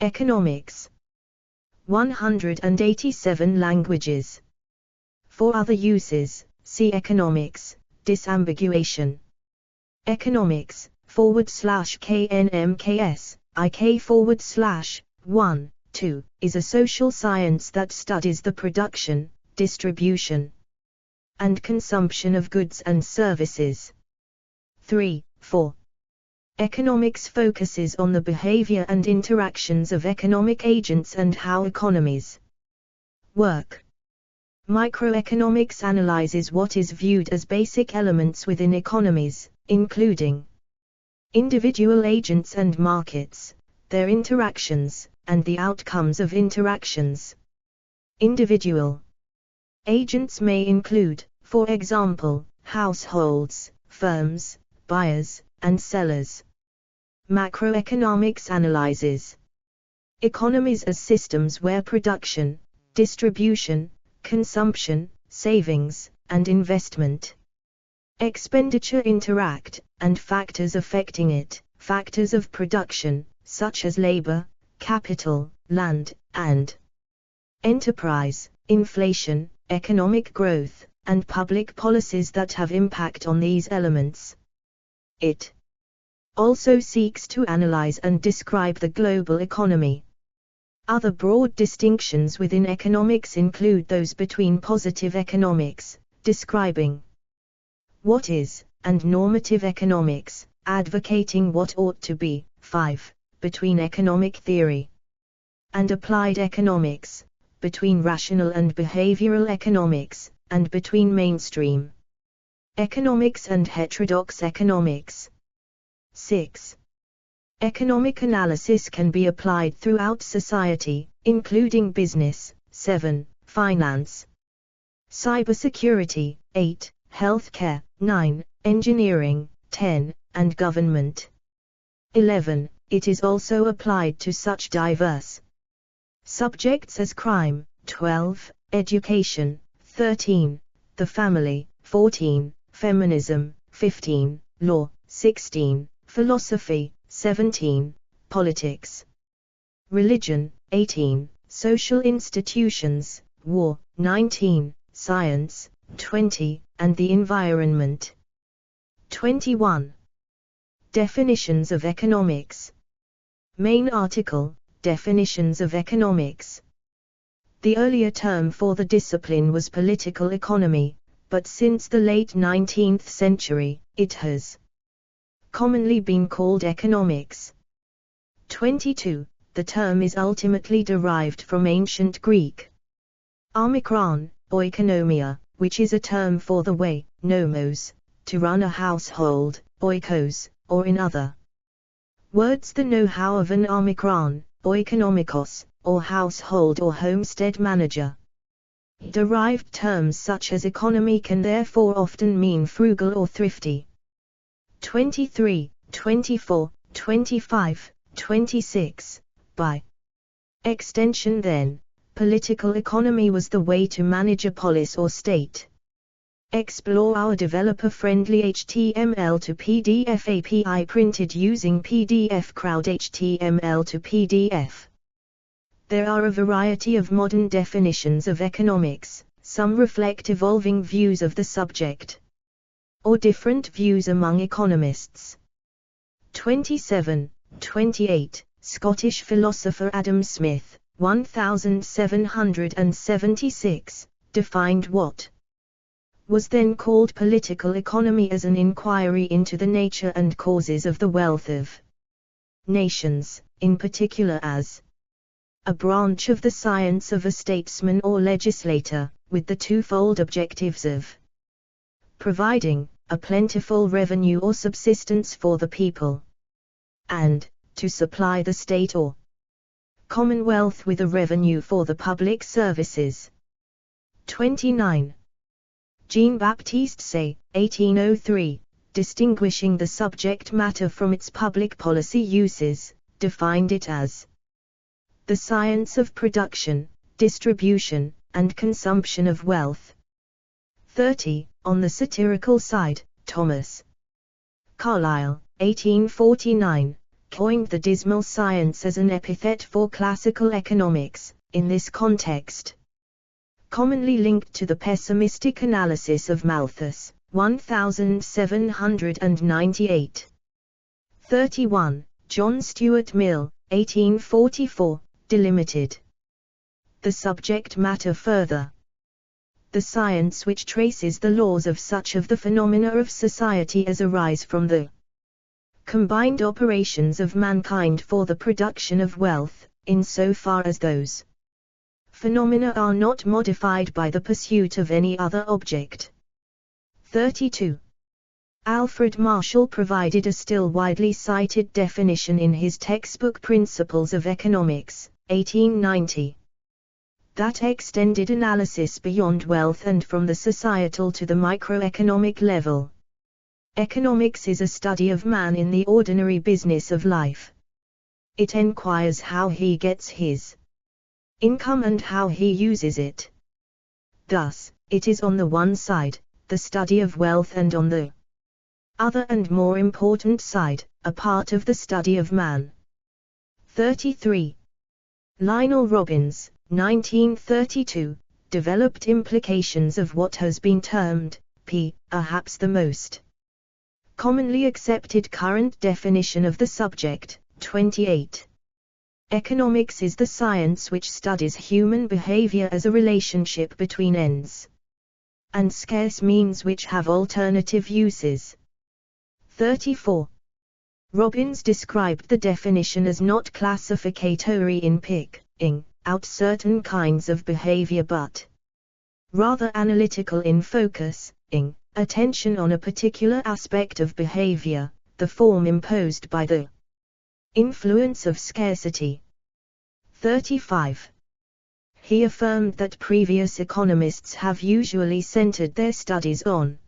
Economics. 187 languages. For other uses, see Economics, disambiguation. Economics, /KNMKS, IK/1, 2, is a social science that studies the production, distribution, and consumption of goods and services. 3, 4. Economics focuses on the behavior and interactions of economic agents and how economies work. Microeconomics analyzes what is viewed as basic elements within economies, including individual agents and markets, their interactions, and the outcomes of interactions. Individual agents may include, for example, households, firms, buyers, and sellers. Macroeconomics analyzes economies as systems where production, distribution, consumption, savings, and investment, expenditure interact, and factors affecting it, factors of production, such as labor, capital, land, and enterprise, inflation, economic growth, and public policies that have impact on these elements. It also seeks to analyze and describe the global economy. Other broad distinctions within economics include those between positive economics, describing what is, and normative economics, advocating what ought to be. 5. Between economic theory and applied economics, between rational and behavioral economics, and between mainstream economics and heterodox economics. 6. Economic analysis can be applied throughout society, including business. 7. Finance. Cybersecurity. 8. Healthcare. 9. Engineering. 10. And government. 11. It is also applied to such diverse subjects as crime. 12. Education. 13. The family. 14. Feminism. 15. Law. 16. Philosophy. 17. Politics. Religion. 18. Social institutions. War. 19. Science. 20. And the environment. 21. Definitions of economics. Main article, Definitions of economics. The earlier term for the discipline was political economy, but since the late 19th century, it has commonly been called economics. 22. The term is ultimately derived from ancient Greek omikron, oikonomia, which is a term for the way, nomos, to run a household, oikos, or in other words the know-how of an omikron, oikonomikos, or household or homestead manager. Derived terms such as economy can therefore often mean frugal or thrifty. 23, 24, 25, 26. By extension then, political economy was the way to manage a polis or state. Explore our developer-friendly HTML to PDF API printed using PDF Crowd HTML to PDF. There are a variety of modern definitions of economics, some reflect evolving views of the subject, or different views among economists. 27, 28. Scottish philosopher Adam Smith, 1776, defined what was then called political economy as an inquiry into the nature and causes of the wealth of nations, in particular as a branch of the science of a statesman or legislator, with the twofold objectives of providing a plentiful revenue or subsistence for the people, and to supply the state or commonwealth with a revenue for the public services. 29. Jean-Baptiste Say, 1803, distinguishing the subject matter from its public policy uses, defined it as the science of production, distribution, and consumption of wealth. 30. On the satirical side, Thomas Carlyle, 1849, coined the dismal science as an epithet for classical economics, in this context. Commonly linked to the pessimistic analysis of Malthus, 1798. 31. John Stuart Mill, 1844, delimited the subject matter further. The science which traces the laws of such of the phenomena of society as arise from the combined operations of mankind for the production of wealth, in so far as those phenomena are not modified by the pursuit of any other object. 32. Alfred Marshall provided a still widely cited definition in his textbook Principles of Economics, 1890. That extended analysis beyond wealth and from the societal to the microeconomic level. Economics is a study of man in the ordinary business of life. It enquires how he gets his income and how he uses it. Thus, it is on the one side, the study of wealth, and on the other and more important side, a part of the study of man. 33. Lionel Robbins, 1932, developed implications of what has been termed, perhaps the most commonly accepted current definition of the subject. 28. Economics is the science which studies human behavior as a relationship between ends and scarce means which have alternative uses. 34. Robbins described the definition as not classificatory in picking out certain kinds of behavior but rather analytical in focusing attention on a particular aspect of behavior, the form imposed by the influence of scarcity. 35. He affirmed that previous economists have usually centered their studies on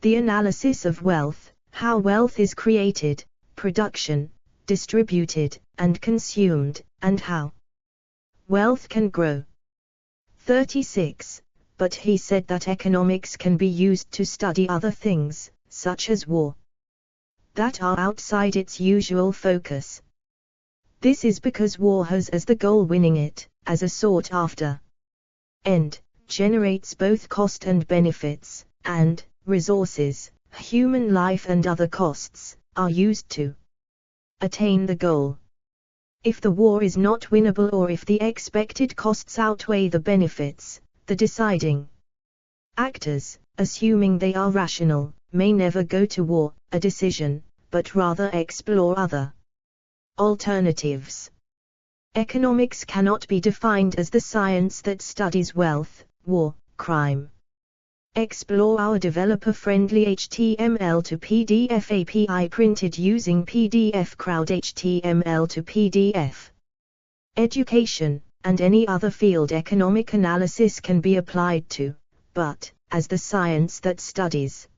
the analysis of wealth, how wealth is created, production, distributed, and consumed, and how wealth can grow. 36. But he said that economics can be used to study other things, such as war, that are outside its usual focus. This is because war has as the goal winning it, as a sought-after end, generates both cost and benefits, and resources, human life and other costs, are used to attain the goal. If the war is not winnable or if the expected costs outweigh the benefits, the deciding actors, assuming they are rational, may never go to war, a decision, but rather explore other alternatives. Economics cannot be defined as the science that studies wealth, war, crime. Explore our developer-friendly HTML to PDF API printed using PDF Crowd HTML to PDF. Education, and any other field economic analysis can be applied to, but, as the science that studies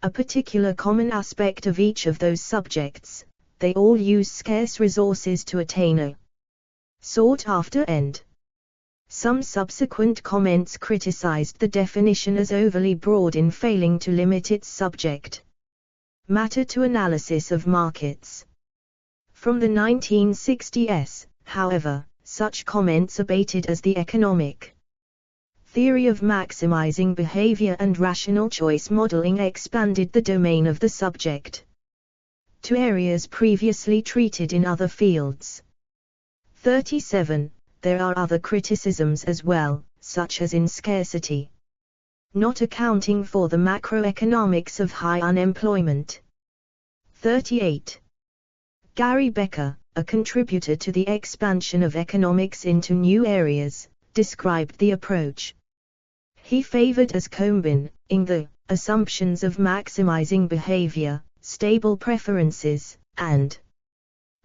a particular common aspect of each of those subjects, they all use scarce resources to attain a sought-after end. Some subsequent comments criticized the definition as overly broad in failing to limit its subject matter to analysis of markets. From the 1960s, however, such comments abated as the economic theory of maximizing behavior and rational choice modeling expanded the domain of the subject to areas previously treated in other fields. 37. There are other criticisms as well, such as in scarcity, not accounting for the macroeconomics of high unemployment. 38. Gary Becker, a contributor to the expansion of economics into new areas, described the approach he favored as combining the assumptions of maximizing behavior, stable preferences, and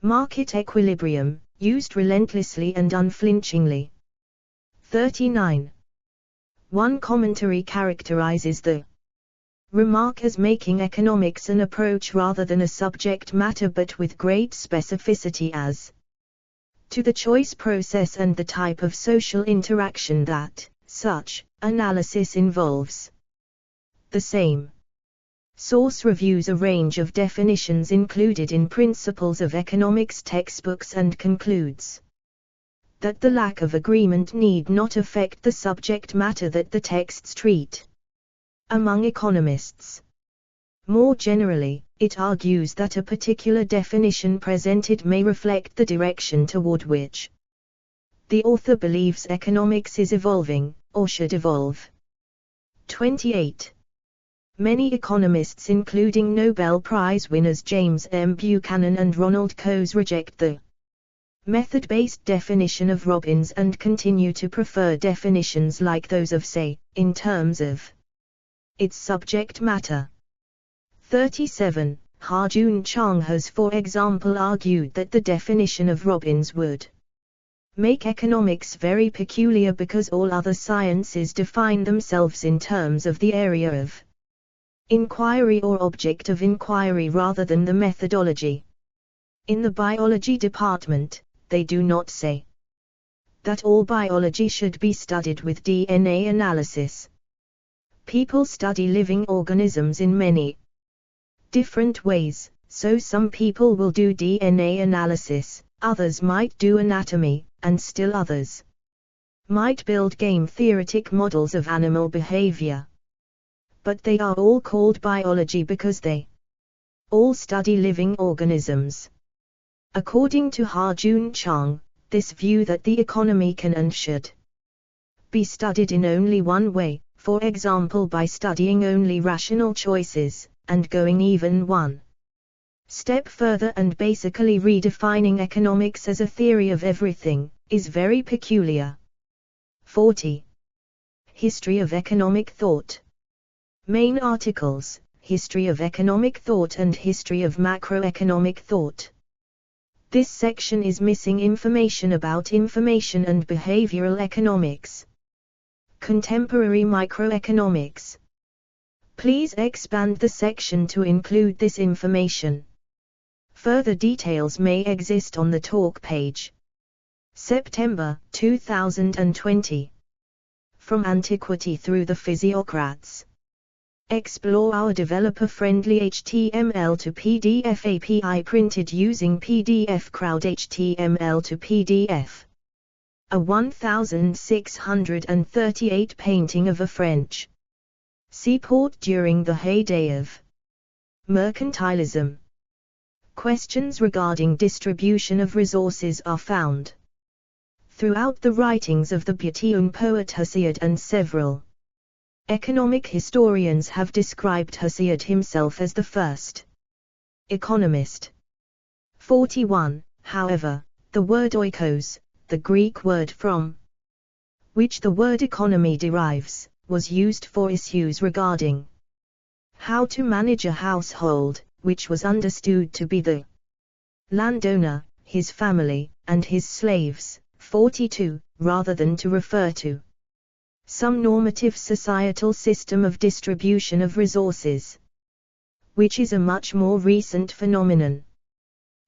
market equilibrium, used relentlessly and unflinchingly. 39. One commentary characterizes the remark as making economics an approach rather than a subject matter, but with great specificity as to the choice process and the type of social interaction that such analysis involves. The same Source reviews a range of definitions included in Principles of Economics textbooks and concludes that the lack of agreement need not affect the subject matter that the texts treat. Among economists, more generally, it argues that a particular definition presented may reflect the direction toward which the author believes economics is evolving, or should evolve. 28. Many economists, including Nobel Prize winners James M. Buchanan and Ronald Coase, reject the method-based definition of Robbins and continue to prefer definitions like those of Say, in terms of its subject matter. 37. Ha-Joon Chang has, for example, argued that the definition of Robbins would make economics very peculiar because all other sciences define themselves in terms of the area of inquiry or object of inquiry rather than the methodology. In the biology department, they do not say that all biology should be studied with DNA analysis. People study living organisms in many different ways, so some people will do DNA analysis, others might do anatomy, and still others might build game-theoretic models of animal behavior. But they are all called biology because they all study living organisms. According to Ha-Joon Chang, this view that the economy can and should be studied in only one way, for example by studying only rational choices, and going even one step further and basically redefining economics as a theory of everything, is very peculiar. 40. History of economic thought. Main articles: History of economic thought and History of macroeconomic thought. This section is missing information about information and behavioral economics. Contemporary microeconomics. Please expand the section to include this information. Further details may exist on the talk page. September 2020. From Antiquity Through the Physiocrats. Explore our developer-friendly HTML to PDF API printed using PDF Crowd HTML to PDF. A 1638 painting of a French seaport during the heyday of mercantilism. Questions regarding distribution of resources are found throughout the writings of the Buttigieg poet Hesiod, and several economic historians have described Hesiod himself as the first economist. 41. However, the word oikos, the Greek word from which the word economy derives, was used for issues regarding how to manage a household, which was understood to be the landowner, his family, and his slaves. 42, rather than to refer to some normative societal system of distribution of resources, which is a much more recent phenomenon.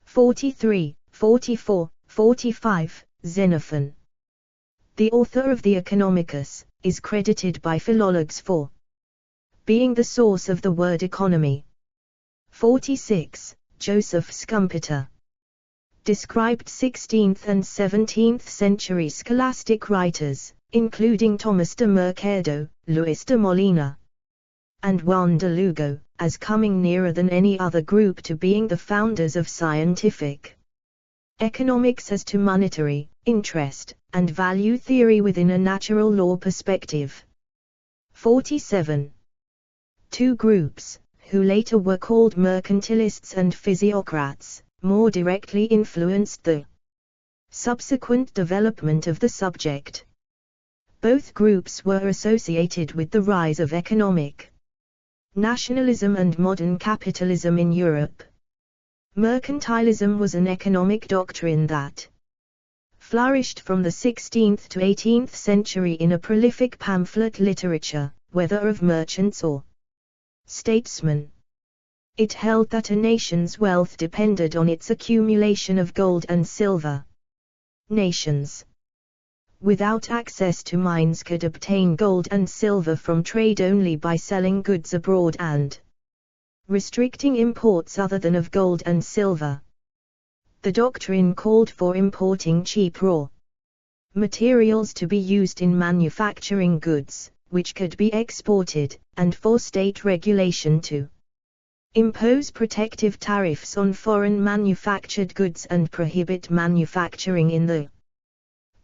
43, 44, 45, Xenophon, the author of the Economicus, is credited by philologs for being the source of the word economy. 46, Joseph Schumpeter described 16th and 17th century scholastic writers, including Thomas de Mercado, Luis de Molina, and Juan de Lugo, as coming nearer than any other group to being the founders of scientific economics as to monetary, interest, and value theory within a natural law perspective. 47. Two groups, who later were called mercantilists and physiocrats, more directly influenced the subsequent development of the subject. Both groups were associated with the rise of economic nationalism and modern capitalism in Europe. Mercantilism was an economic doctrine that flourished from the 16th to 18th century in a prolific pamphlet literature, whether of merchants or statesmen. It held that a nation's wealth depended on its accumulation of gold and silver. Nations without access to mines could obtain gold and silver from trade only by selling goods abroad and restricting imports other than of gold and silver. The doctrine called for importing cheap raw materials to be used in manufacturing goods, which could be exported, and for state regulation to impose protective tariffs on foreign manufactured goods and prohibit manufacturing in the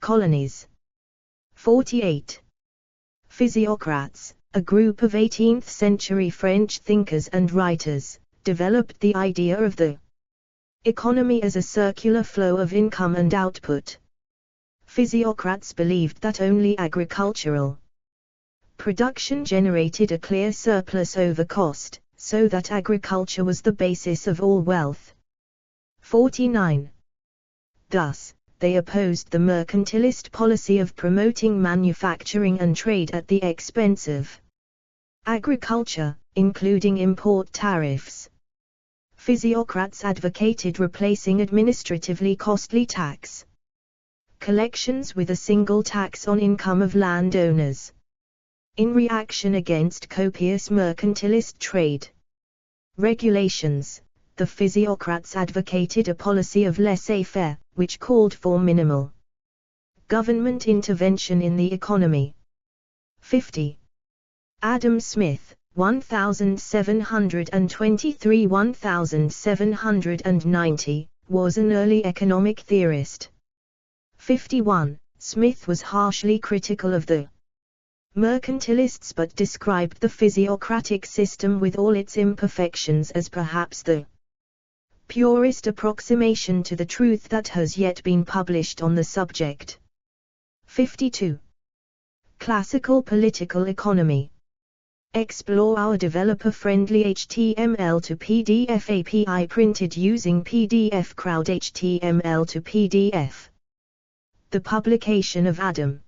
colonies. 48. Physiocrats, a group of 18th-century French thinkers and writers, developed the idea of the economy as a circular flow of income and output. Physiocrats believed that only agricultural production generated a clear surplus over cost, so that agriculture was the basis of all wealth. 49. Thus, they opposed the mercantilist policy of promoting manufacturing and trade at the expense of agriculture, including import tariffs. Physiocrats advocated replacing administratively costly tax collections with a single tax on income of landowners. In reaction against copious mercantilist trade regulations, the physiocrats advocated a policy of laissez-faire, which called for minimal government intervention in the economy. 50. Adam Smith, 1723–1790, was an early economic theorist. 51. Smith was harshly critical of the mercantilists but described the physiocratic system with all its imperfections as perhaps the purest approximation to the truth that has yet been published on the subject. 52. Classical political economy. Explore our developer-friendly HTML to PDF API printed using PDF Crowd HTML to PDF. The publication of Adam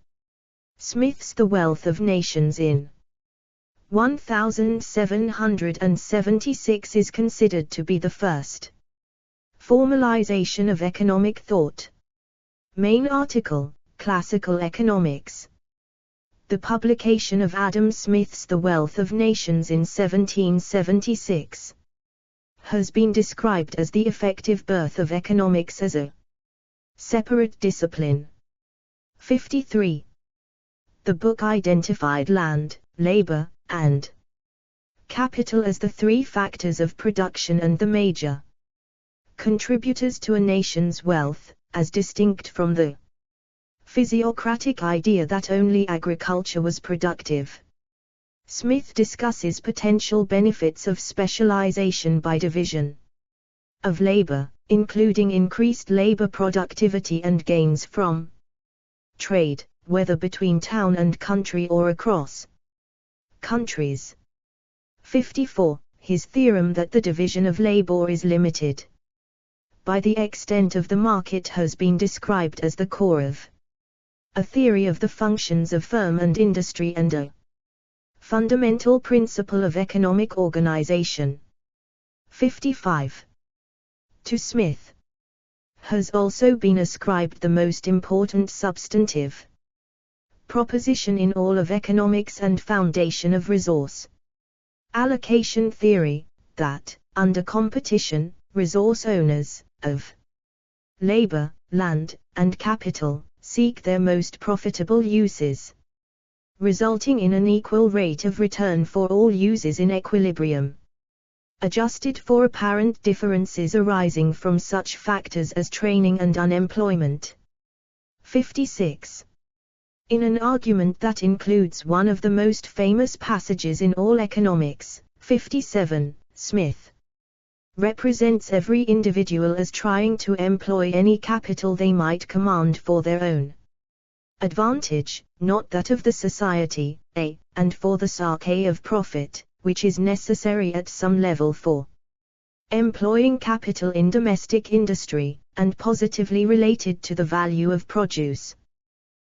Smith's The Wealth of Nations in 1776 is considered to be the first formalization of economic thought. Main article, Classical Economics. The publication of Adam Smith's The Wealth of Nations in 1776 has been described as the effective birth of economics as a separate discipline. 53. The book identified land, labor, and capital as the three factors of production and the major contributors to a nation's wealth, as distinct from the physiocratic idea that only agriculture was productive. Smith discusses potential benefits of specialization by division of labor, including increased labor productivity and gains from trade, whether between town and country or across countries. 54. His theorem that the division of labor is limited by the extent of the market has been described as the core of a theory of the functions of firm and industry and a fundamental principle of economic organization. 55. To Smith has also been ascribed the most important substantive proposition in all of economics and foundation of resource allocation theory, that, under competition, resource owners of labor, land, and capital seek their most profitable uses, resulting in an equal rate of return for all uses in equilibrium, adjusted for apparent differences arising from such factors as training and unemployment. 56. In an argument that includes one of the most famous passages in all economics, 57, Smith represents every individual as trying to employ any capital they might command for their own advantage, not that of the society, and for the sake of profit, which is necessary at some level for employing capital in domestic industry, and positively related to the value of produce.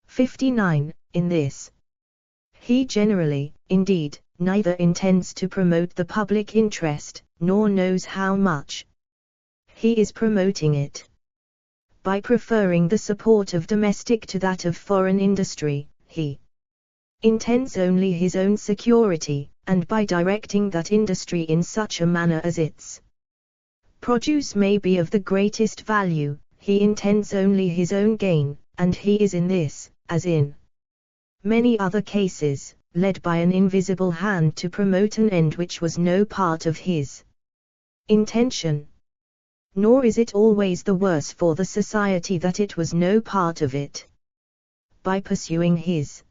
59. In this, he generally, indeed, neither intends to promote the public interest, nor knows how much he is promoting it. By preferring the support of domestic to that of foreign industry, he intends only his own security, and by directing that industry in such a manner as its produce may be of the greatest value, he intends only his own gain, and he is in this, as in many other cases, led by an invisible hand to promote an end which was no part of his intention. Nor is it always the worse for the society that it was no part of it. By pursuing his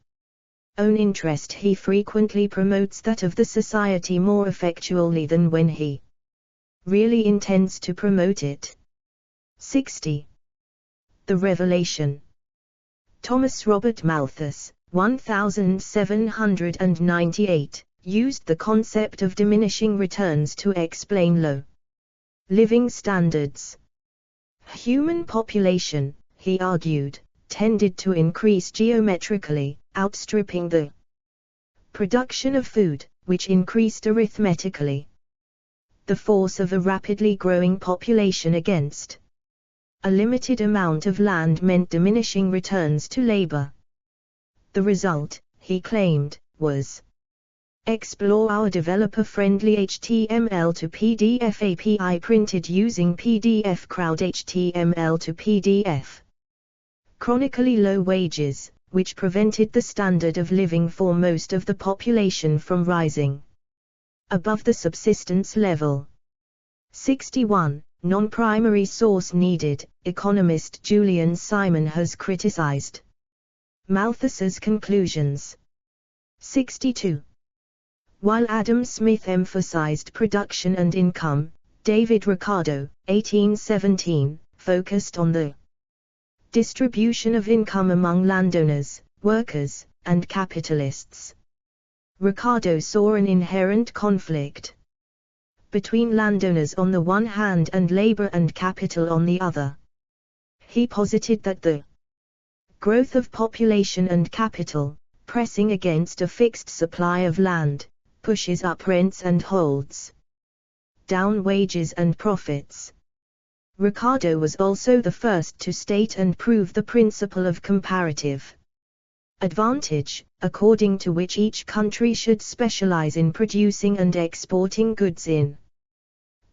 own interest he frequently promotes that of the society more effectually than when he really intends to promote it. 60. The Revelation. Thomas Robert Malthus, 1798, used the concept of diminishing returns to explain low living standards. Human population, he argued, tended to increase geometrically, outstripping the production of food, which increased arithmetically. The force of a rapidly growing population against a limited amount of land meant diminishing returns to labor. The result, he claimed, was explore our developer-friendly HTML to PDF API printed using PDF Crowd HTML to PDF. Chronically low wages, which prevented the standard of living for most of the population from rising above the subsistence level. 61. Non-primary source needed. Economist Julian Simon has criticized Malthus's conclusions. 62. While Adam Smith emphasized production and income, David Ricardo, 1817, focused on the distribution of income among landowners, workers, and capitalists. Ricardo saw an inherent conflict between landowners on the one hand and labor and capital on the other. He posited that the growth of population and capital, pressing against a fixed supply of land, pushes up rents and holds down wages and profits. Ricardo was also the first to state and prove the principle of comparative advantage, according to which each country should specialize in producing and exporting goods in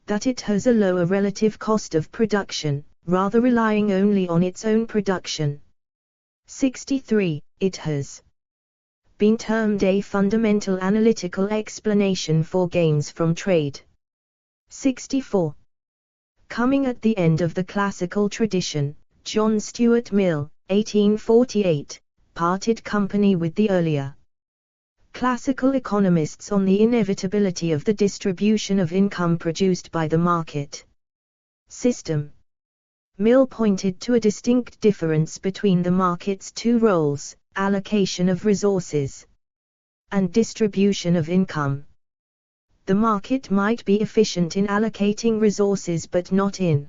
that it has a lower relative cost of production, rather relying only on its own production. 63. It has been termed a fundamental analytical explanation for gains from trade. 64. Coming at the end of the classical tradition, John Stuart Mill, 1848, parted company with the earlier classical economists on the inevitability of the distribution of income produced by the market system. Mill pointed to a distinct difference between the market's two roles, allocation of resources and distribution of income. The market might be efficient in allocating resources but not in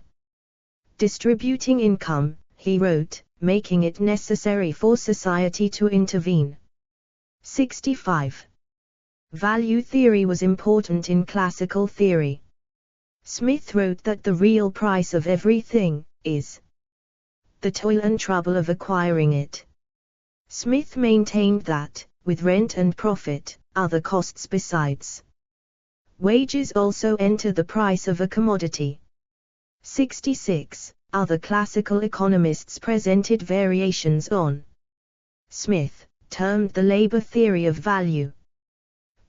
distributing income, he wrote, making it necessary for society to intervene. 65. Value theory was important in classical theory. Smith wrote that the real price of everything is the toil and trouble of acquiring it. Smith maintained that, with rent and profit, other costs besides wages also enter the price of a commodity. 66. Other classical economists presented variations on Smith, termed the labor theory of value.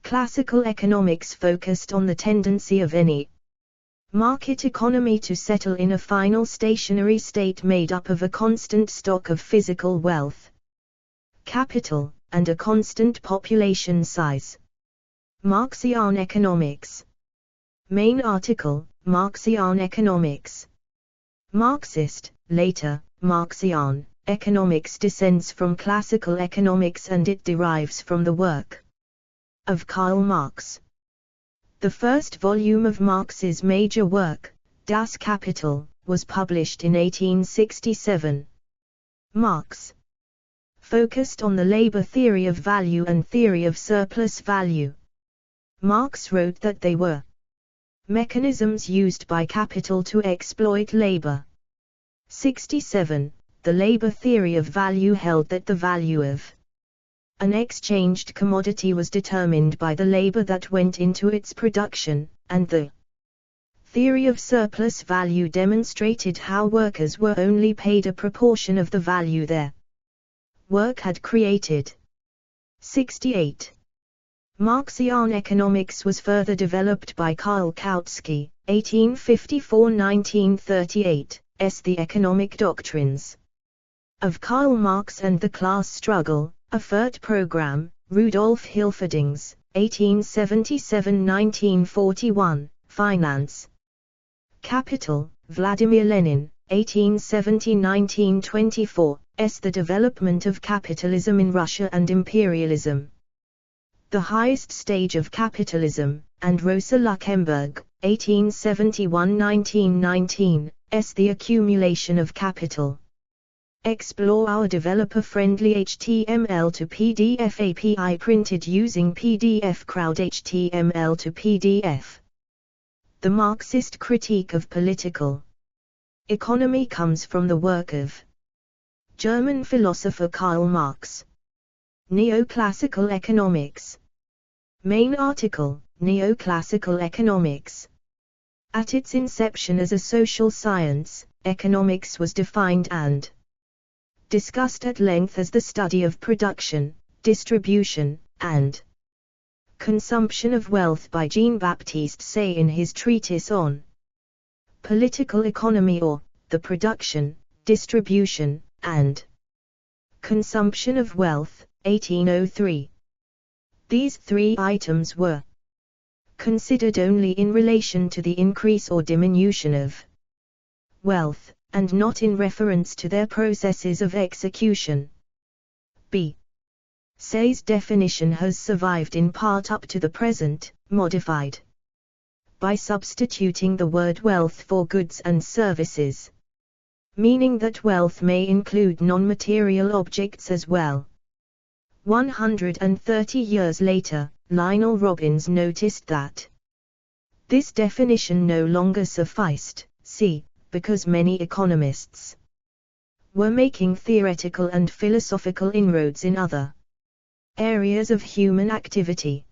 Classical economics focused on the tendency of any market economy to settle in a final stationary state made up of a constant stock of physical wealth, capital, and a constant population size. Marxian economics. Main article, Marxian economics. Marxist, later, Marxian, economics descends from classical economics and it derives from the work of Karl Marx. The first volume of Marx's major work, Das Kapital, was published in 1867. Marx focused on the labor theory of value and theory of surplus value. Marx wrote that they were mechanisms used by capital to exploit labor. 67. The labor theory of value held that the value of An exchanged commodity was determined by the labor that went into its production, and the theory of surplus value demonstrated how workers were only paid a proportion of the value their work had created. 68. Marxian economics was further developed by Karl Kautsky, 1854–1938, The Economic Doctrines of Karl Marx and the Class Struggle, a FERT program, Rudolf Hilferdings, 1877–1941, Finance. Capital, Vladimir Lenin, 1870–1924, The Development of Capitalism in Russia and Imperialism. The Highest Stage of Capitalism, and Rosa Luxemburg, 1871–1919, The Accumulation of Capital. Explore our developer-friendly HTML to PDF API printed using PDF Crowd HTML to PDF. The Marxist critique of political economy comes from the work of German philosopher Karl Marx. Neoclassical Economics. Main article, Neoclassical Economics. At its inception as a social science, economics was defined and discussed at length as the study of production, distribution, and consumption of wealth by Jean-Baptiste Say in his treatise on political economy, or the production, distribution, and consumption of wealth, 1803. These three items were considered only in relation to the increase or diminution of wealth, and not in reference to their processes of execution. B. Say's definition has survived in part up to the present, modified by substituting the word wealth for goods and services, meaning that wealth may include non-material objects as well. 130 years later, Lionel Robbins noticed that this definition no longer sufficed, because many economists were making theoretical and philosophical inroads in other areas of human activity.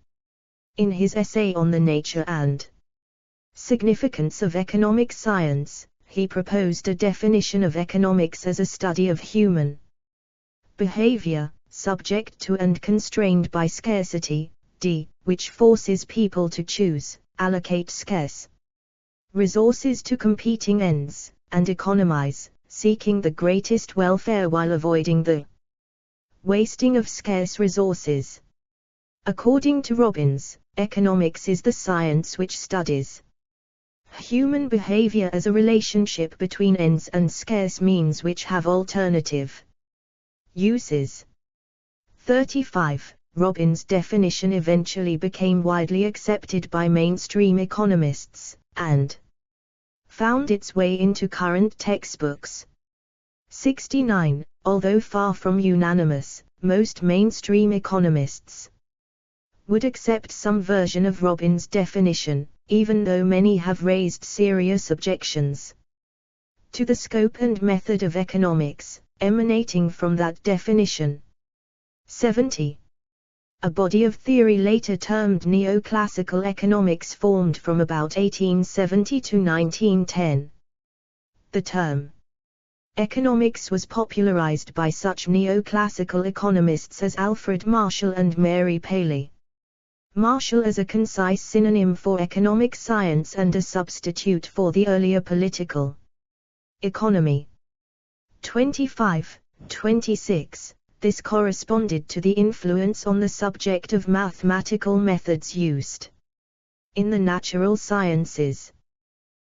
In his essay on the nature and significance of economic science, he proposed a definition of economics as a study of human behavior, subject to and constrained by scarcity, which forces people to choose, allocate scarce resources to competing ends, and economize, seeking the greatest welfare while avoiding the wasting of scarce resources. According to Robbins, economics is the science which studies human behavior as a relationship between ends and scarce means which have alternative uses. 35. Robbins' definition eventually became widely accepted by mainstream economists, and found its way into current textbooks. 69. Although far from unanimous, most mainstream economists would accept some version of Robbins' definition, even though many have raised serious objections to the scope and method of economics emanating from that definition. 70. A body of theory later termed neoclassical economics formed from about 1870 to 1910. The term economics was popularized by such neoclassical economists as Alfred Marshall and Mary Paley. Marshall as a concise synonym for economic science and a substitute for the earlier political economy. 25. 26. This corresponded to the influence on the subject of mathematical methods used in the natural sciences.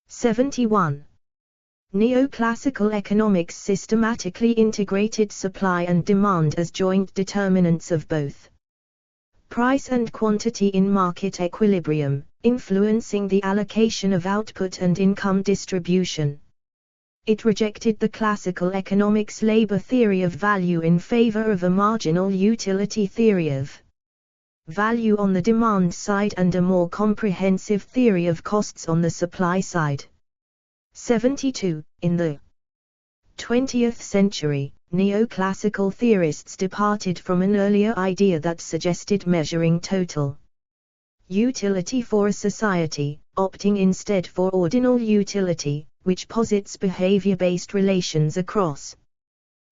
71. Neoclassical economics systematically integrated supply and demand as joint determinants of both price and quantity in market equilibrium, influencing the allocation of output and income distribution. It rejected the classical economics labor theory of value in favor of a marginal utility theory of value on the demand side and a more comprehensive theory of costs on the supply side. 72. In the 20th century, neoclassical theorists departed from an earlier idea that suggested measuring total utility for a society, opting instead for ordinal utility, which posits behavior-based relations across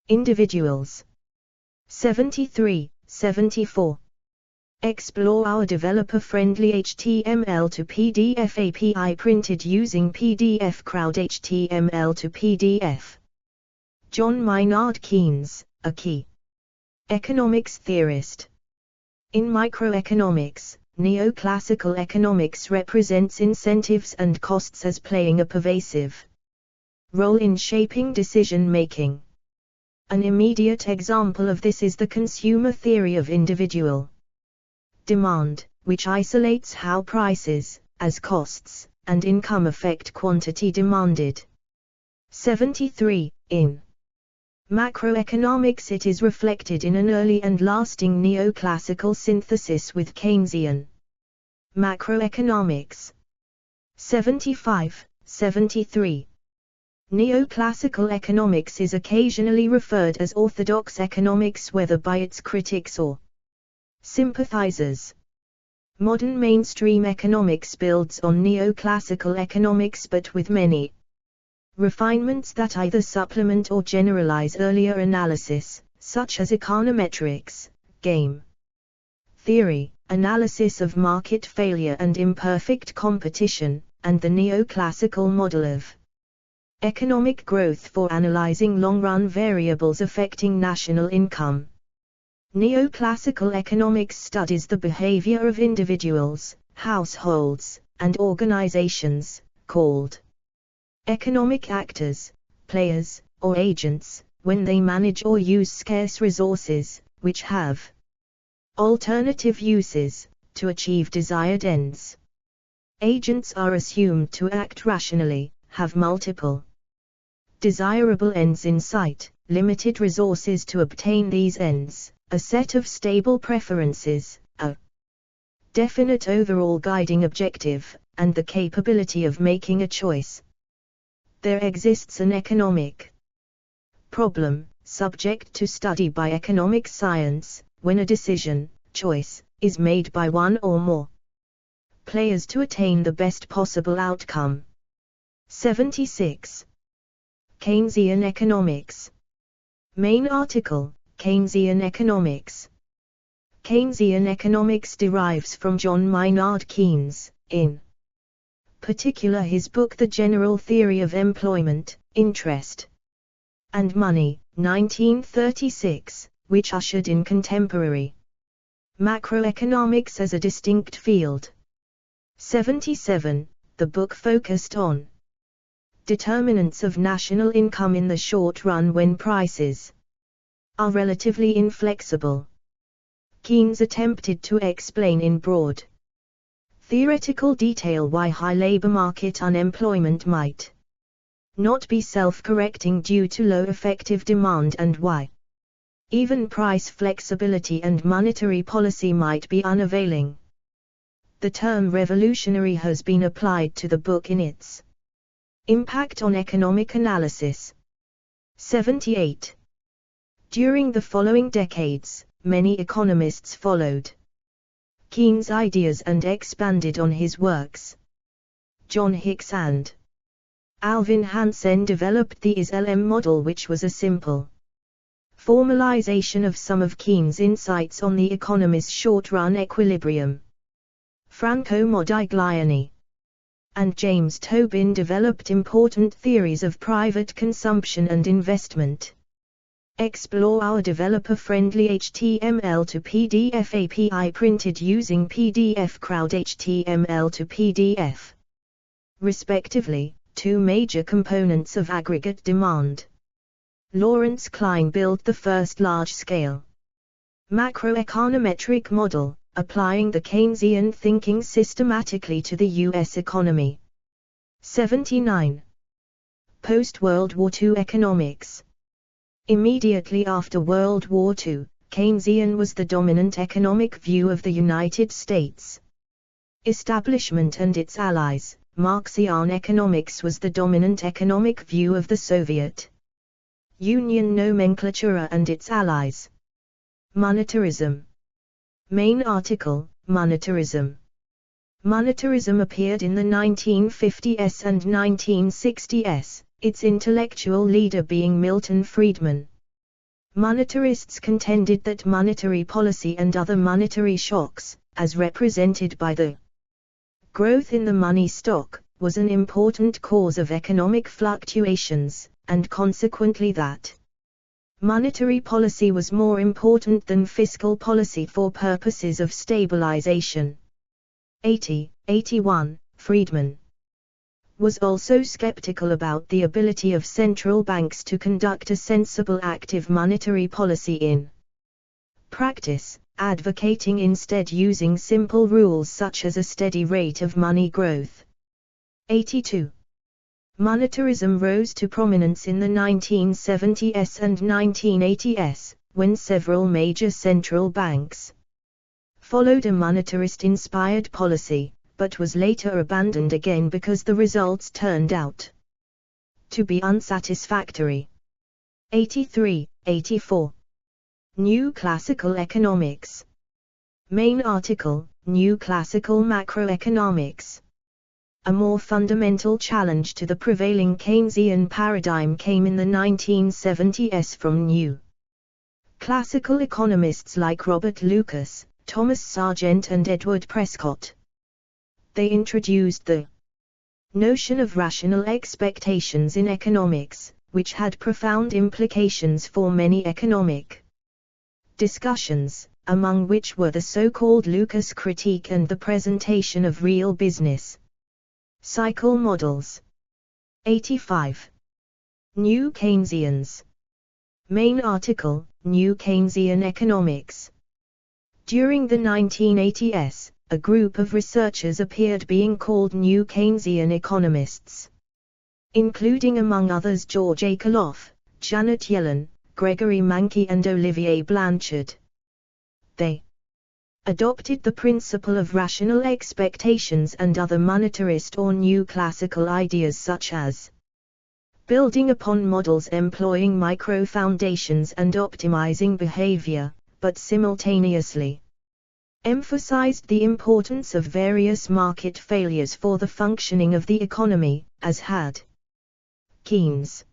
individuals. 73-74. Explore our developer-friendly HTML to PDF API printed using PDF Crowd HTML to PDF. John Maynard Keynes, a key economics theorist. In microeconomics, neoclassical economics represents incentives and costs as playing a pervasive role in shaping decision-making. An immediate example of this is the consumer theory of individual demand, which isolates how prices, as costs, and income affect quantity demanded. 73. In macroeconomics, it is reflected in an early and lasting neoclassical synthesis with Keynesian macroeconomics. 75-73. Neoclassical economics is occasionally referred as orthodox economics, whether by its critics or sympathizers. Modern mainstream economics builds on neoclassical economics, but with many refinements that either supplement or generalize earlier analysis, such as econometrics, game theory, analysis of market failure and imperfect competition, and the neoclassical model of economic growth for analyzing long-run variables affecting national income. Neoclassical economics studies the behavior of individuals, households, and organizations, called economic actors, players, or agents, when they manage or use scarce resources, which have alternative uses, to achieve desired ends. Agents are assumed to act rationally, have multiple desirable ends in sight, limited resources to obtain these ends, a set of stable preferences, a definite overall guiding objective, and the capability of making a choice. There exists an economic problem, subject to study by economic science, when a decision, choice, is made by one or more players to attain the best possible outcome. 76. Keynesian economics. Main article, Keynesian economics. Keynesian economics derives from John Maynard Keynes, in particular his book The General Theory of Employment, Interest, and Money, 1936, which ushered in contemporary macroeconomics as a distinct field. 77. The book focused on determinants of national income in the short run when prices are relatively inflexible. Keynes attempted to explain in broad theoretical detail why high labor market unemployment might not be self-correcting due to low effective demand, and why even price flexibility and monetary policy might be unavailing. The term revolutionary has been applied to the book in its impact on economic analysis. 78. During the following decades, many economists followed Keynes' ideas and expanded on his works. John Hicks and Alvin Hansen developed the ISLM model, which was a simple formalization of some of Keynes' insights on the economy's short-run equilibrium. Franco Modigliani and James Tobin developed important theories of private consumption and investment. Explore our developer-friendly HTML to PDF API printed using PDF Crowd HTML to PDF. Respectively, two major components of aggregate demand. Lawrence Klein built the first large-scale macroeconometric model, applying the Keynesian thinking systematically to the U.S. economy. 79. Post-World War II economics. Immediately after World War II, Keynesian was the dominant economic view of the United States establishment and its allies. Marxian economics was the dominant economic view of the Soviet Union nomenclature and its allies. Monetarism. Main article, Monetarism. Monetarism appeared in the 1950s and 1960s, its intellectual leader being Milton Friedman. Monetarists contended that monetary policy and other monetary shocks, as represented by the growth in the money stock, was an important cause of economic fluctuations, and consequently that monetary policy was more important than fiscal policy for purposes of stabilization. 81. Friedman was also skeptical about the ability of central banks to conduct a sensible active monetary policy in practice, advocating instead using simple rules such as a steady rate of money growth. 82. Monetarism rose to prominence in the 1970s and 1980s, when several major central banks followed a monetarist-inspired policy, but was later abandoned again because the results turned out to be unsatisfactory. 83, 84. New Classical Economics. Main article, New Classical Macroeconomics. A more fundamental challenge to the prevailing Keynesian paradigm came in the 1970s from new classical economists like Robert Lucas, Thomas Sargent and Edward Prescott. They introduced the notion of rational expectations in economics, which had profound implications for many economic discussions, among which were the so-called Lucas critique and the presentation of real business cycle models. 85. New Keynesians. Main article, New Keynesian Economics. During the 1980s, a group of researchers appeared being called New Keynesian economists, including among others George Akerlof, Janet Yellen, Gregory Mankiw and Olivier Blanchard. They adopted the principle of rational expectations and other monetarist or new classical ideas such as building upon models employing micro-foundations and optimizing behavior, but simultaneously emphasized the importance of various market failures for the functioning of the economy, as had Keynes.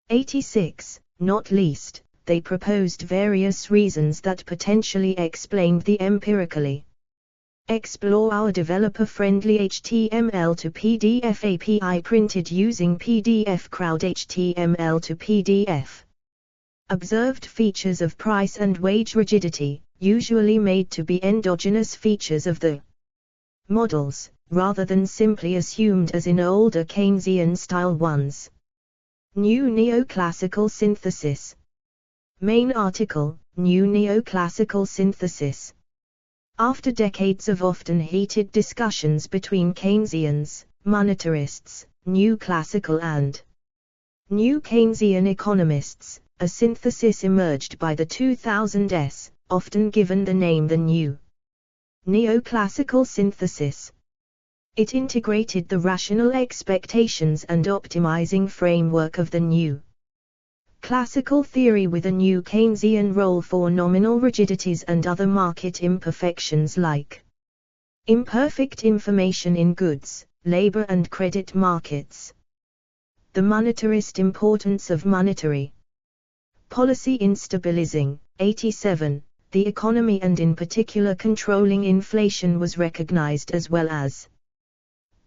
86. Not least, they proposed various reasons that potentially explained the empirically explore our developer-friendly HTML to PDF API printed using PDF Crowd HTML to PDF. Observed features of price and wage rigidity, usually made to be endogenous features of the models, rather than simply assumed as in older Keynesian-style ones. New Neoclassical Synthesis. Main article, New Neoclassical Synthesis. After decades of often heated discussions between Keynesians, monetarists, New Classical and New Keynesian economists, a synthesis emerged by the 2000s, often given the name the New Neoclassical Synthesis. It integrated the rational expectations and optimizing framework of the new classical theory with a new Keynesian role for nominal rigidities and other market imperfections like imperfect information in goods, labor and credit markets. The monetarist importance of monetary policy in stabilizing. 87. The economy and in particular controlling inflation was recognized, as well as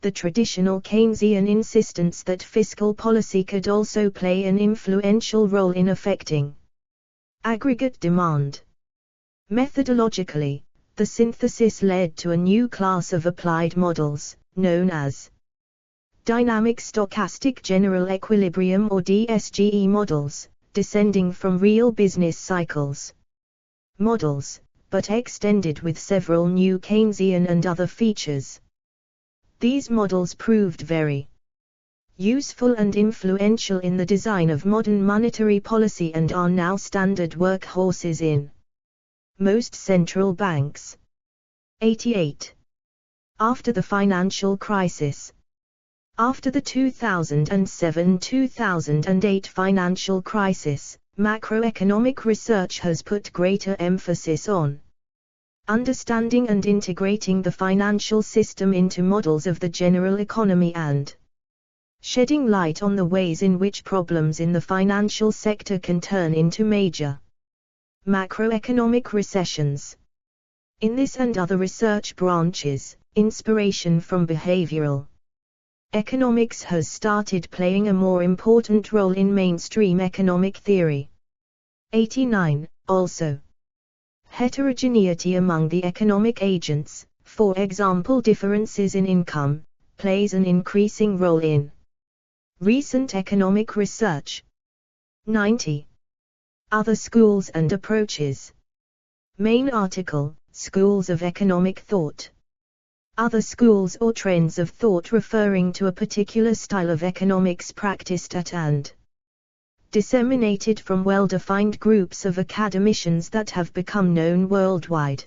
the traditional Keynesian insistence that fiscal policy could also play an influential role in affecting aggregate demand. Methodologically, the synthesis led to a new class of applied models, known as dynamic stochastic general equilibrium or DSGE models, descending from real business cycles models, but extended with several new Keynesian and other features. These models proved very useful and influential in the design of modern monetary policy and are now standard workhorses in most central banks. 88. After the financial crisis. After the 2007-2008 financial crisis, macroeconomic research has put greater emphasis on understanding and integrating the financial system into models of the general economy and shedding light on the ways in which problems in the financial sector can turn into major macroeconomic recessions. In this and other research branches, inspiration from behavioral economics has started playing a more important role in mainstream economic theory. 89. Also, heterogeneity among the economic agents, for example differences in income, plays an increasing role in recent economic research. 90. Other schools and approaches. Main article, Schools of Economic Thought. Other schools or trends of thought referring to a particular style of economics practiced at and disseminated from well-defined groups of academicians that have become known worldwide.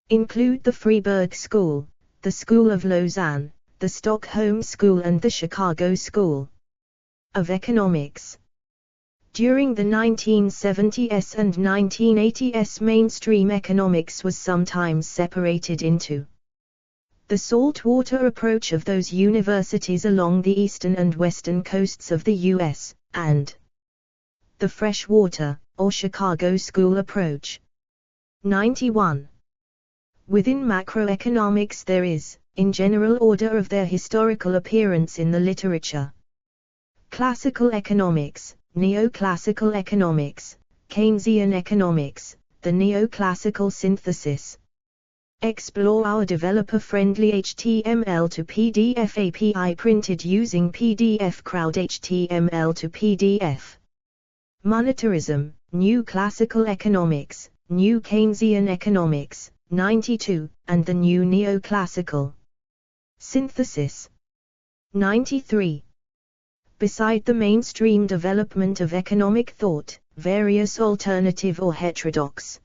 Include the Freiburg School, the School of Lausanne, the Stockholm School and the Chicago School of Economics. During the 1970s and 1980s, mainstream economics was sometimes separated into the saltwater approach of those universities along the eastern and western coasts of the US, and the freshwater, or Chicago School approach. 91. Within macroeconomics there is, in general order of their historical appearance in the literature, classical economics, neoclassical economics, Keynesian economics, the neoclassical synthesis. Explore our developer-friendly HTML to PDF API printed using PDF Crowd HTML to PDF. Monetarism, New Classical Economics, New Keynesian Economics, 92, and the New Neoclassical Synthesis. 93. Beside the mainstream development of economic thought, various alternative or heterodox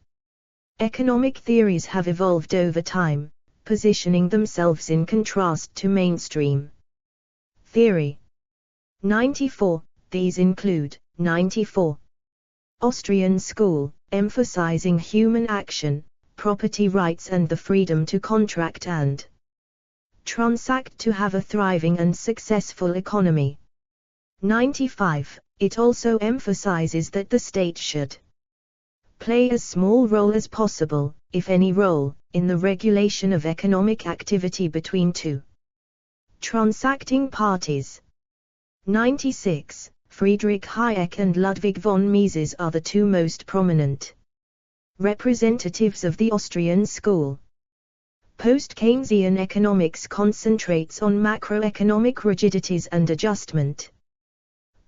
economic theories have evolved over time, positioning themselves in contrast to mainstream theory. 94. These include 94. Austrian School, emphasizing human action, property rights and the freedom to contract and transact to have a thriving and successful economy. 95. It also emphasizes that the state should play as small role as possible, if any role, in the regulation of economic activity between two transacting parties. 96. Friedrich Hayek and Ludwig von Mises are the two most prominent representatives of the Austrian school. Post-Keynesian economics concentrates on macroeconomic rigidities and adjustment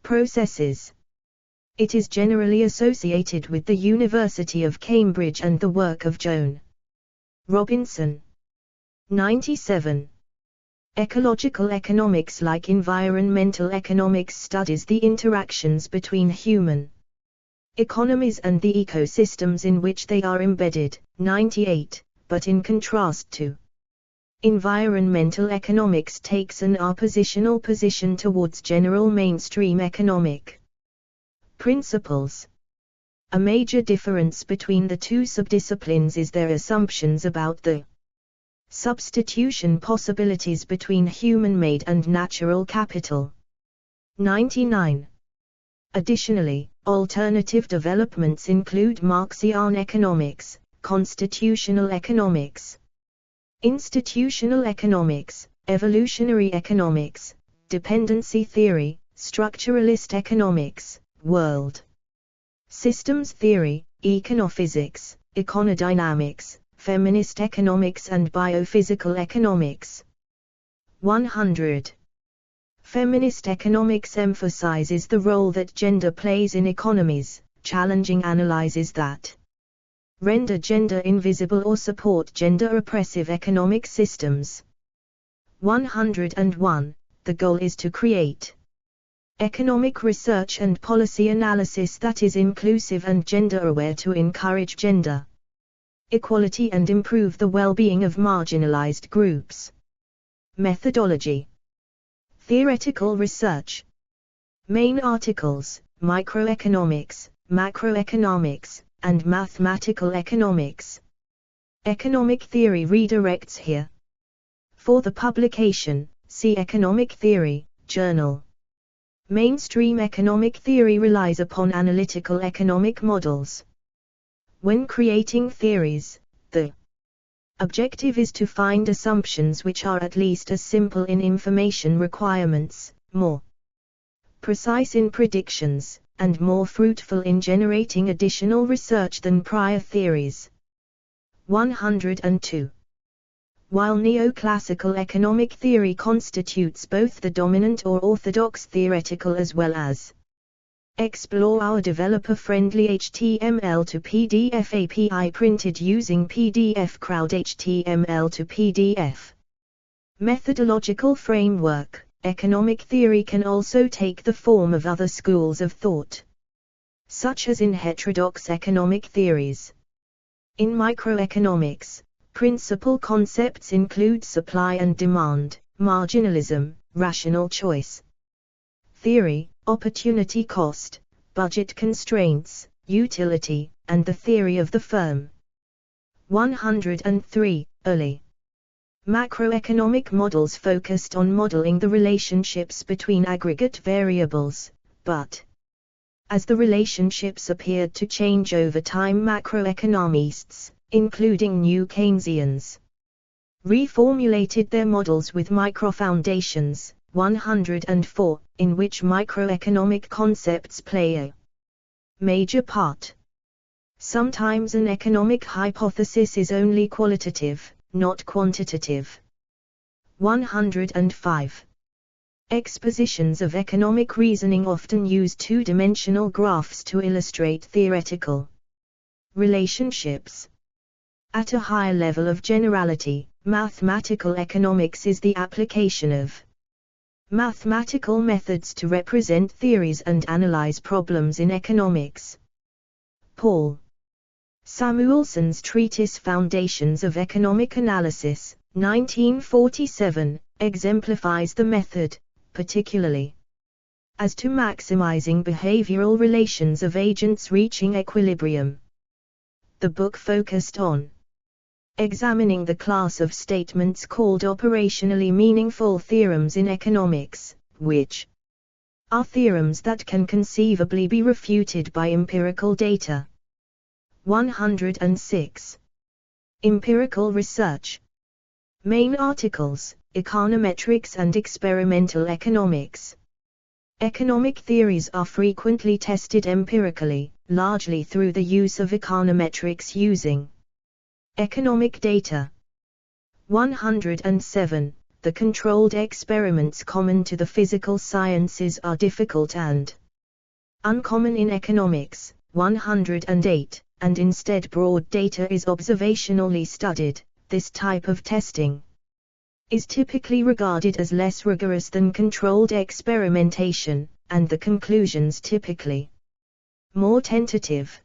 processes. It is generally associated with the University of Cambridge and the work of Joan Robinson. 97. Ecological economics, like environmental economics, studies the interactions between human economies and the ecosystems in which they are embedded. 98. But in contrast to environmental economics, takes an oppositional position towards general mainstream economic principles. A major difference between the two subdisciplines is their assumptions about the substitution possibilities between human-made and natural capital. 99. Additionally, alternative developments include Marxian economics, constitutional economics, institutional economics, evolutionary economics, dependency theory, structuralist economics, world systems theory, econophysics, econodynamics, feminist economics and biophysical economics. 100. Feminist economics emphasizes the role that gender plays in economies, challenging analyses that render gender invisible or support gender-oppressive economic systems. 101. The goal is to create economic research and policy analysis that is inclusive and gender-aware to encourage gender equality and improve the well-being of marginalized groups. Methodology. Theoretical research. Main articles: microeconomics, macroeconomics, and mathematical economics. Economic theory redirects here. For the publication, see Economic Theory, Journal. Mainstream economic theory relies upon analytical economic models. When creating theories, the objective is to find assumptions which are at least as simple in information requirements, more precise in predictions, and more fruitful in generating additional research than prior theories. 102. While neoclassical economic theory constitutes both the dominant or orthodox theoretical as well as explore our developer-friendly HTML to PDF API printed using PDF Crowd HTML to PDF methodological framework, economic theory can also take the form of other schools of thought, such as in heterodox economic theories. In microeconomics, principal concepts include supply and demand, marginalism, rational choice theory, opportunity cost, budget constraints, utility, and the theory of the firm. 103. Early macroeconomic models focused on modeling the relationships between aggregate variables, but as the relationships appeared to change over time, macroeconomists, including new Keynesians, reformulated their models with microfoundations. 104, in which microeconomic concepts play a major part. Sometimes an economic hypothesis is only qualitative, not quantitative. 105. Expositions of economic reasoning often use two-dimensional graphs to illustrate theoretical relationships. At a higher level of generality, mathematical economics is the application of mathematical methods to represent theories and analyze problems in economics. Paul Samuelson's treatise Foundations of Economic Analysis, 1947, exemplifies the method, particularly as to maximizing behavioral relations of agents reaching equilibrium. The book focused on examining the class of statements called operationally meaningful theorems in economics, which are theorems that can conceivably be refuted by empirical data. 106. Empirical research. Main articles: econometrics and experimental economics. Economic theories are frequently tested empirically, largely through the use of econometrics using economic data. 107. The controlled experiments common to the physical sciences are difficult and uncommon in economics. 108. And instead broad data is observationally studied. This type of testing is typically regarded as less rigorous than controlled experimentation, and the conclusions typically more tentative.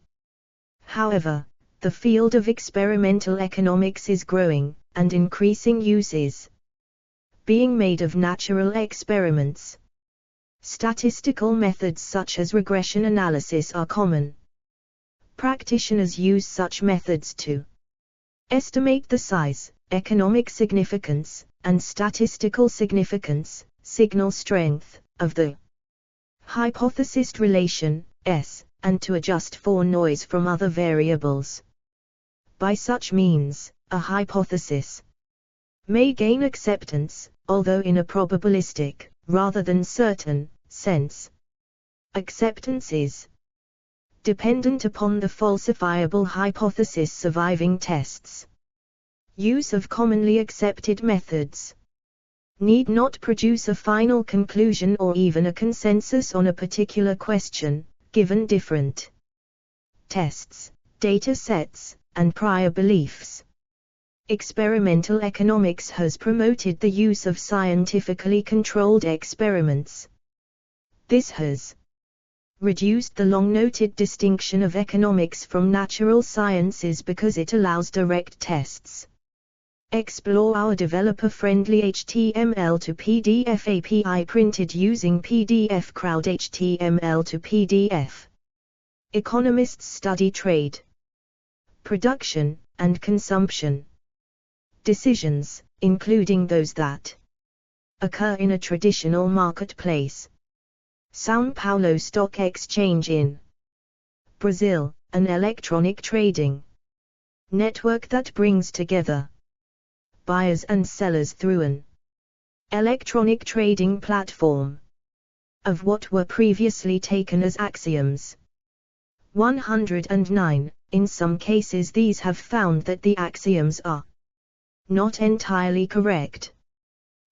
However, the field of experimental economics is growing, and increasing use is being made of natural experiments. Statistical methods such as regression analysis are common. Practitioners use such methods to estimate the size, economic significance, and statistical significance, signal strength, of the hypothesis relation, S, and to adjust for noise from other variables. By such means, a hypothesis may gain acceptance, although in a probabilistic, rather than certain, sense. Acceptance is dependent upon the falsifiable hypothesis surviving tests. Use of commonly accepted methods need not produce a final conclusion or even a consensus on a particular question, given different tests, data sets, and prior beliefs. Experimental economics has promoted the use of scientifically controlled experiments. This has reduced the long-noted distinction of economics from natural sciences because it allows direct tests. Explore our developer-friendly HTML to PDF API printed using PDF Crowd HTML to PDF. Economists study trade, production, and consumption decisions, including those that occur in a traditional marketplace. São Paulo Stock Exchange in Brazil, an electronic trading network that brings together buyers and sellers through an electronic trading platform of what were previously taken as axioms. 109. In some cases these have found that the axioms are not entirely correct.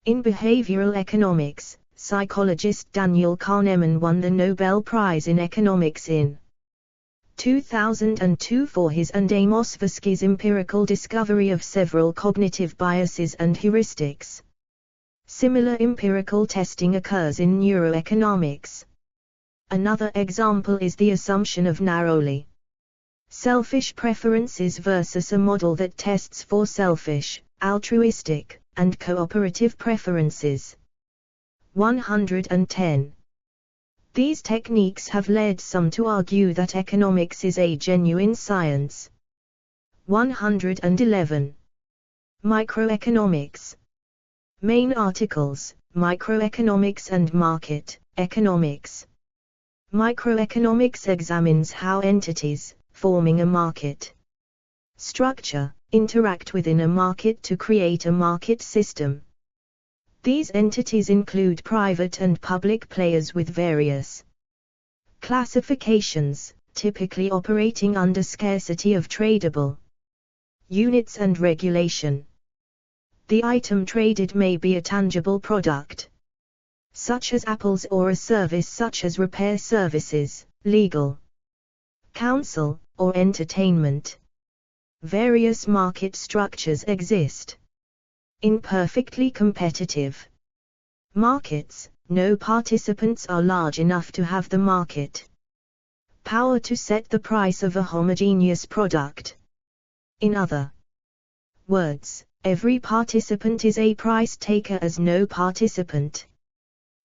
In behavioral economics, psychologist Daniel Kahneman won the Nobel Prize in Economics in 2002 for his and Amos Tversky's empirical discovery of several cognitive biases and heuristics. Similar empirical testing occurs in neuroeconomics. Another example is the assumption of narrowly selfish preferences versus a model that tests for selfish, altruistic, and cooperative preferences. 110. These techniques have led some to argue that economics is a genuine science. 111. Microeconomics. Main articles: Microeconomics and Market Economics. Microeconomics examines how entities, forming a market structure, interact within a market to create a market system. These entities include private and public players with various classifications, typically operating under scarcity of tradable units and regulation. The item traded may be a tangible product, such as apples, or a service such as repair services, legal counsel, or entertainment. Various market structures exist. In perfectly competitive markets, no participants are large enough to have the market power to set the price of a homogeneous product. In other words, every participant is a price taker, as no participant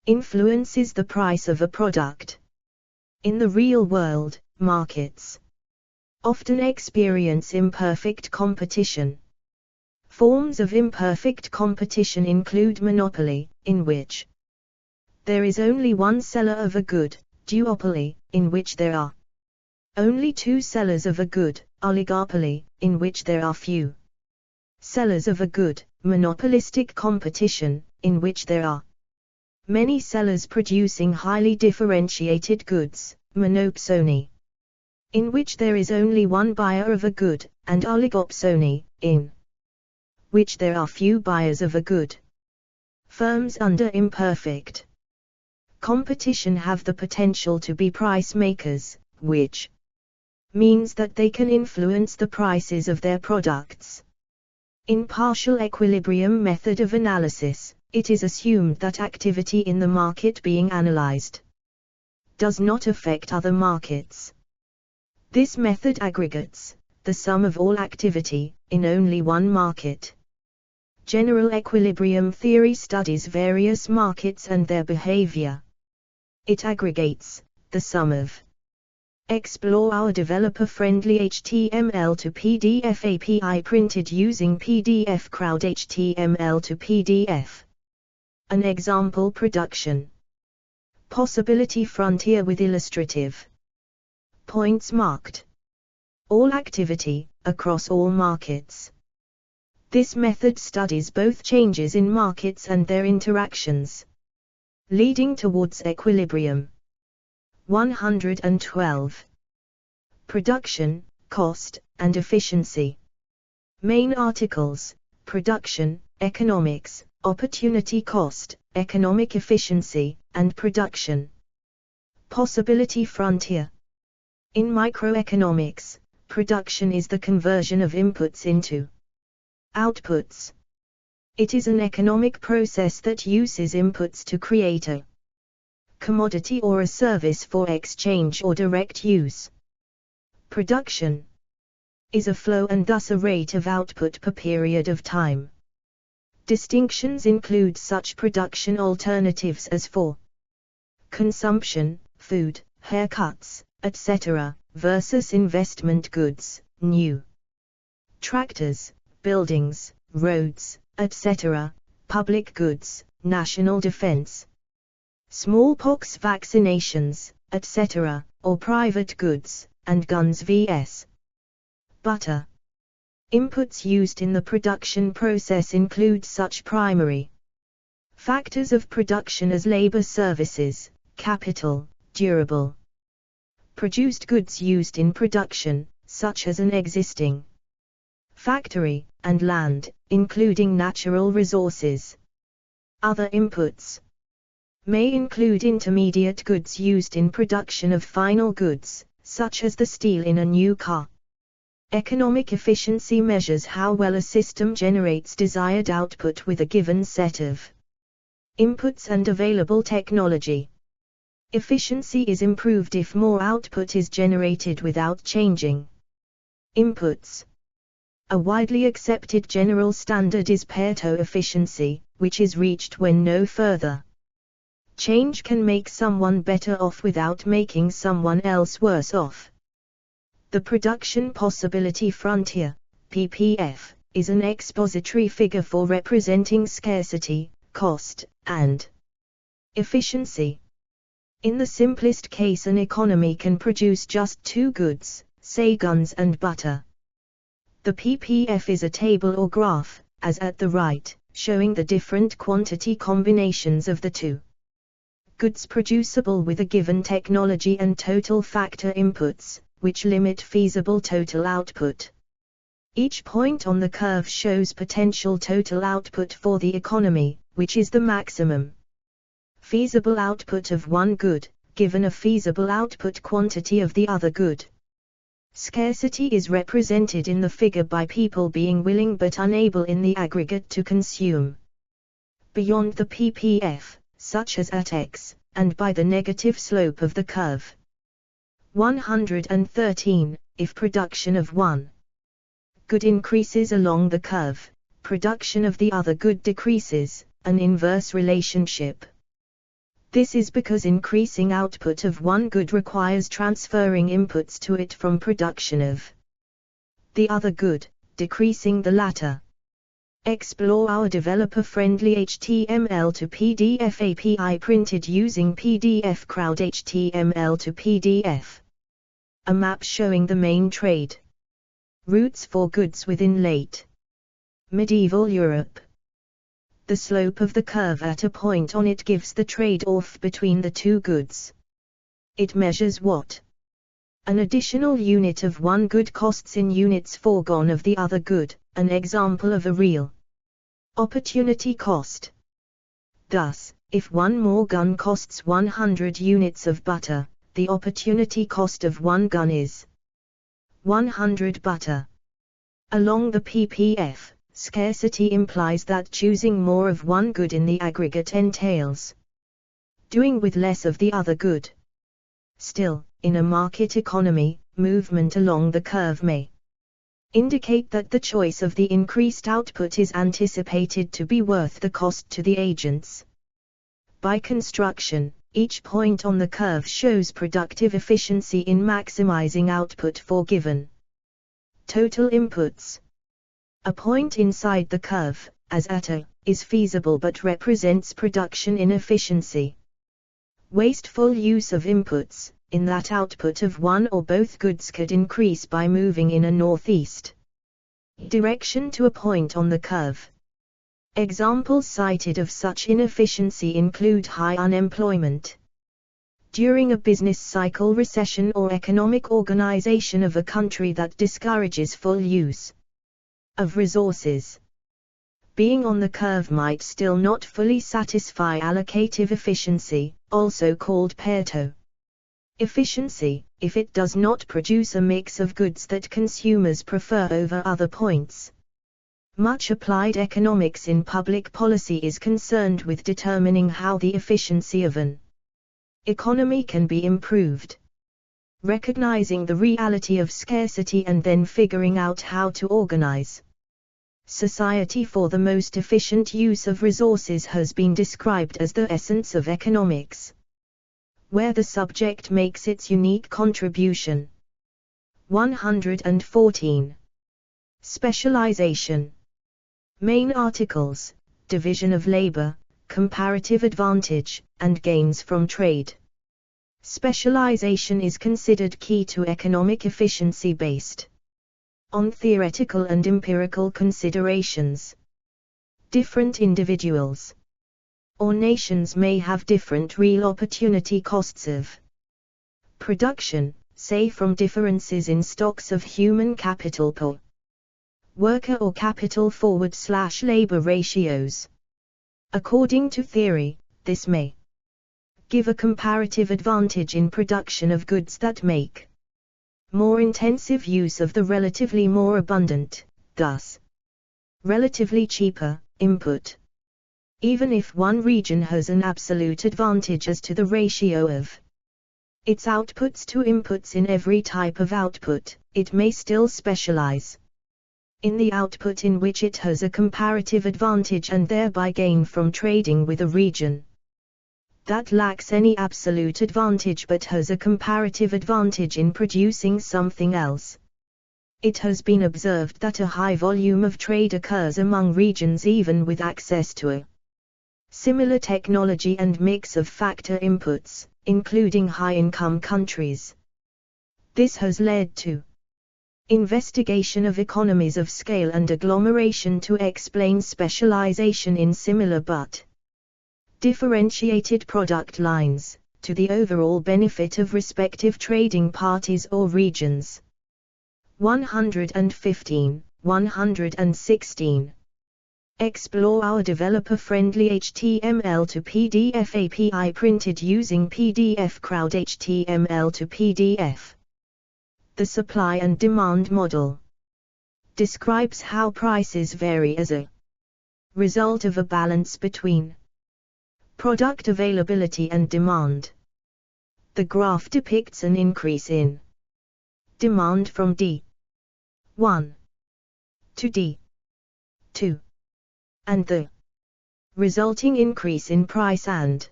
influences the price of a product. In the real world, markets often experience imperfect competition. Forms of imperfect competition include monopoly, in which there is only one seller of a good; duopoly, in which there are only two sellers of a good; oligopoly, in which there are few sellers of a good; monopolistic competition, in which there are many sellers producing highly differentiated goods; monopsony, in which there is only one buyer of a good; and oligopsony, in which there are few buyers of a good. Firms under imperfect competition have the potential to be price makers, which means that they can influence the prices of their products. In partial equilibrium method of analysis, it is assumed that activity in the market being analyzed does not affect other markets. This method aggregates the sum of all activity in only one market. General equilibrium theory studies various markets and their behavior. It aggregates the sum of. Explore our developer-friendly HTML to PDF API printed using PDF Crowd HTML to PDF. An example production. Possibility frontier with illustrative points marked. All activity, across all markets. This method studies both changes in markets and their interactions, leading towards equilibrium. 112. Production, cost, and efficiency. Main articles: Production, Economics, Opportunity Cost, Economic Efficiency, and Production. Possibility frontier. In microeconomics, production is the conversion of inputs into outputs. It is an economic process that uses inputs to create a commodity or a service for exchange or direct use. Production is a flow and thus a rate of output per period of time. Distinctions include such production alternatives as for consumption, food, haircuts, etc., versus investment goods, new tractors, buildings, roads, etc., public goods, national defense, smallpox vaccinations, etc., or private goods, and guns vs. butter. Inputs used in the production process include such primary factors of production as labor, services, capital, durable produced goods used in production, such as an existing factory, and land, including natural resources. Other inputs may include intermediate goods used in production of final goods, such as the steel in a new car. Economic efficiency measures how well a system generates desired output with a given set of inputs and available technology. Efficiency is improved if more output is generated without changing inputs. A widely accepted general standard is Pareto efficiency, which is reached when no further change can make someone better off without making someone else worse off. The production possibility frontier, PPF, is an expository figure for representing scarcity, cost, and efficiency. In the simplest case, an economy can produce just two goods, say guns and butter. The PPF is a table or graph, as at the right, showing the different quantity combinations of the two goods producible with a given technology and total factor inputs, which limit feasible total output. Each point on the curve shows potential total output for the economy, which is the maximum feasible output of one good, given a feasible output quantity of the other good. Scarcity is represented in the figure by people being willing but unable in the aggregate to consume beyond the PPF, such as at X, and by the negative slope of the curve. 113. If production of one good increases along the curve, production of the other good decreases, an inverse relationship. This is because increasing output of one good requires transferring inputs to it from production of the other good, decreasing the latter. Explore our developer-friendly HTML to PDF API printed using PDF Crowd HTML to PDF. A map showing the main trade routes for goods within late medieval Europe. The slope of the curve at a point on it gives the trade-off between the two goods. It measures what an additional unit of one good costs in units foregone of the other good, an example of a real opportunity cost. Thus, if one more gun costs 100 units of butter, the opportunity cost of one gun is 100 butter. Along the PPF, scarcity implies that choosing more of one good in the aggregate entails doing with less of the other good. Still, in a market economy, movement along the curve may indicate that the choice of the increased output is anticipated to be worth the cost to the agents. By construction, each point on the curve shows productive efficiency in maximizing output for given total inputs. A point inside the curve, as at A, is feasible but represents production inefficiency. Wasteful use of inputs, in that output of one or both goods could increase by moving in a northeast direction to a point on the curve. Examples cited of such inefficiency include high unemployment during a business cycle, recession, or economic organization of a country that discourages full use of resources. Being on the curve might still not fully satisfy allocative efficiency, also called Pareto efficiency, if it does not produce a mix of goods that consumers prefer over other points. Much applied economics in public policy is concerned with determining how the efficiency of an economy can be improved. recognizing the reality of scarcity and then figuring out how to organize society for the most efficient use of resources has been described as the essence of economics, where the subject makes its unique contribution. 114. Specialization. Main articles: division of labor, comparative advantage, and gains from trade. Specialization is considered key to economic efficiency based on theoretical and empirical considerations. Different individuals or nations may have different real opportunity costs of production, say from differences in stocks of human capital per worker or capital forward/labor ratios. According to theory, this may give a comparative advantage in production of goods that make more intensive use of the relatively more abundant, thus relatively cheaper, input. Even if one region has an absolute advantage as to the ratio of its outputs to inputs in every type of output, it may still specialize in the output in which it has a comparative advantage and thereby gain from trading with a region that lacks any absolute advantage but has a comparative advantage in producing something else. It has been observed that a high volume of trade occurs among regions even with access to a similar technology and mix of factor inputs, including high-income countries. This has led to investigation of economies of scale and agglomeration to explain specialization in similar but differentiated product lines, to the overall benefit of respective trading parties or regions. 115, 116. Explore our developer-friendly HTML to PDF API printed using PDF Crowd HTML to PDF. The supply and demand model describes how prices vary as a result of a balance between product availability and demand. The graph depicts an increase in demand from D1 to D2, and the resulting increase in price and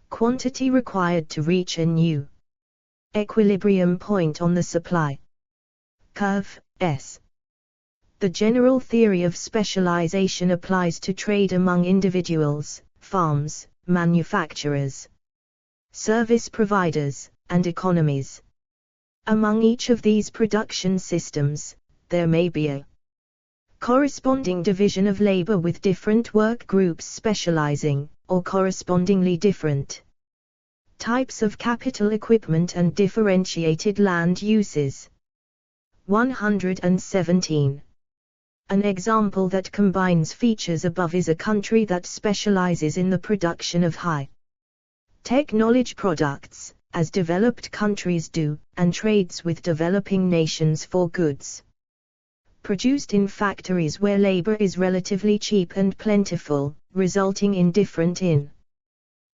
quantity required to reach a new equilibrium point on the supply curve, S. The general theory of specialization applies to trade among individuals, farms, manufacturers, service providers, and economies. Among each of these production systems, there may be a corresponding division of labor with different work groups specializing, or correspondingly different types of capital equipment and differentiated land uses. 117. An example that combines features above is a country that specializes in the production of high-tech knowledge products, as developed countries do, and trades with developing nations for goods produced in factories where labor is relatively cheap and plentiful, resulting in different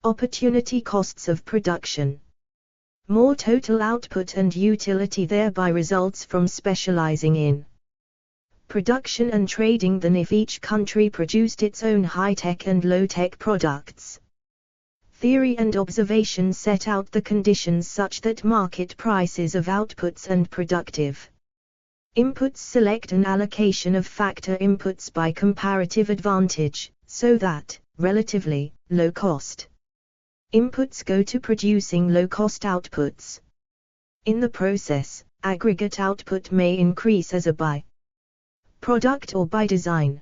opportunity costs of production. More total output and utility thereby results from specializing in production and trading than if each country produced its own high-tech and low-tech products. Theory and observation set out the conditions such that market prices of outputs and productive inputs select an allocation of factor inputs by comparative advantage, so that, relatively, low-cost inputs go to producing low-cost outputs. In the process, aggregate output may increase as a by-product or by design.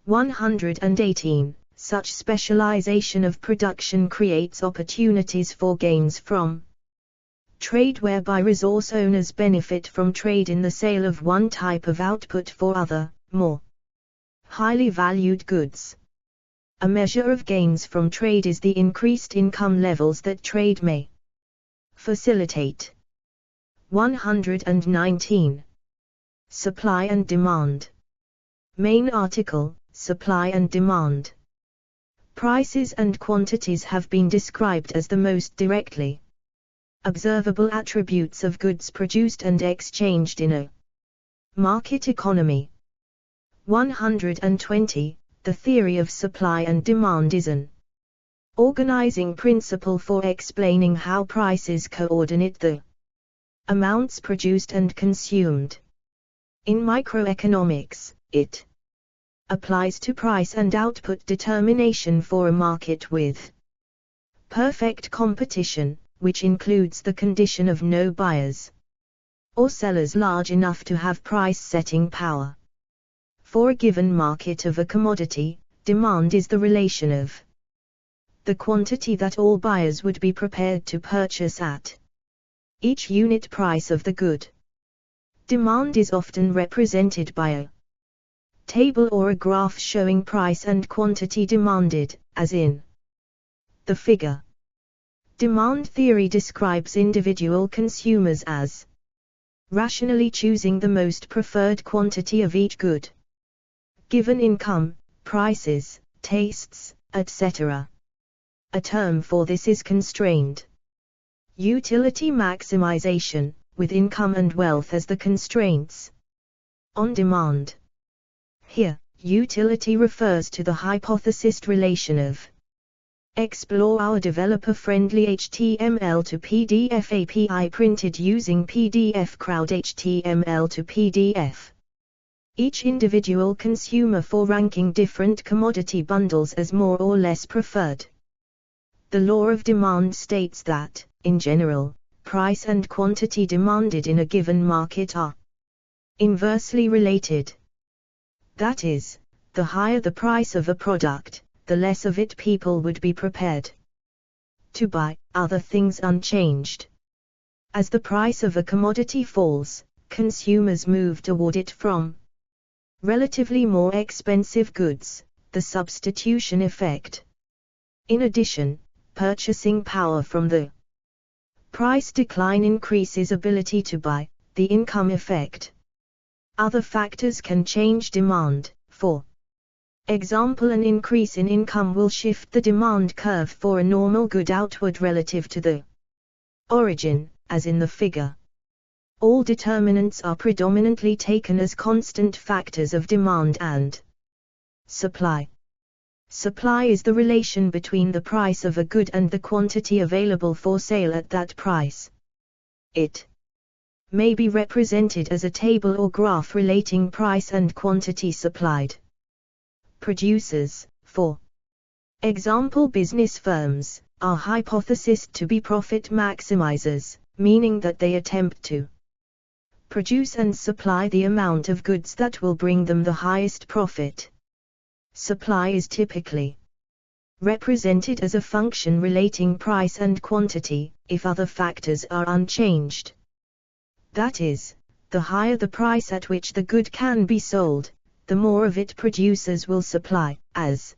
118. Such specialization of production creates opportunities for gains from trade whereby resource owners benefit from trade in the sale of one type of output for other, more highly valued goods. A measure of gains from trade is the increased income levels that trade may facilitate. 119. Supply and demand. Main article: Supply and demand. Prices and quantities have been described as the most directly Observable attributes of goods produced and exchanged in a market economy. 120. The theory of supply and demand is an organizing principle for explaining how prices coordinate the amounts produced and consumed. In microeconomics, it applies to price and output determination for a market with perfect competition, which includes the condition of no buyers or sellers large enough to have price-setting power. For a given market of a commodity, demand is the relation of the quantity that all buyers would be prepared to purchase at each unit price of the good. Demand is often represented by a table or a graph showing price and quantity demanded, as in the figure. Demand theory describes individual consumers as rationally choosing the most preferred quantity of each good, given income, prices, tastes, etc. A term for this is constrained utility maximization, with income and wealth as the constraints on demand. Here, utility refers to the hypothesized relation of explore our developer-friendly HTML to PDF API printed using PDF Crowd HTML to PDF. Each individual consumer for ranking different commodity bundles as more or less preferred. The law of demand states that, in general, price and quantity demanded in a given market are inversely related. That is, the higher the price of a product, the less of it people would be prepared to buy, other things unchanged. As the price of a commodity falls, consumers move toward it from relatively more expensive goods, the substitution effect. In addition, purchasing power from the price decline increases ability to buy, the income effect. Other factors can change demand. For example, an increase in income will shift the demand curve for a normal good outward relative to the origin, as in the figure. All determinants are predominantly taken as constant factors of demand and supply. Supply is the relation between the price of a good and the quantity available for sale at that price. It may be represented as a table or graph relating price and quantity supplied. Producers, for example business firms, are hypothesized to be profit maximizers, meaning that they attempt to produce and supply the amount of goods that will bring them the highest profit. Supply is typically represented as a function relating price and quantity, if other factors are unchanged. That is, the higher the price at which the good can be sold, the more of it producers will supply, as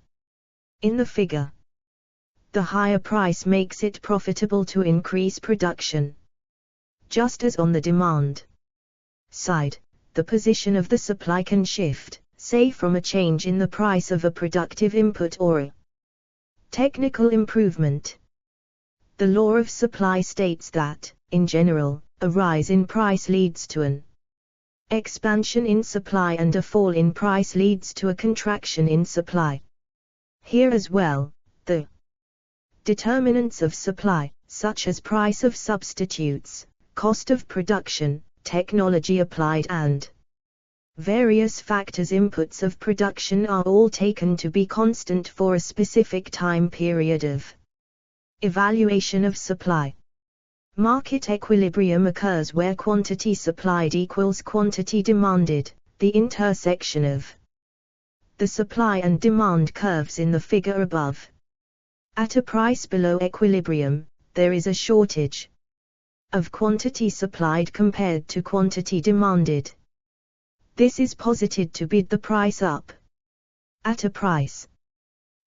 in the figure. The higher price makes it profitable to increase production. Just as on the demand side, the position of the supply can shift, say from a change in the price of a productive input or a technical improvement. The law of supply states that, in general, a rise in price leads to an expansion in supply and a fall in price leads to a contraction in supply. Here as well, the determinants of supply, such as price of substitutes, cost of production, technology applied and various factors inputs of production are all taken to be constant for a specific time period of evaluation of supply. Market equilibrium occurs where quantity supplied equals quantity demanded, the intersection of the supply and demand curves in the figure above. At a price below equilibrium, there is a shortage of quantity supplied compared to quantity demanded. This is posited to bid the price up. At a price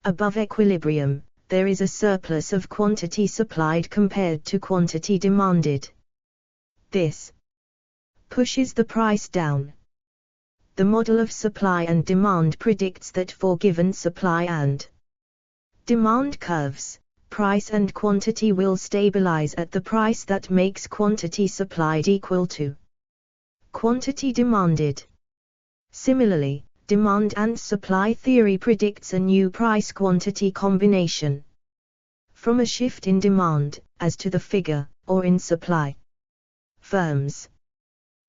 above equilibrium, there is a surplus of quantity supplied compared to quantity demanded. This pushes the price down. The model of supply and demand predicts that for given supply and demand curves, price and quantity will stabilize at the price that makes quantity supplied equal to quantity demanded. Similarly, demand and supply theory predicts a new price-quantity combination. From a shift in demand, as to the figure, or in supply. Firms.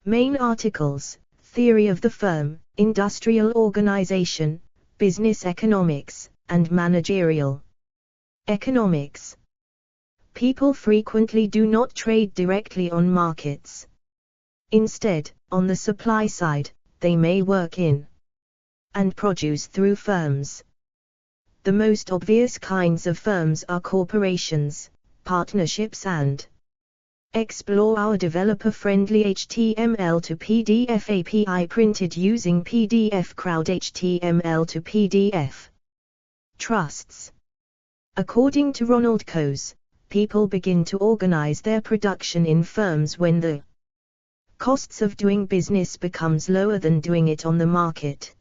Main articles: Theory of the firm, Industrial organization, Business economics, and Managerial economics. People frequently do not trade directly on markets. Instead, on the supply side, they may work in and produce through firms. The most obvious kinds of firms are corporations, partnerships, and explore our developer-friendly HTML to PDF API printed using PDF Crowd HTML to PDF. Trusts. According to Ronald Coase, people begin to organize their production in firms when the costs of doing business becomes lower than doing it on the market.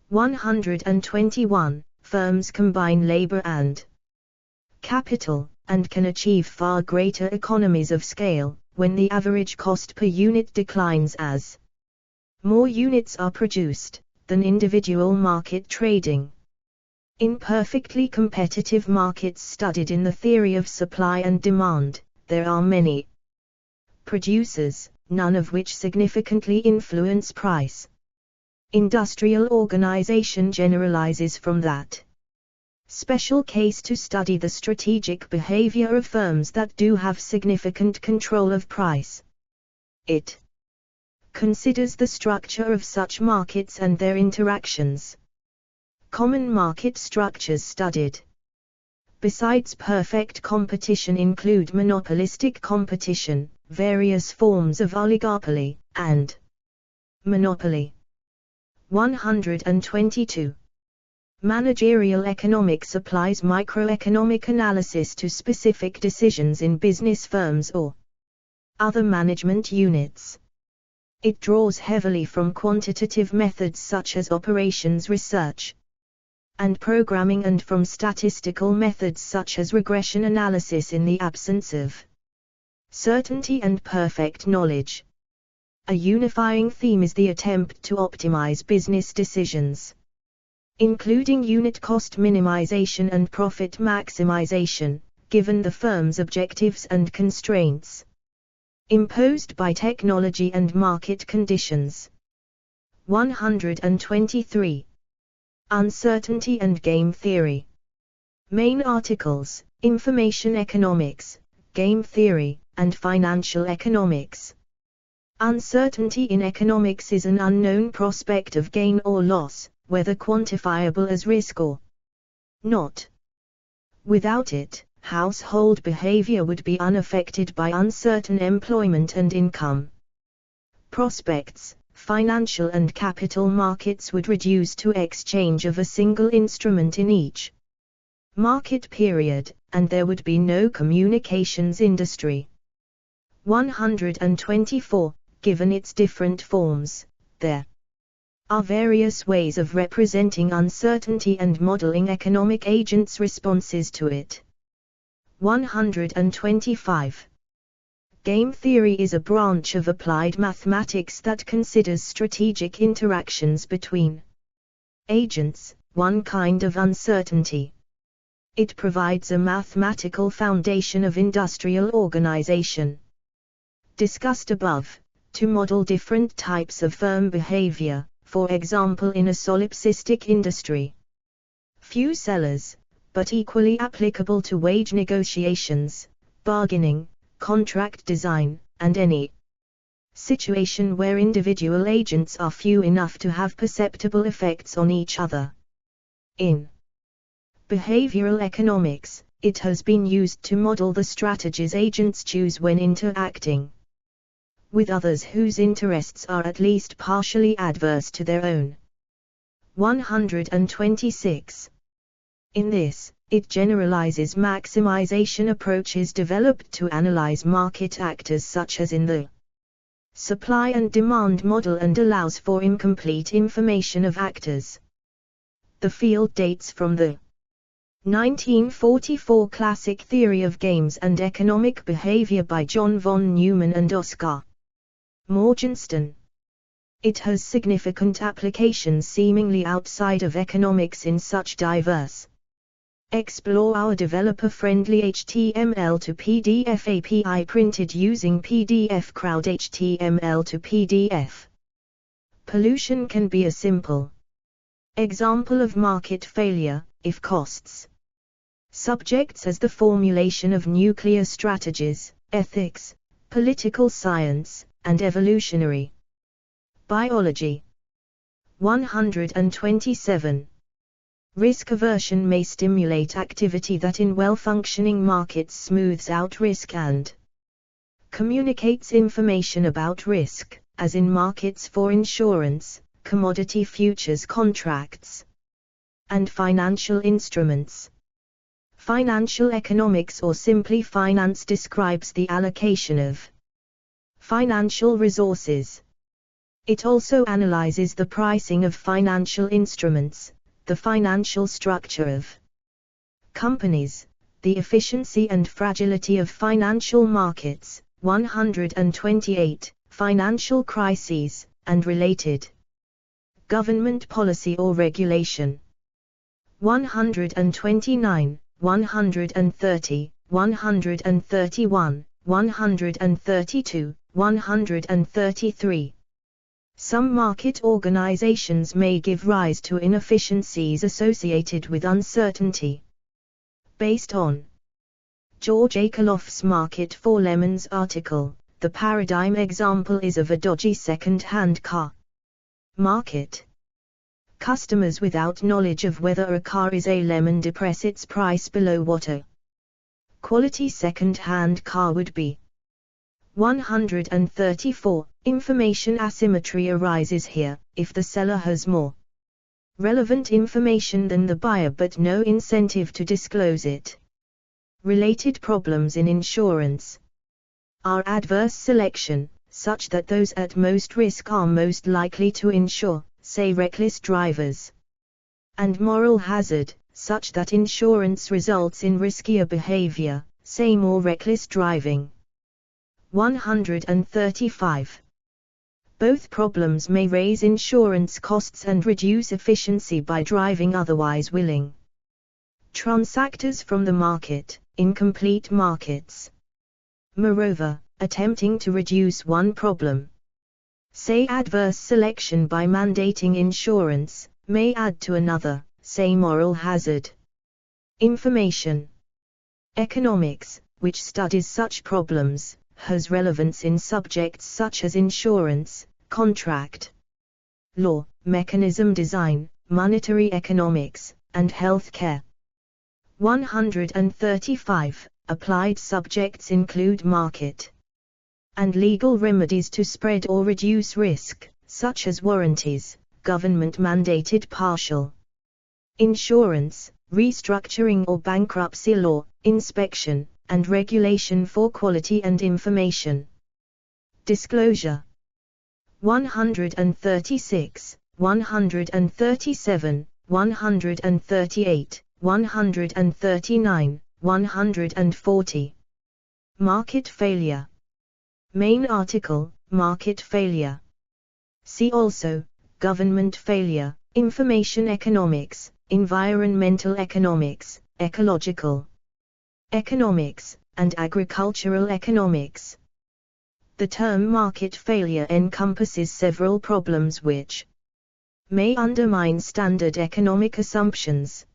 121. Firms combine labor and capital, and can achieve far greater economies of scale, when the average cost per unit declines as more units are produced, than individual market trading. In perfectly competitive markets studied in the theory of supply and demand, there are many producers, none of which significantly influence price. Industrial organization generalizes from that special case to study the strategic behavior of firms that do have significant control of price. It considers the structure of such markets and their interactions. Common market structures studied. Besides perfect competition include monopolistic competition, various forms of oligopoly, and monopoly. 122. Managerial economics applies microeconomic analysis to specific decisions in business firms or other management units. It draws heavily from quantitative methods such as operations research and programming, and from statistical methods such as regression analysis in the absence of certainty and perfect knowledge. A unifying theme is the attempt to optimize business decisions, including unit cost minimization and profit maximization, given the firm's objectives and constraints imposed by technology and market conditions. 123. Uncertainty and game theory. Main articles: Information economics, Game theory, and Financial economics. Uncertainty in economics is an unknown prospect of gain or loss, whether quantifiable as risk or not. Without it, household behavior would be unaffected by uncertain employment and income prospects. Financial and capital markets would reduce to exchange of a single instrument in each market period, and there would be no communications industry. 124. Given its different forms, there are various ways of representing uncertainty and modeling economic agents' responses to it. 125. Game theory is a branch of applied mathematics that considers strategic interactions between agents, one kind of uncertainty. It provides a mathematical foundation of industrial organization, discussed above, to model different types of firm behavior, for example in a solipsistic industry. Few sellers, but equally applicable to wage negotiations, bargaining, contract design, and any situation where individual agents are few enough to have perceptible effects on each other. In behavioral economics, it has been used to model the strategies agents choose when interacting with others whose interests are at least partially adverse to their own. 126. In this, it generalizes maximization approaches developed to analyze market actors such as in the supply and demand model, and allows for incomplete information of actors. The field dates from the 1944 Classic Theory of Games and Economic Behavior by John von Neumann and Oskar Morgenstern. It has significant applications seemingly outside of economics in such diverse. Explore our developer-friendly HTML to PDF API printed using PDF Crowd HTML to PDF. Pollution can be a simple example of market failure, if costs. Subjects as the formulation of nuclear strategies, ethics, political science, and evolutionary biology. 127. Risk aversion may stimulate activity that in well-functioning markets smooths out risk and communicates information about risk, as in markets for insurance, commodity futures contracts, and financial instruments. Financial economics, or simply finance, describes the allocation of financial resources. It also analyzes the pricing of financial instruments, the financial structure of companies, the efficiency and fragility of financial markets. 128. Financial crises, and related government policy or regulation. 129. 130, 131, 132, 133. Some market organizations may give rise to inefficiencies associated with uncertainty. Based on George Akerlof's Market for Lemons article, the paradigm example is of a dodgy second-hand car market. Customers without knowledge of whether a car is a lemon depress its price below what a quality second-hand car would be. 134. Information asymmetry arises here, if the seller has more relevant information than the buyer but no incentive to disclose it. Related problems in insurance are adverse selection, such that those at most risk are most likely to insure, say reckless drivers, and moral hazard, such that insurance results in riskier behavior, say more reckless driving. 135. Both problems may raise insurance costs and reduce efficiency by driving otherwise willing transactors from the market, incomplete markets. Moreover, attempting to reduce one problem, say adverse selection by mandating insurance, may add to another, say moral hazard. Information economics, which studies such problems, has relevance in subjects such as insurance, contract law, mechanism design, monetary economics, and healthcare. 135. Applied subjects include market and legal remedies to spread or reduce risk, such as warranties, government-mandated partial insurance, restructuring or bankruptcy law, inspection, and regulation for quality and information disclosure. 136, 137, 138, 139, 140. Market failure. Main article, Market failure. See also, Government failure, Information economics, Environmental economics, Ecological economics, and Agricultural economics. The term market failure encompasses several problems which may undermine standard economic assumptions.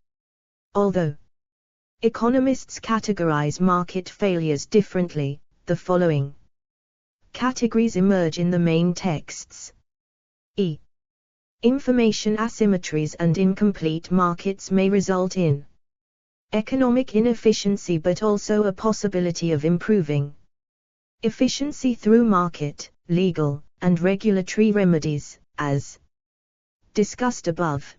Although economists categorize market failures differently, the following categories emerge in the main texts. Information asymmetries and incomplete markets may result in economic inefficiency but also a possibility of improving efficiency through market, legal, and regulatory remedies, as discussed above.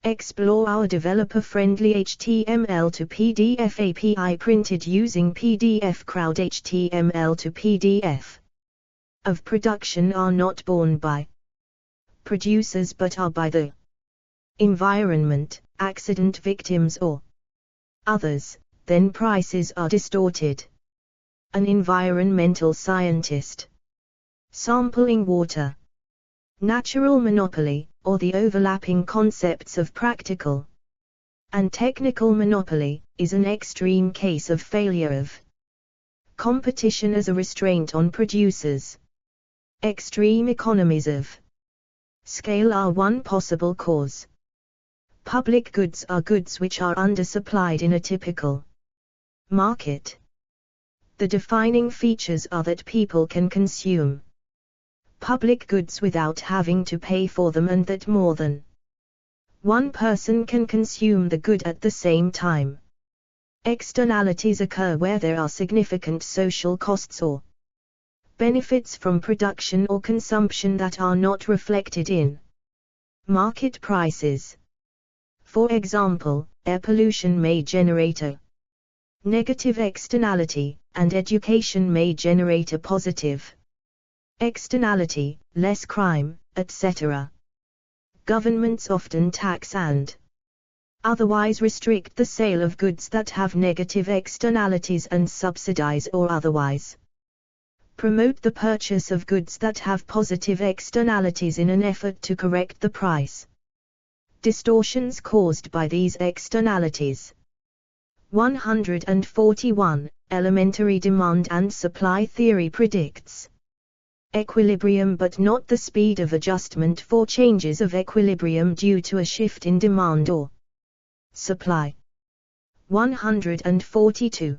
Explore our developer-friendly HTML to PDF API printed using PDF Crowd HTML to PDF. Of production are not borne by producers but are by the environment, accident victims or Others, then prices are distorted. An environmental scientist. Sampling water. Natural monopoly, or the overlapping concepts of practical and technical monopoly, is an extreme case of failure of competition as a restraint on producers. Extreme economies of scale are one possible cause. Public goods are goods which are undersupplied in a typical market. The defining features are that people can consume public goods without having to pay for them, and that more than one person can consume the good at the same time. Externalities occur where there are significant social costs or benefits from production or consumption that are not reflected in market prices. For example, air pollution may generate a negative externality, and education may generate a positive externality, less crime, etc. Governments often tax and otherwise restrict the sale of goods that have negative externalities and subsidize or otherwise promote the purchase of goods that have positive externalities in an effort to correct the price distortions caused by these externalities. 141. Elementary demand and supply theory predicts equilibrium but not the speed of adjustment for changes of equilibrium due to a shift in demand or supply. 142.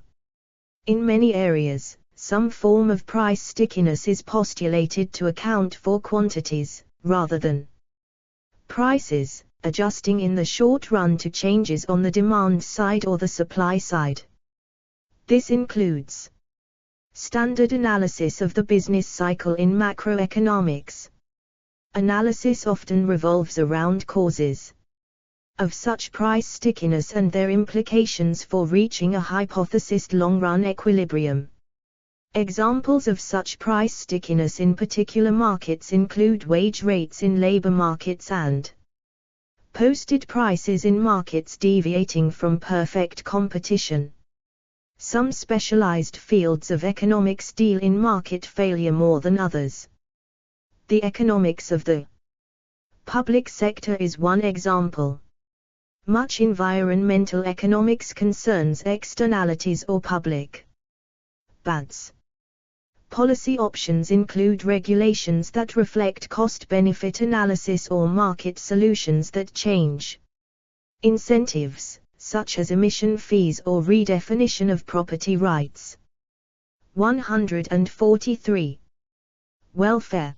In many areas, some form of price stickiness is postulated to account for quantities, rather than prices, adjusting in the short run to changes on the demand side or the supply side. This includes standard analysis of the business cycle in macroeconomics. Analysis often revolves around causes of such price stickiness and their implications for reaching a hypothesized long-run equilibrium. Examples of such price stickiness in particular markets include wage rates in labor markets and posted prices in markets deviating from perfect competition. Some specialized fields of economics deal in market failure more than others. The economics of the public sector is one example. Much environmental economics concerns externalities or public bads. Policy options include regulations that reflect cost-benefit analysis or market solutions that change incentives, such as emission fees or redefinition of property rights. 143. Welfare.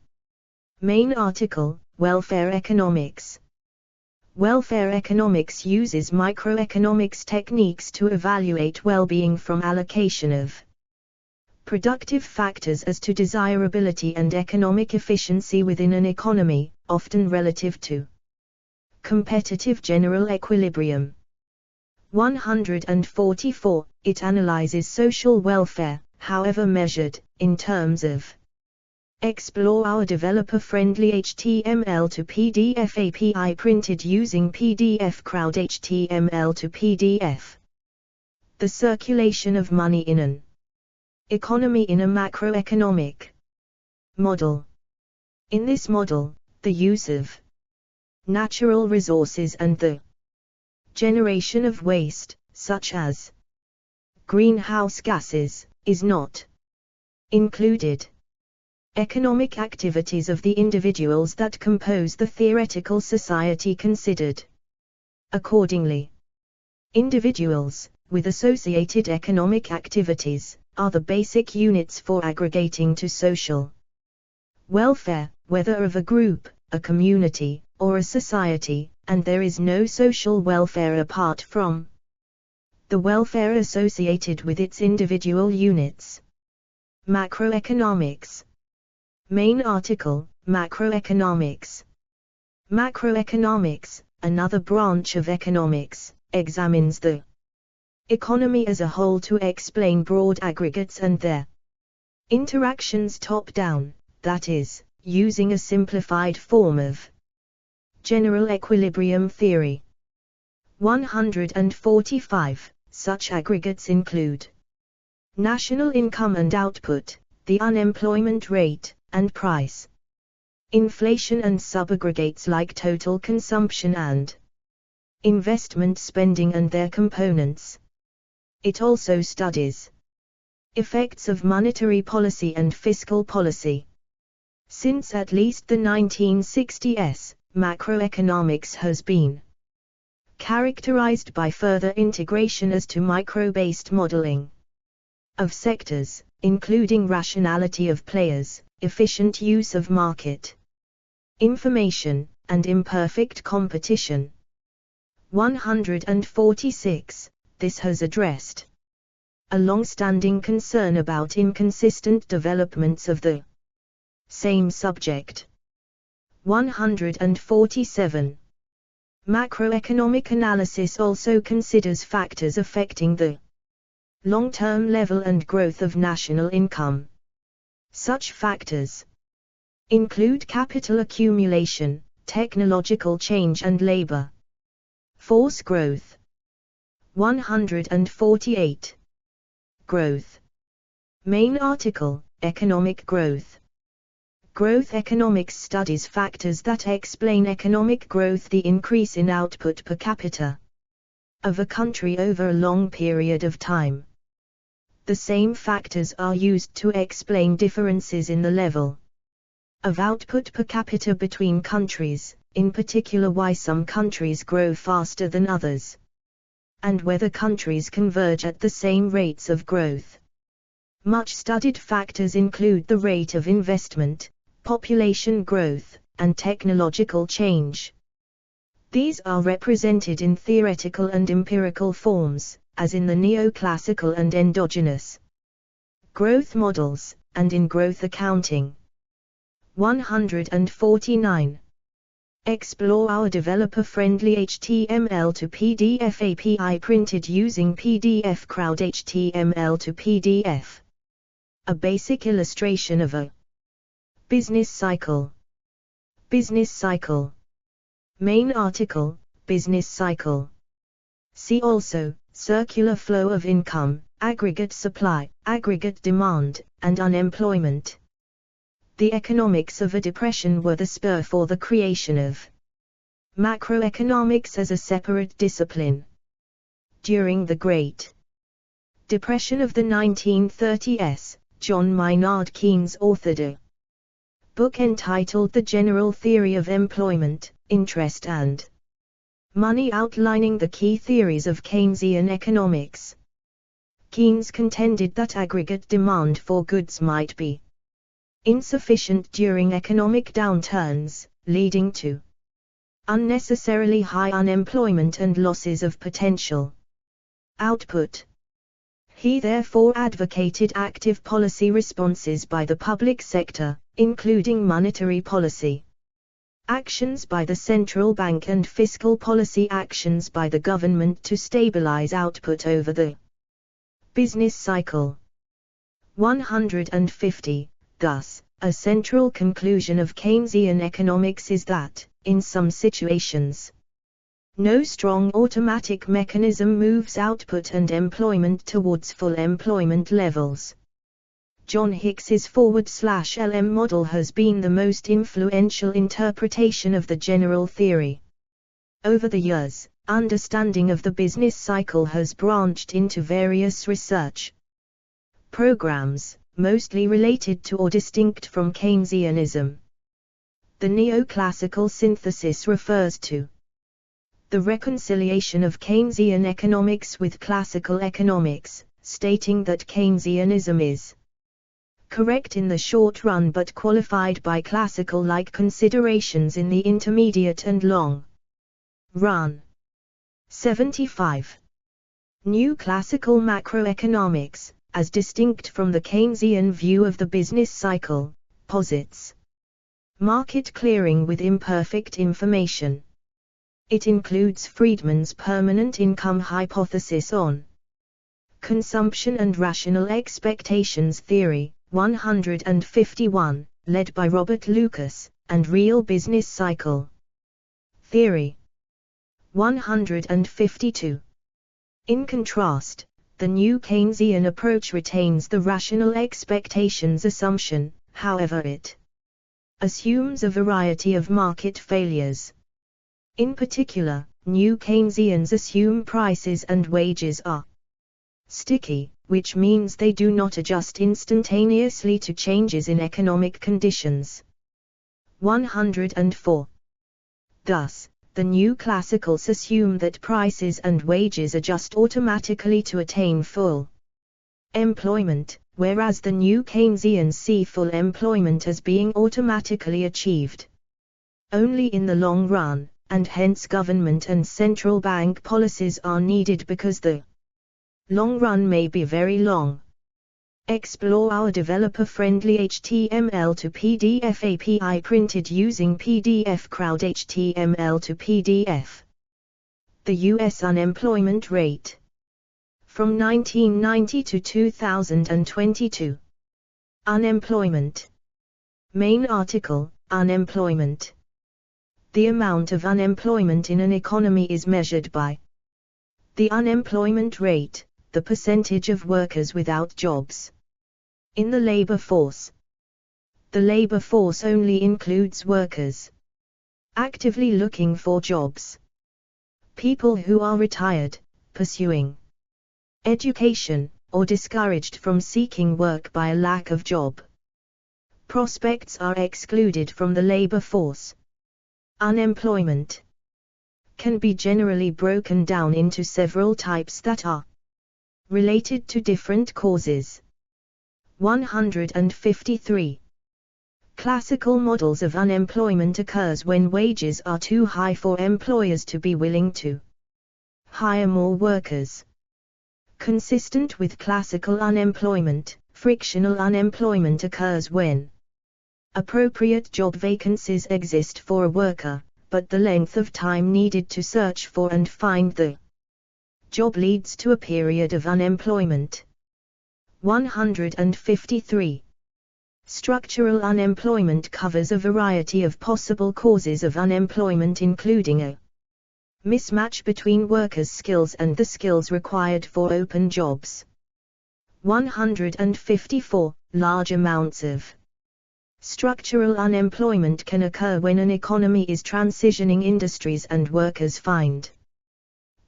Main article, Welfare Economics. Welfare economics uses microeconomics techniques to evaluate well-being from allocation of productive factors as to desirability and economic efficiency within an economy, often relative to competitive general equilibrium. 144. It analyzes social welfare, however measured, in terms of explore our developer-friendly HTML to PDF API printed using PDF Crowd HTML to PDF. The circulation of money in an economy in a macroeconomic model. In this model, the use of natural resources and the generation of waste, such as greenhouse gases, is not included. Economic activities of the individuals that compose the theoretical society considered. Accordingly, individuals, with associated economic activities, are the basic units for aggregating to social welfare, whether of a group, a community, or a society, and there is no social welfare apart from the welfare associated with its individual units. Macroeconomics. Main article, Macroeconomics. Macroeconomics, another branch of economics, examines the economy as a whole to explain broad aggregates and their interactions top-down, that is, using a simplified form of general equilibrium theory. 145. Such aggregates include national income and output, the unemployment rate, and price. Inflation and subaggregates like total consumption and investment spending and their components. It also studies effects of monetary policy and fiscal policy. Since at least the 1960s, macroeconomics has been characterized by further integration as to micro-based modeling of sectors, including rationality of players, efficient use of market information, and imperfect competition. 146. This has addressed a long-standing concern about inconsistent developments of the same subject. 147. Macroeconomic analysis also considers factors affecting the long-term level and growth of national income. Such factors include capital accumulation, technological change and labor force growth. 148. Growth. Main article, Economic growth. Growth economics studies factors that explain economic growth, the increase in output per capita of a country over a long period of time. The same factors are used to explain differences in the level of output per capita between countries, in particular why some countries grow faster than others, and whether countries converge at the same rates of growth. Much studied factors include the rate of investment, population growth, and technological change. These are represented in theoretical and empirical forms, as in the neoclassical and endogenous growth models, and in growth accounting. 149. Explore our developer-friendly HTML to PDF API printed using PDF Crowd HTML to PDF. A basic illustration of a business cycle. Business cycle. Main article, Business cycle. See also, circular flow of income, aggregate supply, aggregate demand, and unemployment. The economics of a depression were the spur for the creation of macroeconomics as a separate discipline. During the Great Depression of the 1930s, John Maynard Keynes authored a book entitled The General Theory of Employment, Interest and Money, outlining the key theories of Keynesian economics. Keynes contended that aggregate demand for goods might be insufficient during economic downturns, leading to unnecessarily high unemployment and losses of potential output. He therefore advocated active policy responses by the public sector, including monetary policy actions by the central bank and fiscal policy actions by the government to stabilize output over the business cycle. 150. Thus, a central conclusion of Keynesian economics is that, in some situations, no strong automatic mechanism moves output and employment towards full employment levels. John Hicks's /LM model has been the most influential interpretation of the general theory. Over the years, understanding of the business cycle has branched into various research programs, mostly related to or distinct from Keynesianism. The neoclassical synthesis refers to the reconciliation of Keynesian economics with classical economics, stating that Keynesianism is correct in the short run but qualified by classical-like considerations in the intermediate and long run. 75. New classical macroeconomics, as distinct from the Keynesian view of the business cycle, posits market clearing with imperfect information. It includes Friedman's permanent income hypothesis on consumption and rational expectations theory, 151, led by Robert Lucas, and real business cycle theory. 152. In contrast, the new Keynesian approach retains the rational expectations assumption, however it assumes a variety of market failures. In particular, new Keynesians assume prices and wages are sticky, which means they do not adjust instantaneously to changes in economic conditions. 104. Thus, the new classicals assume that prices and wages adjust automatically to attain full employment, whereas the new Keynesians see full employment as being automatically achieved only in the long run, and hence government and central bank policies are needed because the long run may be very long. Explore our developer-friendly HTML to PDF API printed using PDF Crowd HTML to PDF. The U.S. unemployment rate from 1990 to 2022. Unemployment. Main article, Unemployment. The amount of unemployment in an economy is measured by the unemployment rate, the percentage of workers without jobs in the labor force. The labor force only includes workers actively looking for jobs, people who are retired, pursuing education, or discouraged from seeking work by a lack of job prospects are excluded from the labor force. Unemployment can be generally broken down into several types that are related to different causes. 153. Classical models of unemployment occurs when wages are too high for employers to be willing to hire more workers. Consistent with classical unemployment, frictional unemployment occurs when appropriate job vacancies exist for a worker, but the length of time needed to search for and find the job leads to a period of unemployment. 153. Structural unemployment covers a variety of possible causes of unemployment, including a mismatch between workers' skills and the skills required for open jobs. 154. Large amounts of structural unemployment can occur when an economy is transitioning industries and workers find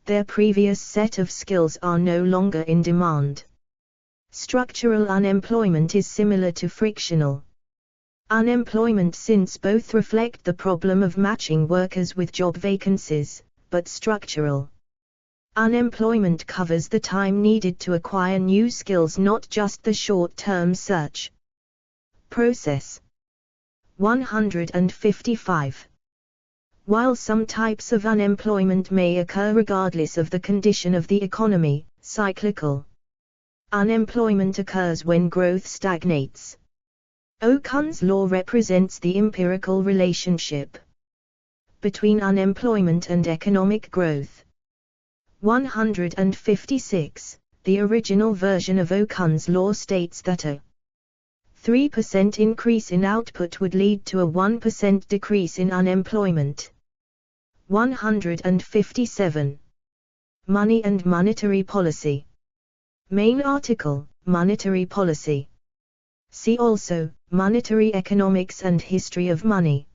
their previous set of skills are no longer in demand. Structural unemployment is similar to frictional unemployment since both reflect the problem of matching workers with job vacancies, but structural unemployment covers the time needed to acquire new skills, not just the short-term search process. 155. While some types of unemployment may occur regardless of the condition of the economy, cyclical unemployment occurs when growth stagnates. Okun's law represents the empirical relationship between unemployment and economic growth. 156. The original version of Okun's law states that a 3% increase in output would lead to a 1% decrease in unemployment. 157. Money and monetary policy. Main article, Monetary policy. See also, Monetary economics and history of money.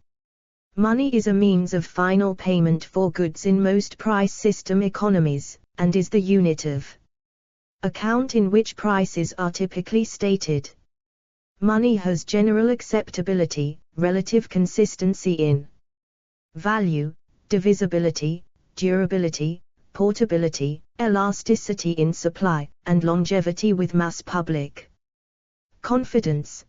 Money is a means of final payment for goods in most price system economies, and is the unit of account in which prices are typically stated. Money has general acceptability, relative consistency in value, divisibility, durability, portability, elasticity in supply, and longevity with mass public confidence.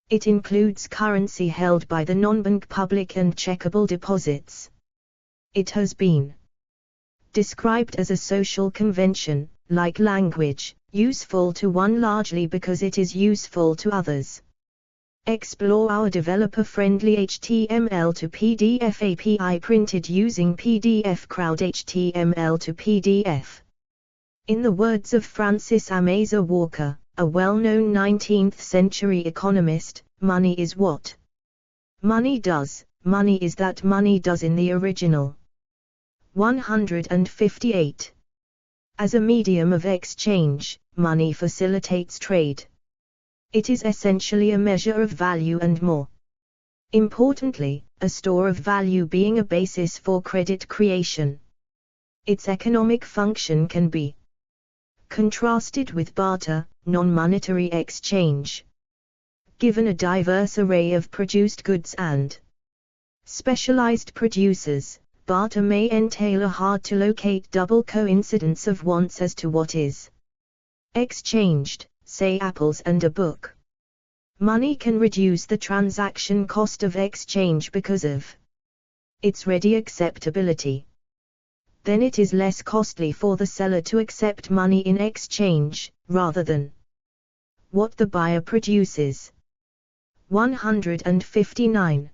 It includes currency held by the non-bank public and checkable deposits. It has been described as a social convention, like language, useful to one largely because it is useful to others. Explore our developer-friendly HTML to PDF API printed using PDF Crowd HTML to PDF. In the words of Francis Amazer Walker, a well-known 19th-century economist, money is what money does, money is that money does in the original. 158. As a medium of exchange, money facilitates trade. It is essentially a measure of value and more importantly, a store of value being a basis for credit creation. Its economic function can be contrasted with barter, non-monetary exchange. Given a diverse array of produced goods and specialized producers, barter may entail a hard-to-locate double coincidence of wants as to what is exchanged, say apples and a book. Money can reduce the transaction cost of exchange because of its ready acceptability. Then it is less costly for the seller to accept money in exchange, rather than what the buyer produces. 159.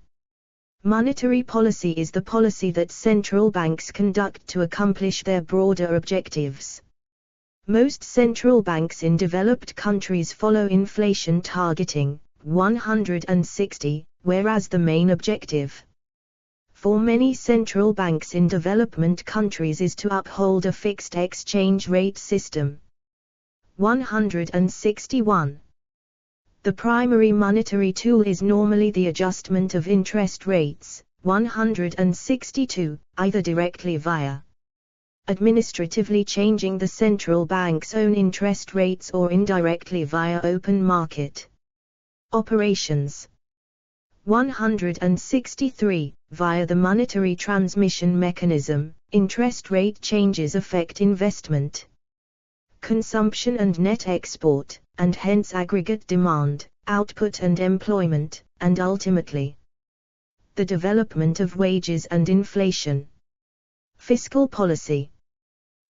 Monetary policy is the policy that central banks conduct to accomplish their broader objectives. Most central banks in developed countries follow inflation targeting, 160, whereas the main objective for many central banks in development countries is to uphold a fixed exchange rate system. 161. The primary monetary tool is normally the adjustment of interest rates, 162, either directly via administratively changing the central bank's own interest rates or indirectly via open market operations. 163. Via the monetary transmission mechanism, interest rate changes affect investment, consumption and net export, and hence aggregate demand, output and employment, and ultimately the development of wages and inflation. Fiscal policy.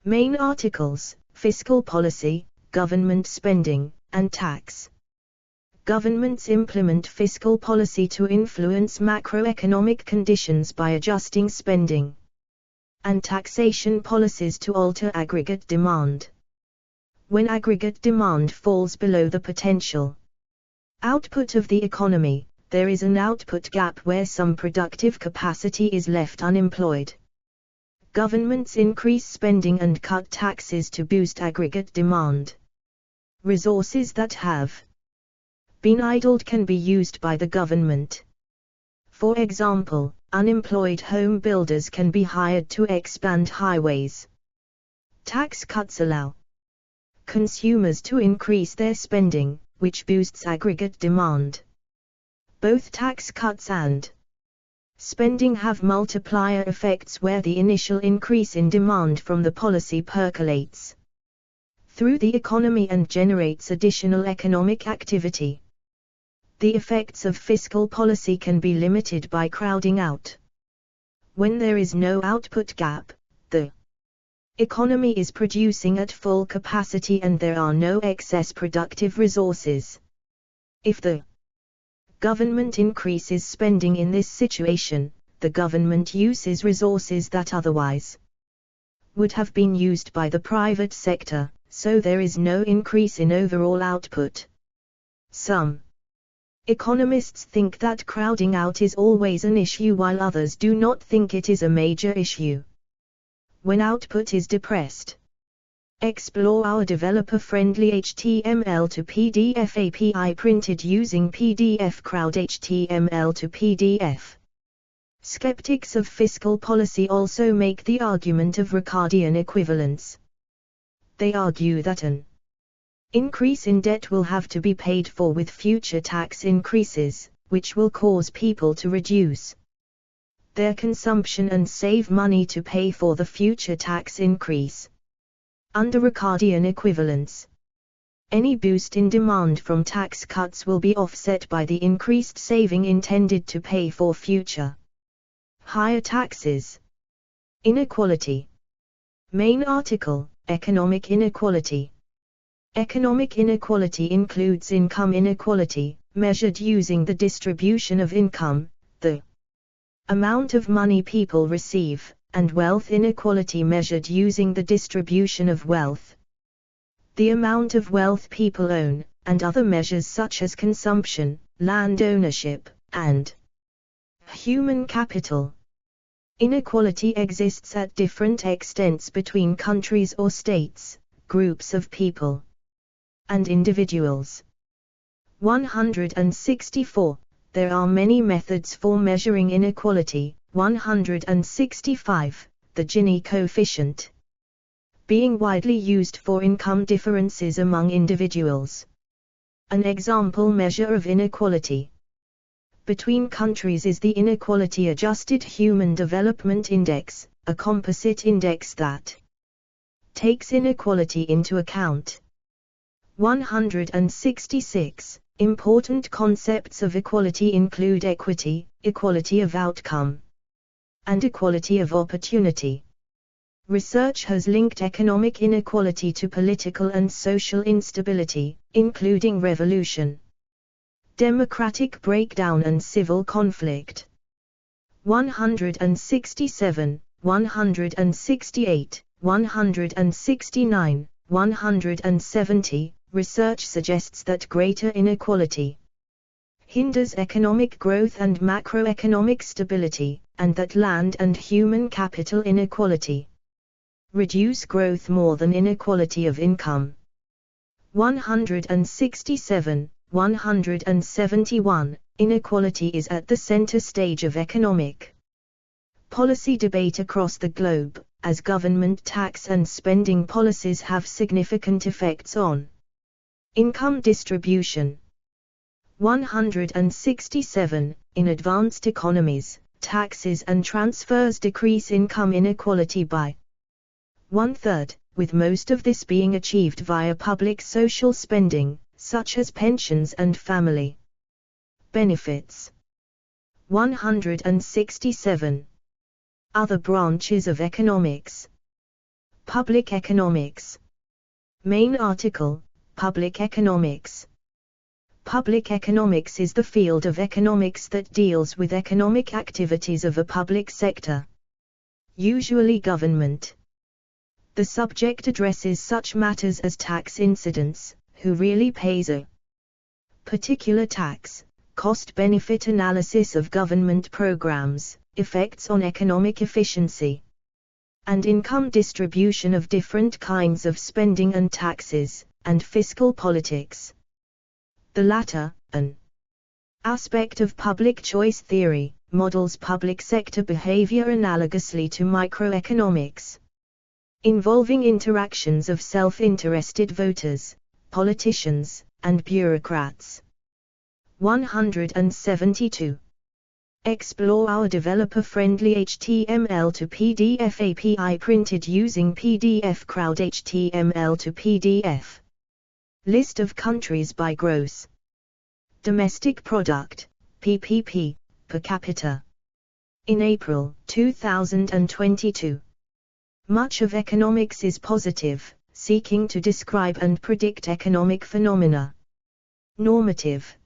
Main articles: fiscal policy, government spending, and tax. Governments implement fiscal policy to influence macroeconomic conditions by adjusting spending and taxation policies to alter aggregate demand. When aggregate demand falls below the potential output of the economy, there is an output gap where some productive capacity is left unemployed. Governments increase spending and cut taxes to boost aggregate demand. Resources that have been idled can be used by the government. For example, unemployed home builders can be hired to expand highways. Tax cuts allow consumers to increase their spending, which boosts aggregate demand. Both tax cuts and spending have multiplier effects where the initial increase in demand from the policy percolates through the economy and generates additional economic activity. The effects of fiscal policy can be limited by crowding out. When there is no output gap, the economy is producing at full capacity and there are no excess productive resources. If the government increases spending in this situation, the government uses resources that otherwise would have been used by the private sector, so there is no increase in overall output. Some economists think that crowding out is always an issue while others do not think it is a major issue. When output is depressed, explore our developer-friendly HTML to PDF API printed using PDF Crowd HTML to PDF. Skeptics of fiscal policy also make the argument of Ricardian equivalence. They argue that an increase in debt will have to be paid for with future tax increases, which will cause people to reduce their consumption and save money to pay for the future tax increase. Under Ricardian equivalence, any boost in demand from tax cuts will be offset by the increased saving intended to pay for future higher taxes. Inequality. Main article: Economic inequality. Economic inequality includes income inequality, measured using the distribution of income, the amount of money people receive, and wealth inequality measured using the distribution of wealth, the amount of wealth people own, and other measures such as consumption, land ownership, and human capital. Inequality exists at different extents between countries or states, groups of people, and individuals. 164. There are many methods for measuring inequality. 165. The Gini coefficient, being widely used for income differences among individuals. An example measure of inequality between countries is the Inequality-Adjusted Human Development Index, a composite index that takes inequality into account. 166. Important concepts of equality include equity, equality of outcome, and equality of opportunity. Research has linked economic inequality to political and social instability, including revolution, democratic breakdown and civil conflict. 167, 168, 169, 170. Research suggests that greater inequality hinders economic growth and macroeconomic stability, and that land and human capital inequality reduce growth more than inequality of income. 167, 171. Inequality is at the center stage of economic policy debate across the globe, as government tax and spending policies have significant effects on income distribution. 167. In advanced economies, taxes and transfers decrease income inequality by 1/3, with most of this being achieved via public social spending, such as pensions and family benefits. 167. Other branches of economics. Public economics. Main article, Public economics. Public economics is the field of economics that deals with economic activities of a public sector, usually government. The subject addresses such matters as tax incidence, who really pays a particular tax, cost-benefit analysis of government programs, effects on economic efficiency, and income distribution of different kinds of spending and taxes, and fiscal politics. The latter, an aspect of public choice theory, models public sector behavior analogously to microeconomics, involving interactions of self-interested voters, politicians, and bureaucrats. 172. Explore our developer-friendly HTML to PDF API printed using PDF Crowd HTML to PDF. List of countries by gross domestic product, PPP, per capita. In April 2022. Much of economics is positive, seeking to describe and predict economic phenomena. Normative.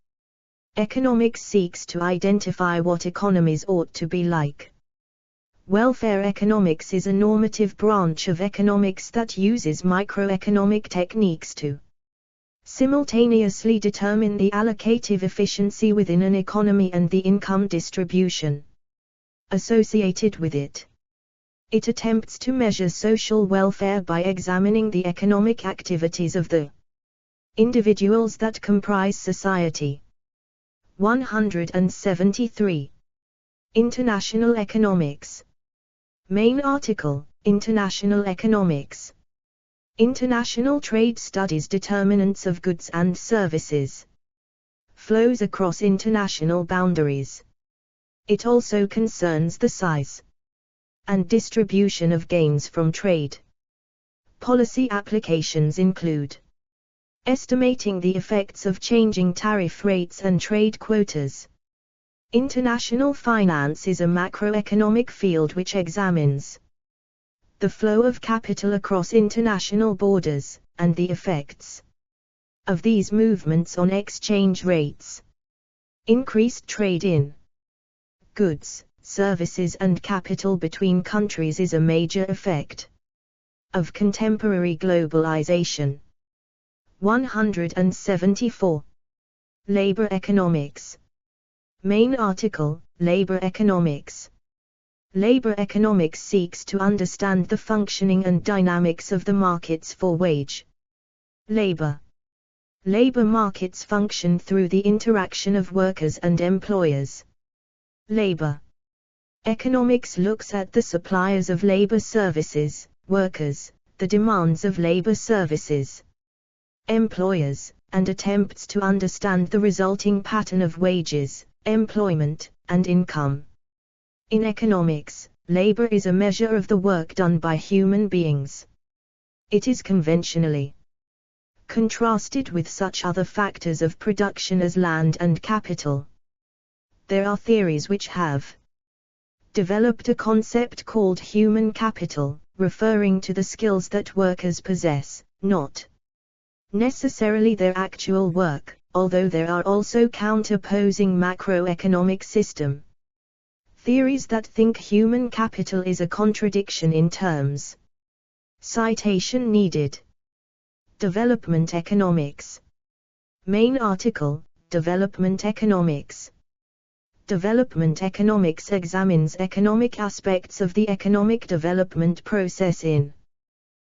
Economics seeks to identify what economies ought to be like. Welfare economics is a normative branch of economics that uses microeconomic techniques to simultaneously determine the allocative efficiency within an economy and the income distribution associated with it. It attempts to measure social welfare by examining the economic activities of the individuals that comprise society. 173. International economics. Main article, International economics. International trade studies determinants of goods and services. Flows across international boundaries. It also concerns the size and distribution of gains from trade. Policy applications include estimating the effects of changing tariff rates and trade quotas. International finance is a macroeconomic field which examines the flow of capital across international borders, and the effects of these movements on exchange rates. Increased trade in goods, services and capital between countries is a major effect of contemporary globalization. 174. Labor economics. Main article, Labor economics. Labor economics seeks to understand the functioning and dynamics of the markets for wage labor. Labor markets function through the interaction of workers and employers. Labor economics looks at the suppliers of labor services, workers, the demands of labor services, employers, and attempts to understand the resulting pattern of wages, employment, and income. In economics, labor is a measure of the work done by human beings. It is conventionally contrasted with such other factors of production as land and capital. There are theories which have developed a concept called human capital, referring to the skills that workers possess, not necessarily their actual work, although there are also counterposing macroeconomic system theories that think human capital is a contradiction in terms. Citation needed. Development economics. Main article, Development economics. Development economics examines economic aspects of the economic development process in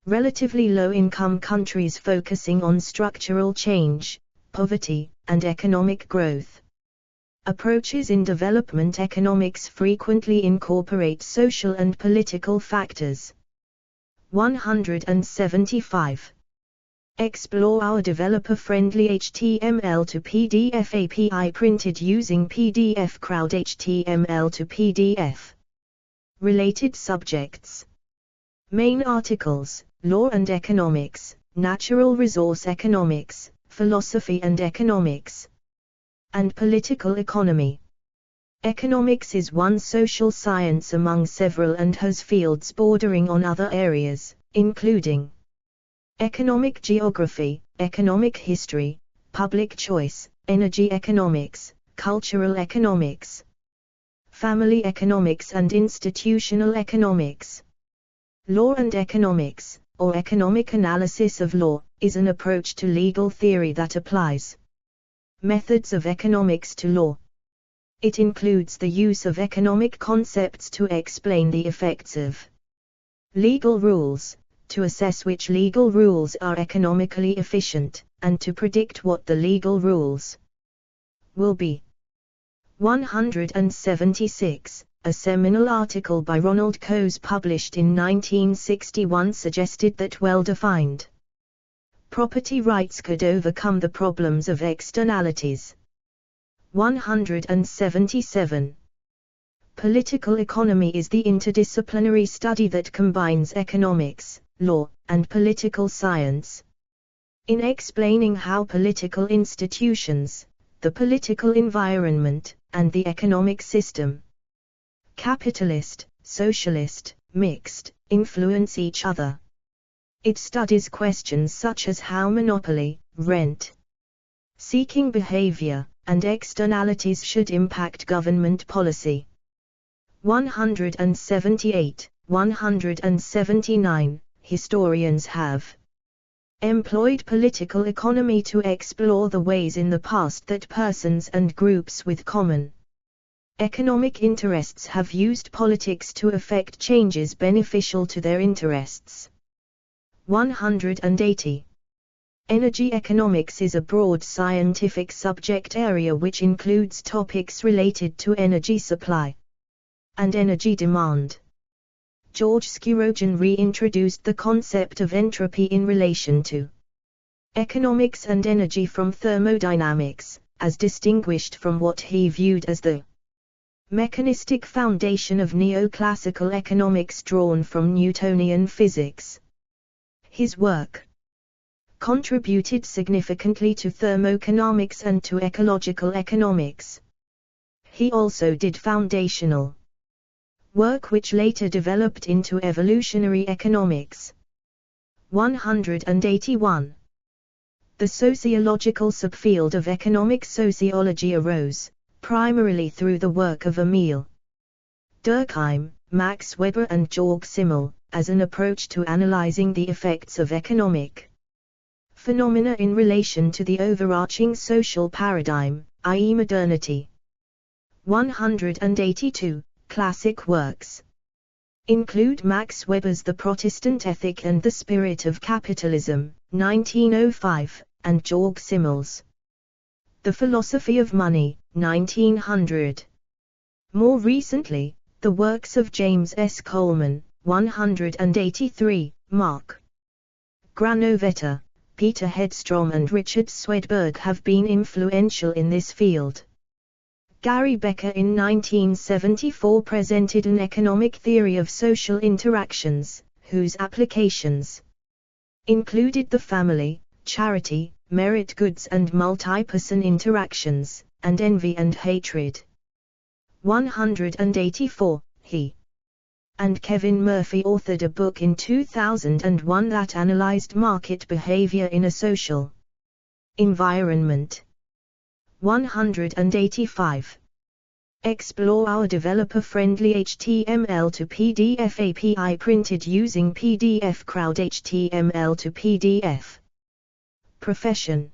relatively low-income countries, focusing on structural change, poverty, and economic growth. Approaches in development economics frequently incorporate social and political factors. 175. Explore our developer-friendly HTML to PDF API printed using PDF Crowd HTML to PDF. Related subjects. Main articles, Law and Economics, Natural Resource Economics, Philosophy and Economics, and Political Economy. Economics is one social science among several and has fields bordering on other areas, including economic geography, economic history, public choice, energy economics, cultural economics, family economics and institutional economics. Law and economics, or economic analysis of law, is an approach to legal theory that applies methods of economics to law. It includes the use of economic concepts to explain the effects of legal rules, to assess which legal rules are economically efficient, and to predict what the legal rules will be. 176. A seminal article by Ronald Coase published in 1961 suggested that well-defined property rights could overcome the problems of externalities. 177. Political economy is the interdisciplinary study that combines economics, law, and political science. In explaining how political institutions, the political environment, and the economic system, capitalist, socialist, mixed, influence each other. It studies questions such as how monopoly, rent, seeking behavior, and externalities should impact government policy. 178, 179. Historians have employed political economy to explore the ways in the past that persons and groups with common economic interests have used politics to effect changes beneficial to their interests. 180. Energy economics is a broad scientific subject area which includes topics related to energy supply and energy demand. George Scurogen reintroduced the concept of entropy in relation to economics and energy from thermodynamics, as distinguished from what he viewed as the mechanistic foundation of neoclassical economics drawn from Newtonian physics. His work contributed significantly to thermoeconomics and to ecological economics. He also did foundational work which later developed into evolutionary economics. 181. The sociological subfield of economic sociology arose, primarily through the work of Emil Durkheim, Max Weber and Georg Simmel, as an approach to analyzing the effects of economic phenomena in relation to the overarching social paradigm, i.e. modernity. 182. Classic works. Include Max Weber's The Protestant Ethic and the Spirit of Capitalism, 1905, and Georg Simmel's The Philosophy of Money, 1900. More recently, the works of James S. Coleman, 183, Mark Granovetter, Peter Hedstrom and Richard Swedberg have been influential in this field. Gary Becker in 1974 presented an economic theory of social interactions, whose applications included the family, charity, merit goods and multi-person interactions, and envy and hatred. 184, he and Kevin Murphy authored a book in 2001 that analyzed market behavior in a social environment. 185. Explore our developer-friendly HTML to PDF API printed using PDF Crowd HTML to PDF. Profession.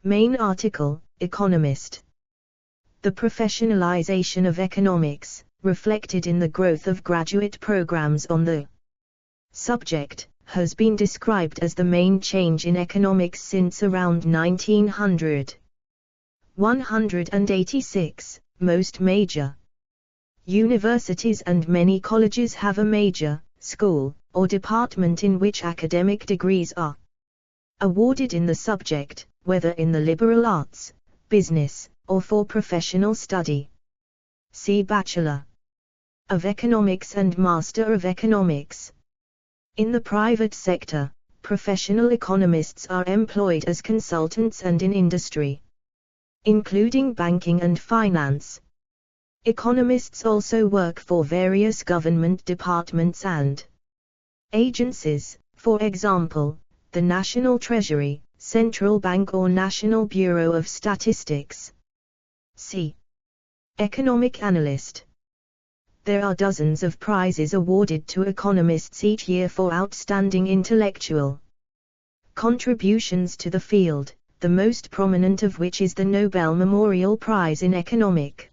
Main article, Economist. The professionalization of economics, reflected in the growth of graduate programs on the subject, has been described as the main change in economics since around 1900. 186. Most major universities and many colleges have a major, school, or department in which academic degrees are awarded in the subject, whether in the liberal arts, business, or for professional study. See Bachelor of Economics and Master of Economics. In the private sector, professional economists are employed as consultants and in industry, including banking and finance. Economists also work for various government departments and agencies, for example, the National Treasury, Central Bank or National Bureau of Statistics. C. Economic Analyst. There are dozens of prizes awarded to economists each year for outstanding intellectual contributions to the field, the most prominent of which is the Nobel Memorial Prize in Economic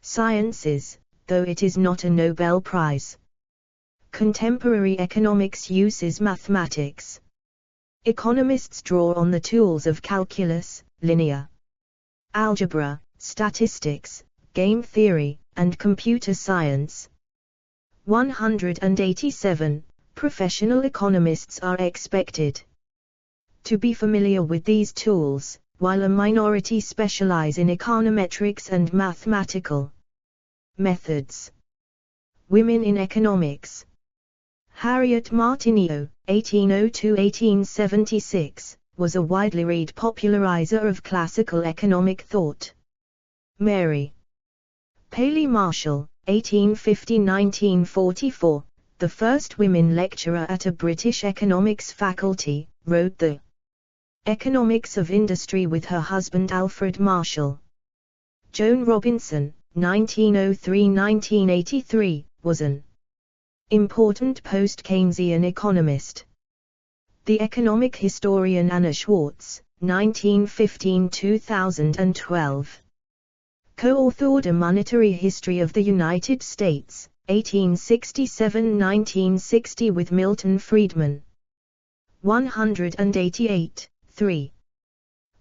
Sciences, though it is not a Nobel Prize. Contemporary economics uses mathematics. Economists draw on the tools of calculus, linear algebra, statistics, game theory, and computer science. 187. Professional economists are expected to be familiar with these tools, while a minority specialize in econometrics and mathematical methods. Women in economics. Harriet Martineau, 1802-1876, was a widely read popularizer of classical economic thought. Mary Paley Marshall, 1850-1944, the first women lecturer at a British economics faculty, wrote the Economics of Industry with her husband Alfred Marshall. Joan Robinson, 1903-1983, was an important post-Keynesian economist. The economic historian Anna Schwartz, 1915-2012, co-authored A Monetary History of the United States, 1867-1960 with Milton Friedman. 188. 3.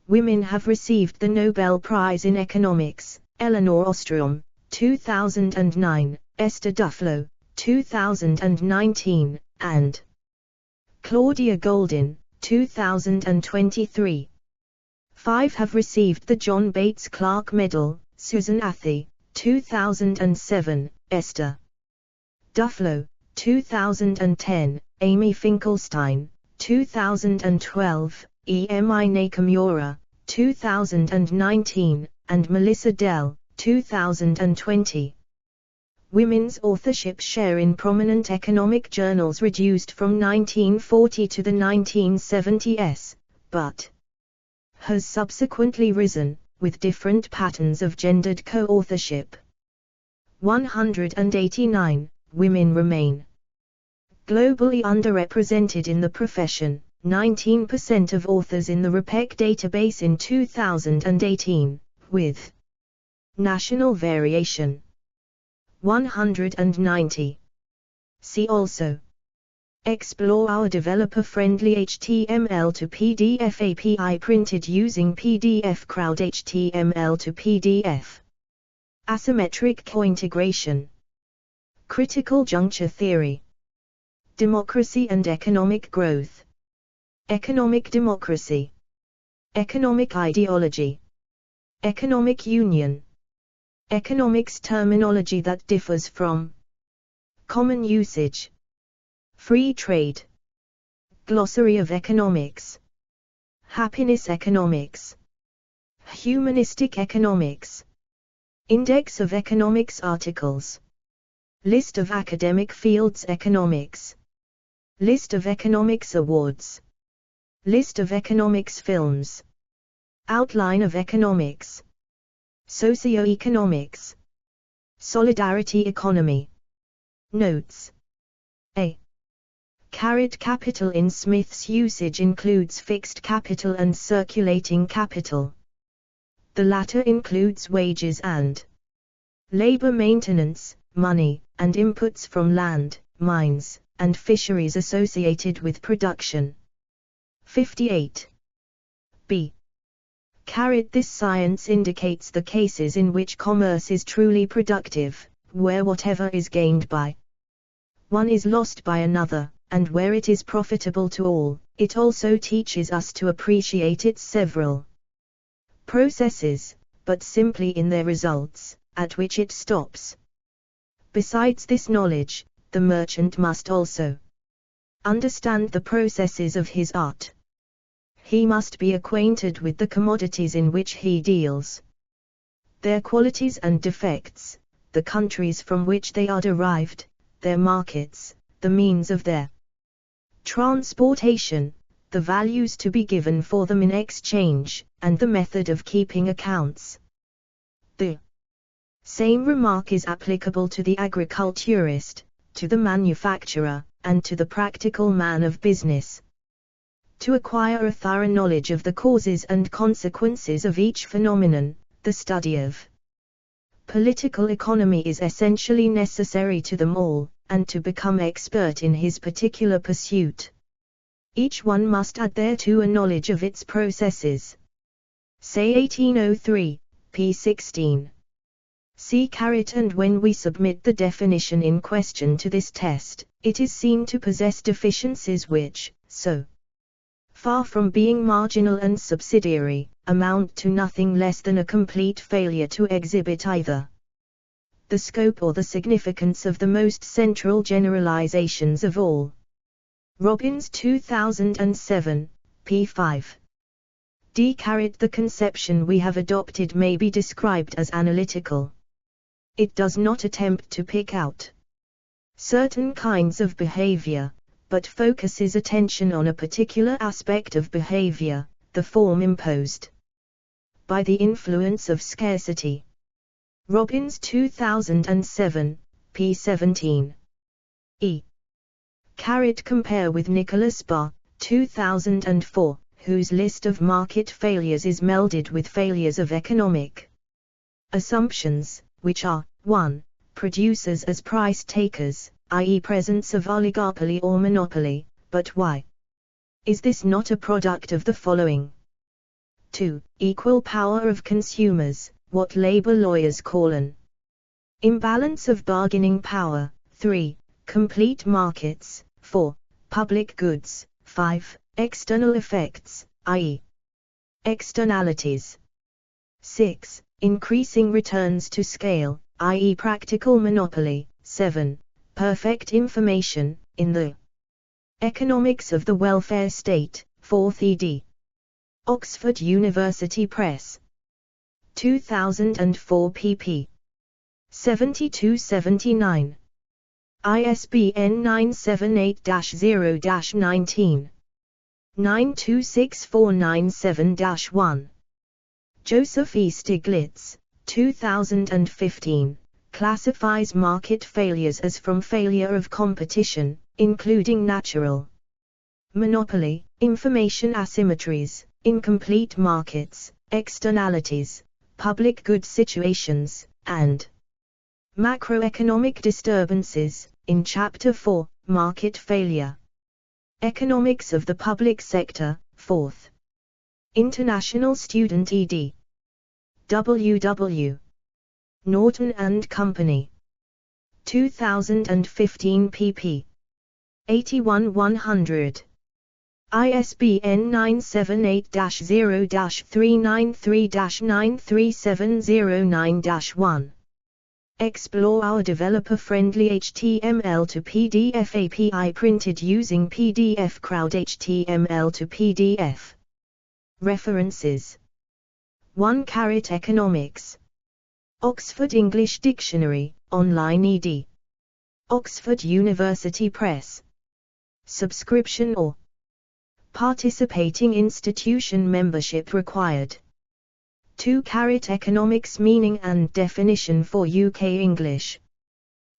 Women have received the Nobel Prize in Economics: Elinor Ostrom, 2009, Esther Duflo, 2019, and Claudia Goldin, 2023. 5 have received the John Bates Clark Medal: Susan Athey, 2007, Esther Duflo, 2010, Amy Finkelstein, 2012, Emi Nakamura, 2019, and Melissa Dell, 2020. Women's authorship share in prominent economic journals reduced from 1940 to the 1970s, but has subsequently risen, with different patterns of gendered co-authorship. 189. Women remain globally underrepresented in the profession. 19% of authors in the RePEc database in 2018, with national variation. 190. See also. Explore our developer-friendly HTML to PDF API printed using PDF Crowd HTML to PDF. Asymmetric cointegration. Critical juncture theory. Democracy and economic growth. Economic democracy. Economic ideology. Economic union. Economics terminology that differs from common usage. Free trade. Glossary of economics. Happiness economics. Humanistic economics. Index of economics articles. List of academic fields economics. List of economics awards. List of economics films. Outline of economics. Socioeconomics. Solidarity economy. Notes. A. Capital in Smith's usage includes fixed capital and circulating capital. The latter includes wages and labor maintenance, money, and inputs from land, mines, and fisheries associated with production. 58. B. This science indicates the cases in which commerce is truly productive, where whatever is gained by one is lost by another, and where it is profitable to all. It also teaches us to appreciate its several processes, but simply in their results, at which it stops. Besides this knowledge, the merchant must also understand the processes of his art. He must be acquainted with the commodities in which he deals, their qualities and defects, the countries from which they are derived, their markets, the means of their transportation, the values to be given for them in exchange, and the method of keeping accounts. The same remark is applicable to the agriculturist, to the manufacturer, and to the practical man of business. To acquire a thorough knowledge of the causes and consequences of each phenomenon, the study of political economy is essentially necessary to them all, and to become expert in his particular pursuit, each one must add thereto a knowledge of its processes. Say 1803, p. 16. See and when we submit the definition in question to this test, it is seen to possess deficiencies which, so far from being marginal and subsidiary, amount to nothing less than a complete failure to exhibit either the scope or the significance of the most central generalizations of all. Robbins 2007, p. 5. The conception we have adopted may be described as analytical. It does not attempt to pick out certain kinds of behavior, but focuses attention on a particular aspect of behavior, the form imposed by the influence of scarcity. Robbins 2007, p. 17. E. Compare with Nicholas Barr, 2004, whose list of market failures is melded with failures of economic assumptions, which are 1. Producers as price takers, i.e. presence of oligopoly or monopoly, but why is this not a product of the following? 2. Equal power of consumers, what labor lawyers call an imbalance of bargaining power. 3. Complete markets. 4. Public goods. 5. External effects, i.e. externalities. 6. Increasing returns to scale, i.e. practical monopoly. 7. Perfect information, in the economics of the welfare state. 4th ed. Oxford University Press. 2004 pp. 72-79. ISBN 978-0-19. 926497-1. Joseph E. Stiglitz, 2015, classifies market failures as from failure of competition, including natural monopoly, information asymmetries, incomplete markets, externalities, public good situations, and macroeconomic disturbances, in Chapter 4, Market Failure. Economics of the Public Sector, 4th. International Student ed. W.W. Norton and Company. 2015 pp. 81-100. ISBN 978-0-393-93709-1. Explore our developer-friendly HTML to PDF API printed using PDF Crowd HTML to PDF. References. 1. Economics. Oxford English Dictionary, online ed. Oxford University Press. Subscription or participating institution membership required. 2. Economics meaning and definition for UK English.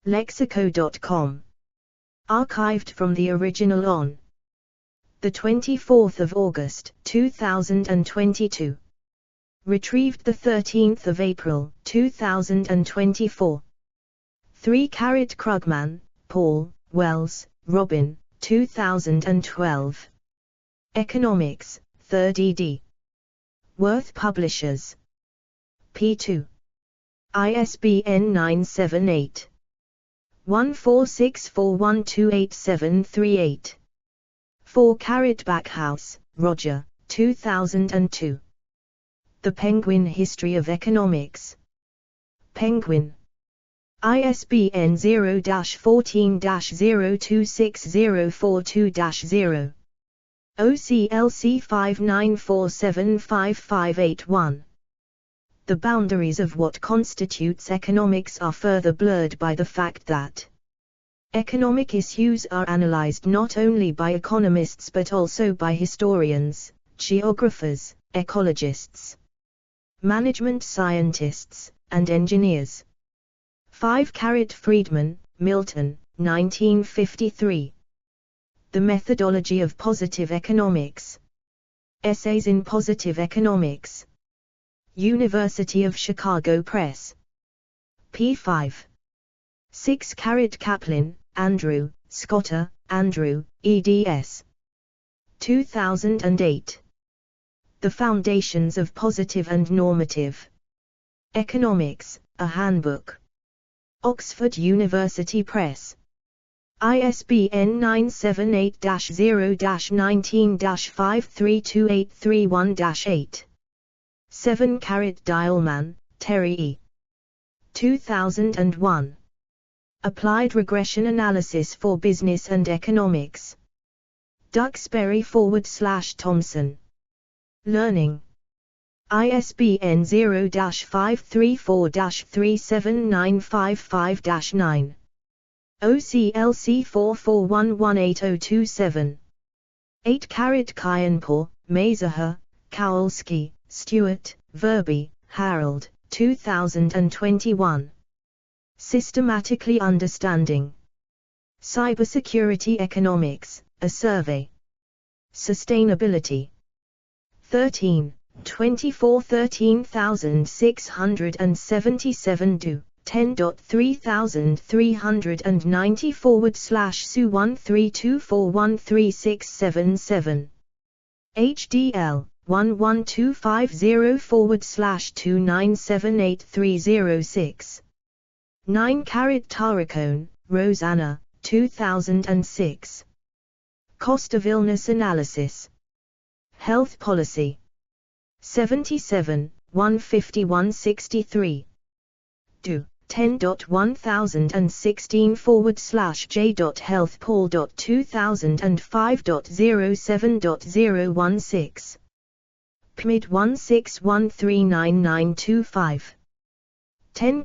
Lexico.com. Archived from the original on the 24th of August, 2022. Retrieved the 13th of April, 2024. 3. Krugman, Paul, Wells, Robin, 2012. Economics, 3rd ed. Worth Publishers. P2. ISBN 978 1464128738. 4. Backhouse, Roger, 2002. The Penguin History of Economics. Penguin. ISBN 0-14-026042-0. OCLC 59475581. The boundaries of what constitutes economics are further blurred by the fact that economic issues are analyzed not only by economists but also by historians, geographers, ecologists, management scientists, and engineers. 5. Friedman, Milton, 1953. The Methodology of Positive Economics. Essays in Positive Economics. University of Chicago Press. p. 5. 6. Kaplan, Andrew, Scotter, Andrew, eds. 2008. The Foundations of Positive and Normative Economics, a Handbook. Oxford University Press. ISBN 978-0-19-532831-8. 7. Dialman, Terry E. 2001. Applied Regression Analysis for Business and Economics. Duxbury/Thomson. Learning. ISBN 0-534-37955-9. OCLC 44118027. 8. Kyanpour, Mazaher, Kowalski, Stewart, Verby, Harold, 2021. Systematically Understanding Cybersecurity Economics, a Survey. Sustainability. 13. 1313677 do. 10.3390/Su132413677. HDL 11250/2978306. 9. Tarracone, Rosanna, 2006. Cost of Illness Analysis. Health Policy. 77, 15163. Do. 10.10.1.16/J.Health/Paul.2005.07.016. PMID 161399925. 10.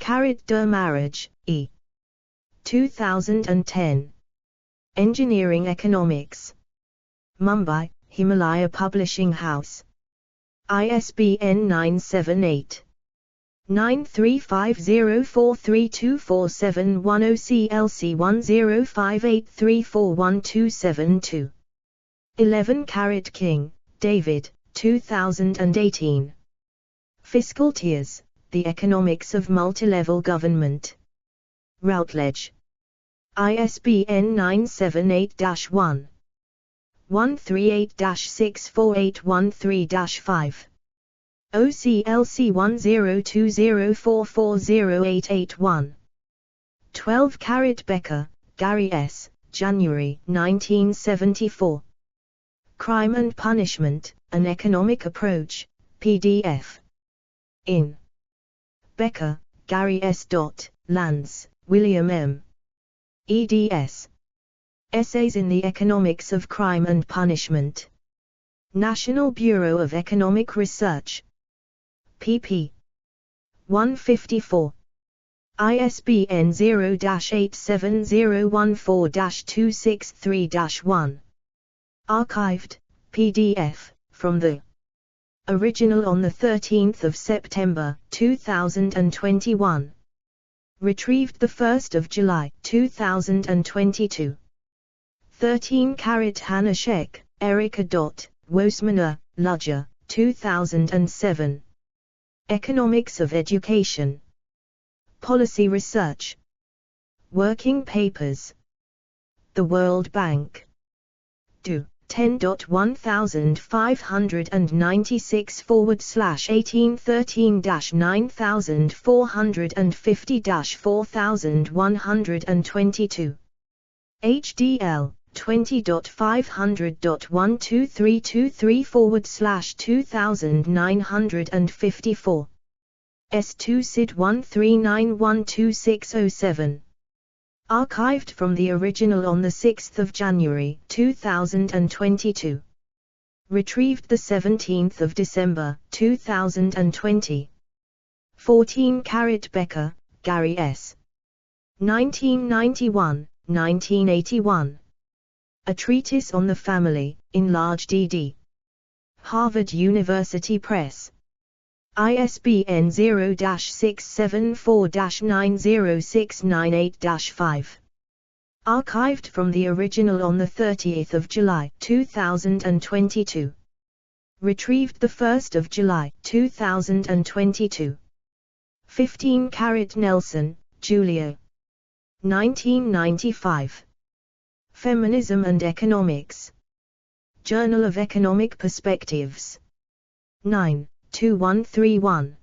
Marriage, E. 2010. Engineering Economics. Mumbai, Himalaya Publishing House. ISBN 978 9350432471 OCLC 1058341272. 11. King, David, 2018. Fiscal Tiers, The Economics of Multilevel Government. Routledge. ISBN 978-1 138-64813-5. OCLC 1020440881. 12 Becker, Gary S., January 1974. Crime and Punishment, An Economic Approach, PDF. In Becker, Gary S. Lands, William M. eds. Essays in the Economics of Crime and Punishment. National Bureau of Economic Research. pp. 154. ISBN 0-87014-263-1. Archived, PDF, from the original on 13 September 2021. Retrieved 1 July 2022. 13 Hanashek, Erica. Wosmaner, Ludger, 2007. Economics of Education. Policy Research. Working Papers. The World Bank. Do. 10.1596/1813-9450-4122. HDL 20.500.12323/2954. S2 SID 139126007. Archived from the original on 6 January 2022. Retrieved 17 December 2020. 14 Becker, Gary S. 1991-1981. A Treatise on the Family, in Large DD. Harvard University Press. ISBN 0-674-90698-5. Archived from the original on 30 July 2022. Retrieved 1 July 2022. 15 Nelson, Julia. 1995. Feminism and Economics. Journal of Economic Perspectives. 9, 2131.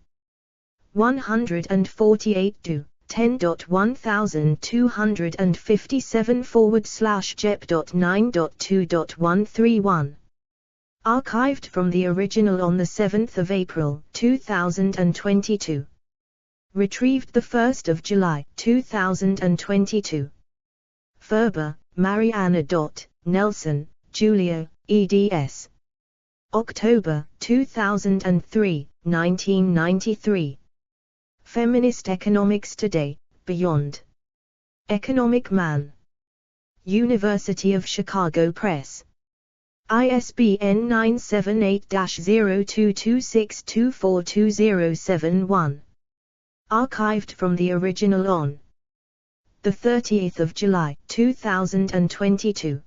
148 do. 10.1257/Jep.9.2.131. Archived from the original on 7 April 2022. Retrieved 1 July 2022. Ferber, Mariana. Nelson, Julia, eds. October 2003, 1993. Feminist Economics Today, Beyond. Economic Man. University of Chicago Press. ISBN 978-0226242071. Archived from the original on 30 July 2022.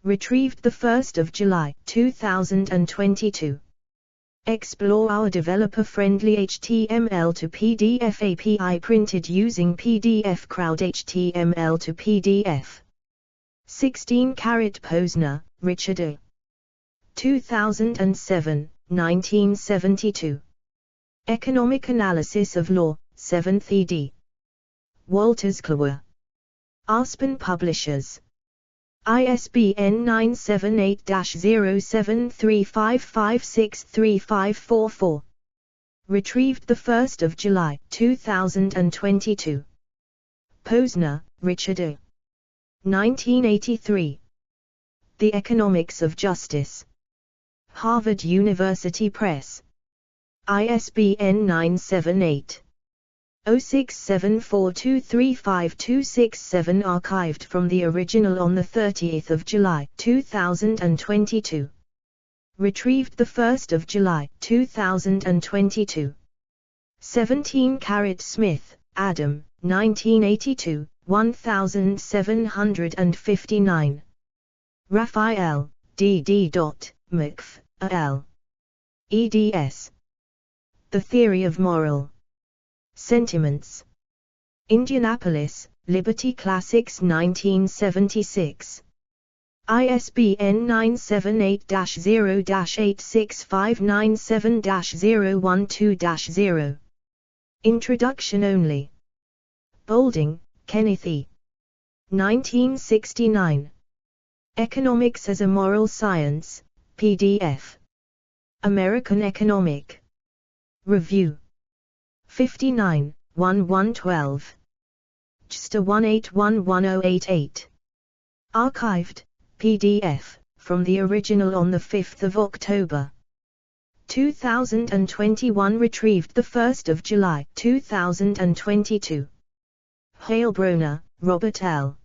Retrieved 1 July 2022. Explore our developer-friendly HTML to PDF API printed using PDF Crowd HTML to PDF. 16 Posner, Richard A. 2007, 1972. Economic Analysis of Law, 7th ed. Walters Kluwer. Aspen Publishers. ISBN 978-0735563544. Retrieved 1 July 2022. Posner, Richard A. 1983. The Economics of Justice. Harvard University Press. ISBN 978 0674235267. Archived from the original on 30 July 2022. Retrieved 1 July 2022. 17 Smith, Adam, 1982, 1759. Raphael, D.D. McF, A.L. eds. The Theory of Moral Sentiments. Indianapolis, Liberty Classics 1976. ISBN 978-0-86597-012-0. Introduction only. Boulding, Kenneth E. 1969. Economics as a Moral Science, PDF. American Economic Review. 59, 1-112. JSTOR 1811088. Archived, PDF, from the original on 5 October 2021, retrieved 1 July 2022. Heilbronner, Robert L.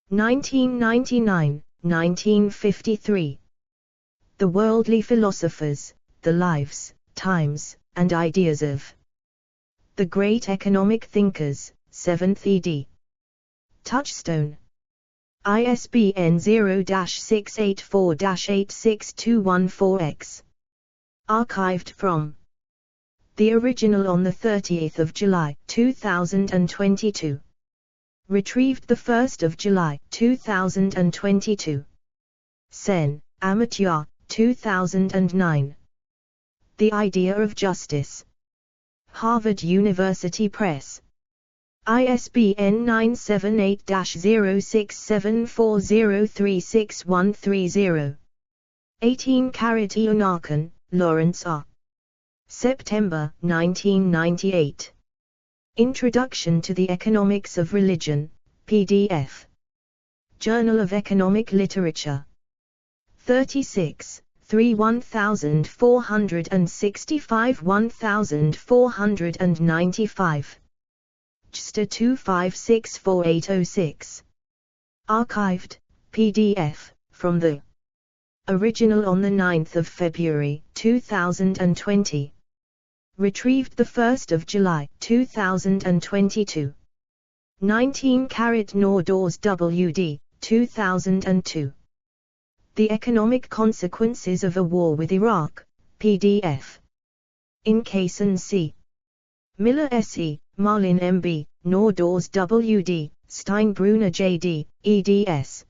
1999, 1953. The Worldly Philosophers, the Lives, Times, and Ideas of the Great Economic Thinkers, 7th ed. Touchstone. ISBN 0-684-86214-X. Archived from the original on 30 July 2022. Retrieved 1 July 2022. Sen, Amateur, 2009. The Idea of Justice. Harvard University Press. ISBN 978-0674036130. 18-Karat Ionarkan, Lawrence R. September 1998. Introduction to the Economics of Religion, PDF. Journal of Economic Literature. 36, 3 1465 1495. JSTOR 2564806. Archived, PDF, from the original on 9 February 2020. Retrieved 1 July 2022. 19-Karat Nordhaus WD, 2002. The Economic Consequences of a War with Iraq, PDF. In Kaysen C. Miller S.E., Marlin M.B., Nordhaus W.D., Steinbrunner J.D., eds.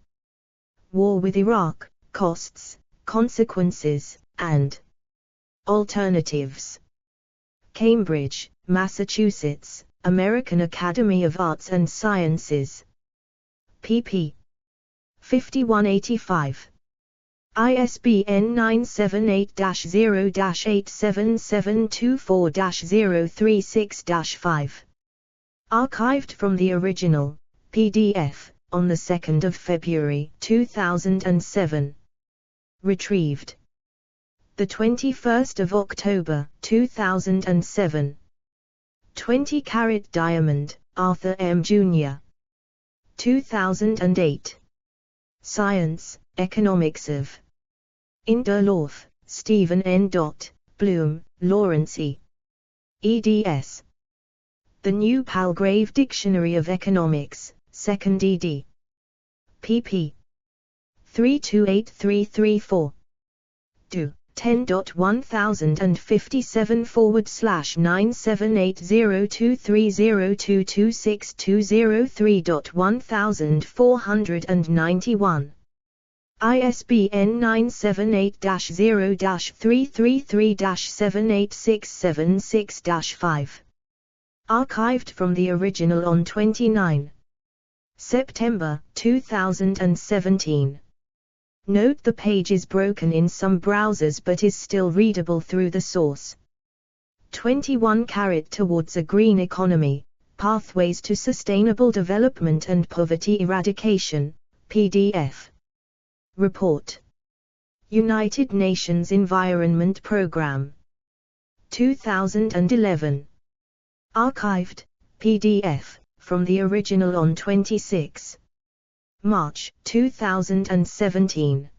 War with Iraq, Costs, Consequences, and Alternatives. Cambridge, Massachusetts, American Academy of Arts and Sciences. pp. 5185. ISBN 978-0-87724-036-5. Archived from the original, PDF, on 2 February 2007. Retrieved 21 October 2007. 20-Karat Diamond, Arthur M. Jr. 2008. Science, Economics of Inderlof, Stephen N. Bloom, Lawrence E. eds. The New Palgrave Dictionary of Economics, 2nd ed. pp. 328334. Do. 10.1057/9780230226203.1491. ISBN 978-0-333-78676-5. Archived from the original on 29 September 2017. Note the page is broken in some browsers but is still readable through the source. 21-Karat Towards a Green Economy, Pathways to Sustainable Development and Poverty Eradication, PDF. Report. United Nations Environment Programme. 2011. Archived, PDF, from the original on 26 March 2017.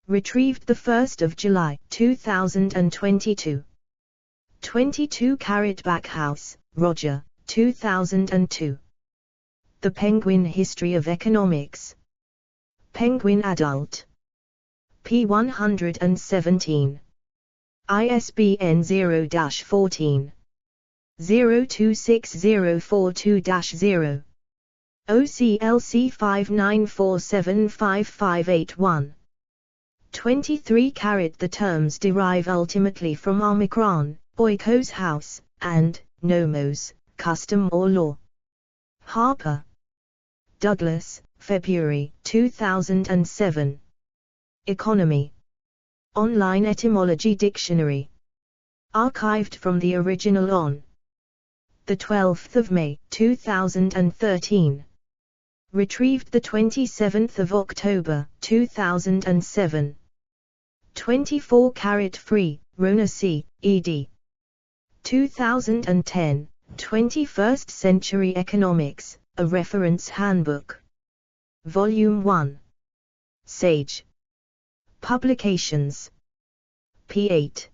Retrieved 1 July 2022. 22-Karat Backhouse, Roger, 2002. The Penguin History of Economics. Penguin Adult. p. 117. ISBN 0-14. 026042-0. OCLC 59475581. 23. The terms derive ultimately from Omicron, oikos house, and nomos, custom or law. Harper. Douglas, February 2007. Economy. Online Etymology Dictionary. Archived from the original on the 12th of May 2013. Retrieved the 27th of October 2007. 24 Free, Rona C. ed. 2010, 21st Century Economics, a Reference Handbook. Volume 1. Sage. Publications. P8.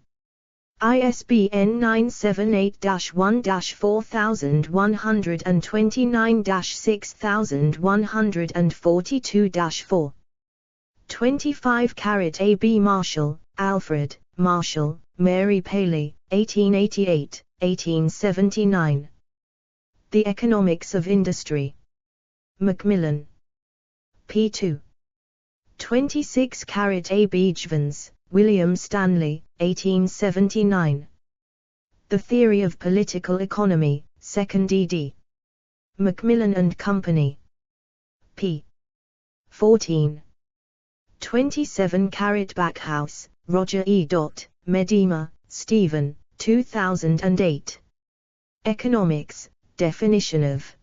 ISBN 978-1-4129-6142-4. 25 A. B. Marshall, Alfred, Marshall, Mary Paley, 1888, 1879. The Economics of Industry. Macmillan. P2. 26 A. B. Jevons, William Stanley, 1879. The Theory of Political Economy, 2nd ed. Macmillan and Company. p. 14. 27 Backhouse, Roger E. Medema, Stephen, 2008. Economics, Definition of.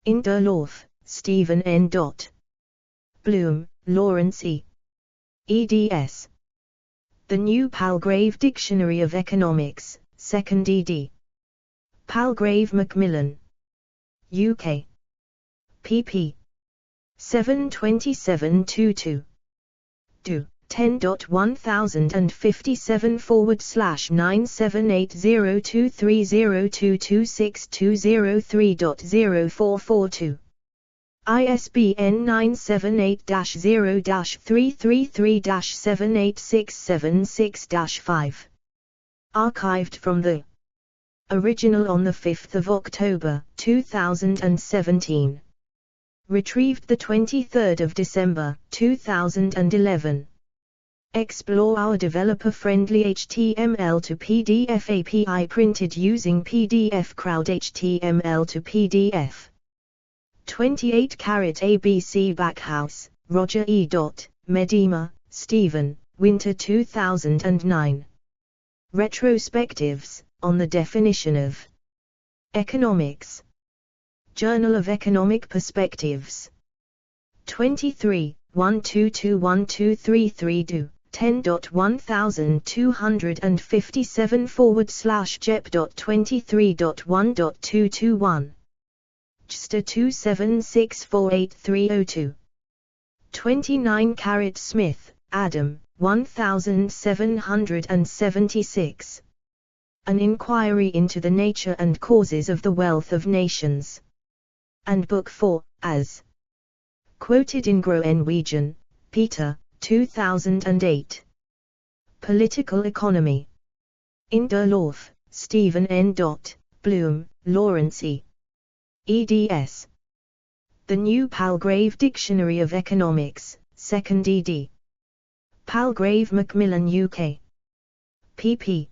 In der Lauf, Stephen N. Bloom, Lawrence E. eds. The New Palgrave Dictionary of Economics, 2nd ed. Palgrave Macmillan. UK. pp. 727-22. Do. 10.1057/9780230226203.0442. ISBN 978-0-333-78676-5. Archived from the original on 5 October 2017. Retrieved 23 December 2011. Explore our developer-friendly HTML to PDF API printed using PDF Crowd HTML to PDF. 28 ABC Backhouse, Roger E. Medema, Stephen, Winter 2009. Retrospectives, on the definition of economics. Journal of Economic Perspectives. 23, 1221233 do. 10.1057/jep.23.1.221. JSTA 276483002. 29 Smith, Adam, 1776. An Inquiry into the Nature and Causes of the Wealth of Nations. And Book 4, as quoted in Groenewegen, Peter, 2008. Political Economy. In der Lauf, Stephen N. Bloom, Lawrence E. eds. The New Palgrave Dictionary of Economics, 2nd ed. Palgrave Macmillan UK. pp.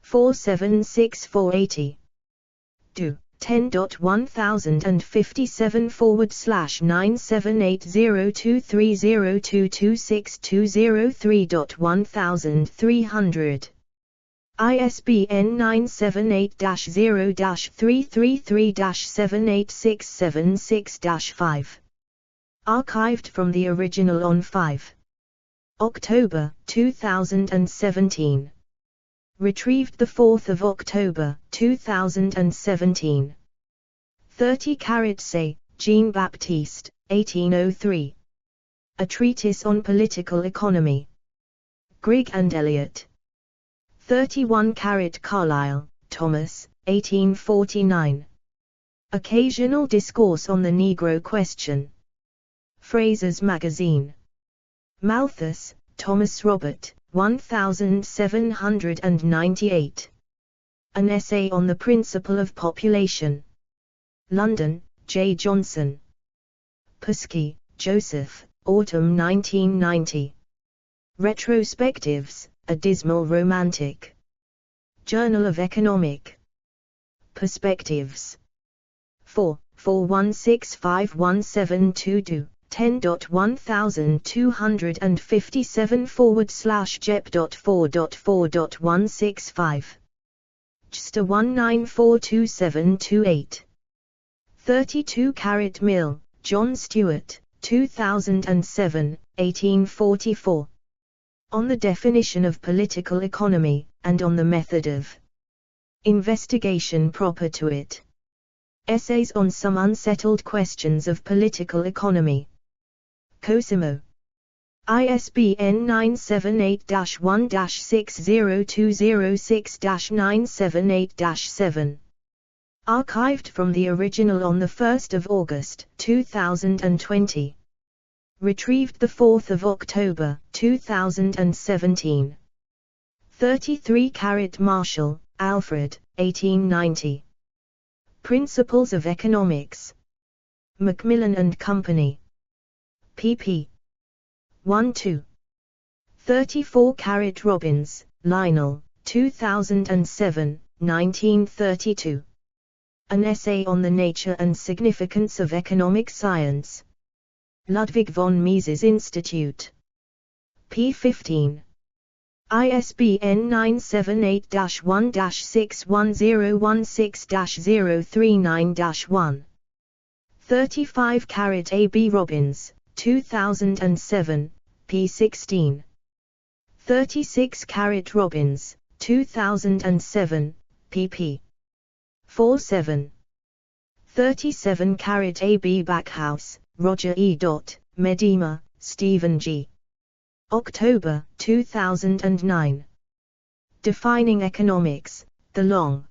476480. Do. 10.1057/9780230226203.1300. ISBN 978-0-333-78676-5. Archived from the original on 5 October 2017. Retrieved 4 October 2017. 30 Say, Jean-Baptiste, 1803. A Treatise on Political Economy. Grigg and Elliot. 31 Carlyle, Thomas, 1849. Occasional Discourse on the Negro Question. Fraser's Magazine. Malthus, Thomas Robert, 1798. An Essay on the Principle of Population. London, J. Johnson. Pusky, Joseph, Autumn 1990. Retrospectives, A Dismal Romantic. Journal of Economic Perspectives. 441651722. 10.1257/jep.4.4.165. JSTA 19422728. 32 Carrot Mill, John Stewart, 2007, 1844. On the definition of political economy, and on the method of investigation proper to it. Essays on some unsettled questions of political economy. Cosimo. ISBN 978-1-60206-978-7. Archived from the original on 1 August 2020. Retrieved 4 October 2017. 33 Carrot Marshall, Alfred, 1890. Principles of Economics. Macmillan and Company. pp. 1-2. 34 Carrot Robbins, Lionel, 2007, 1932. An Essay on the Nature and Significance of Economic Science. Ludwig von Mises Institute. p. 15. ISBN 978-1-61016-039-1. 35 Carrot A. B. Robbins, 2007, p. 16. 36 Carrot Robbins, 2007, pp. 4-7. 37 Carrot A. B. Backhouse, Roger E. Medema, Stephen G. October 2009. Defining Economics, The Long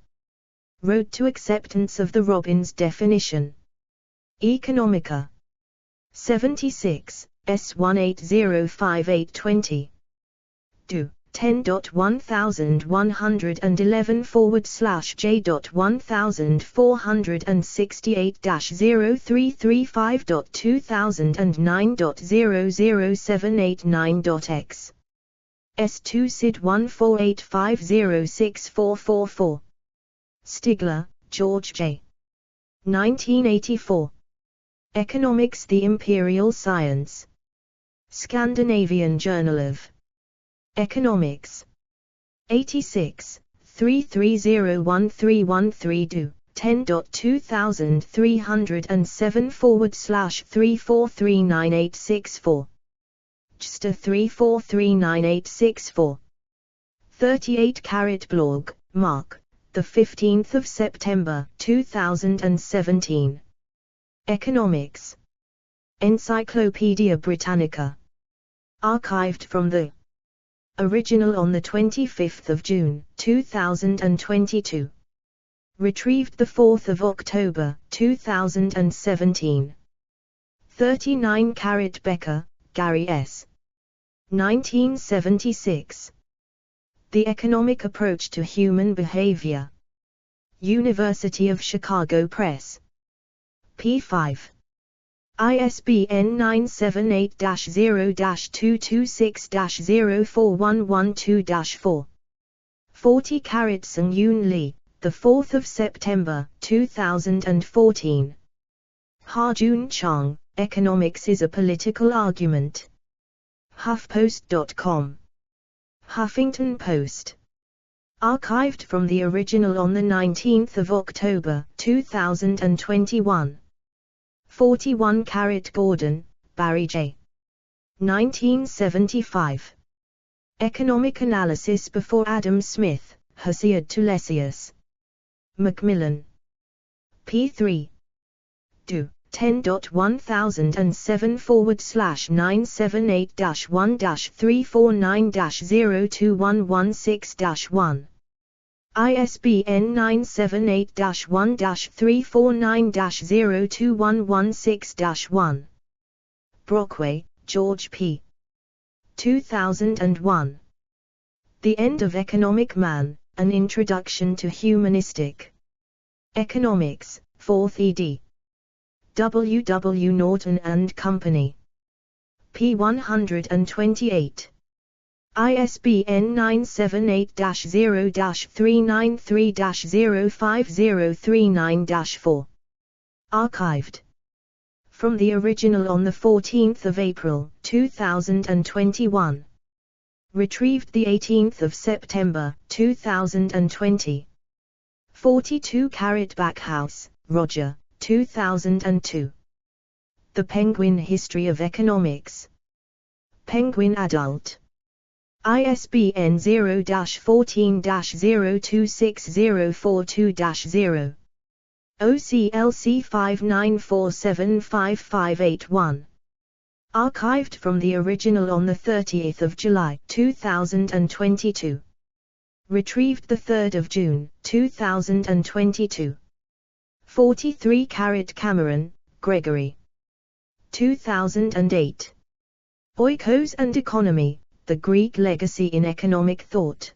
Road to Acceptance of the Robbins Definition. Economica. 76, S1805-820. Do. 10.1011/J.1068-0335.2009.00789.x. S2 SID 1485064444. Stigler, George J. 1984. Economics: The Imperial Science. Scandinavian Journal of Economics. 86, 3301313 do. 10.2307/34398664. JSTA 34398664. 38 Carrot Blog, Mark, the 15th of September 2017. Economics. Encyclopaedia Britannica. Archived from the original on 25 June 2022. Retrieved 4 October 2017. 39 Carrot Becker, Gary S. 1976. The Economic Approach to Human Behavior. University of Chicago Press. p. 5. ISBN 978-0-226-04112-4. 40 Carrot Sung Yoon Lee, the 4th of September 2014. Ha-Jun Chang, Economics is a Political Argument. HuffPost.com. Huffington Post. Archived from the original on 19 October 2021. 41 Carrot Gordon, Barry J. 1975. Economic Analysis Before Adam Smith, Hesiod to Lessius. Macmillan. p. 3. Do. 10.1007/1-349-02116-1. ISBN 978-1-349-02116-1. Brockway, George P. 2001. The End of Economic Man, An Introduction to Humanistic Economics, 4th ed. W. W. Norton and Company. p. 128. ISBN 978-0-393-05039-4. Archived. From the original on 14 April 2021. Retrieved 18 September 2020. 42 Backhouse, Roger, 2002. The Penguin History of Economics. Penguin Adult. ISBN 0-14-026042-0. OCLC 59475581. Archived from the original on 30 July 2022. Retrieved 3 June 2022. 43 Cameron, Gregory. 2008. Oikos and Economy, The Greek Legacy in Economic Thought.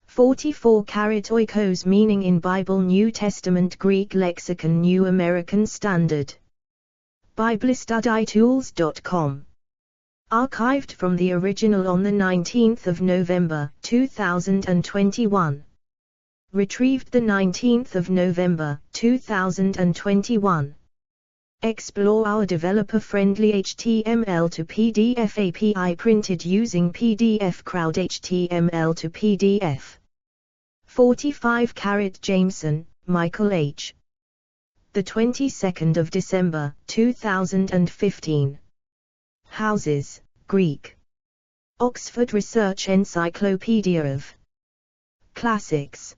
44 Oikos Meaning in Bible New Testament Greek Lexicon New American Standard. BibleStudyTools.com. Archived from the original on 19 November 2021. Retrieved 19 November 2021. Explore our developer-friendly HTML to PDF API printed using PDF Crowd HTML to PDF. 45 Jameson, Michael H. The 22nd of December 2015. Houses, Greek. Oxford Research Encyclopedia of Classics.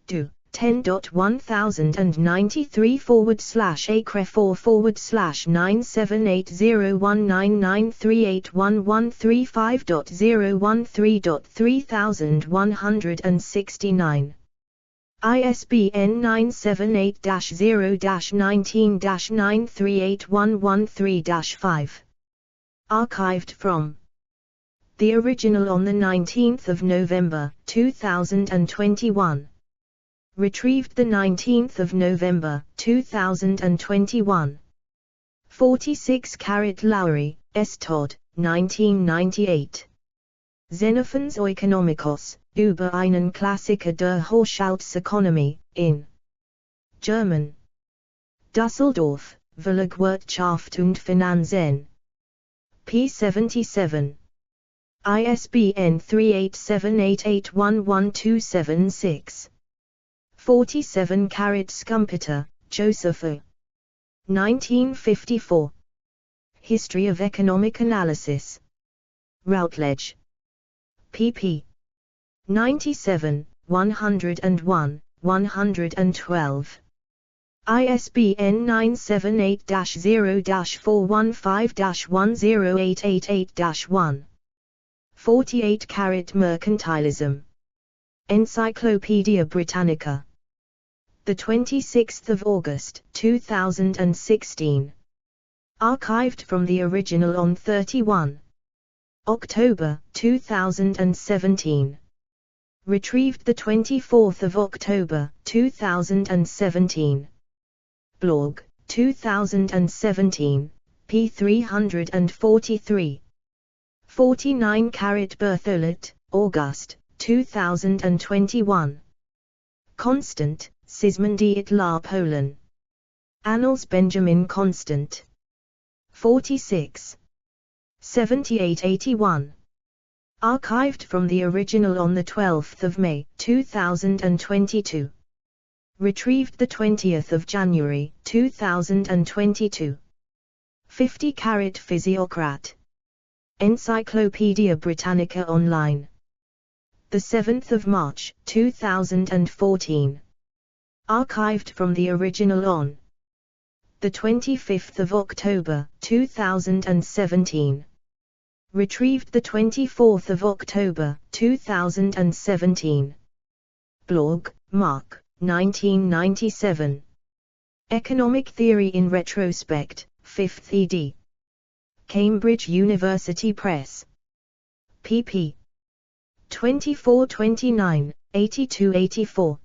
Do. 10.1000978019381135.013.3169. ISBN 978-0-19-938113-5. Archived from the original on 19 November 2021. Retrieved 19 November 2021. 46 Lowry, S. Todd, 1998. Xenophon's Oikonomikos, über einen Klassiker der Haushaltsökonomie, in German. Düsseldorf, Verlag Wirtschaft und Finanzen. p. 77. ISBN 3878811276. 47 Schumpeter, Joseph O. 1954. History of Economic Analysis. Routledge. pp. 97, 101, 112. ISBN 978-0-415-10888-1. 48 Mercantilism. Encyclopaedia Britannica. 26 August 2016. Archived from the original on 31 October 2017. Retrieved 24 October 2017. Blog, 2017, p. 343. 49 Berthollet, August, 2021. Constant, Sysmondiet La Polin. Annals Benjamin Constant. 46. 7881. Archived from the original on 12 May 2022. Retrieved 20 January 2022. 50 Physiocrat. Encyclopaedia Britannica Online. 7 March 2014. Archived from the original on 25 October 2017. Retrieved 24 October 2017. Blog, Mark, 1997. Economic Theory in Retrospect, 5th ed. Cambridge University Press. pp. 24-29, 82-84.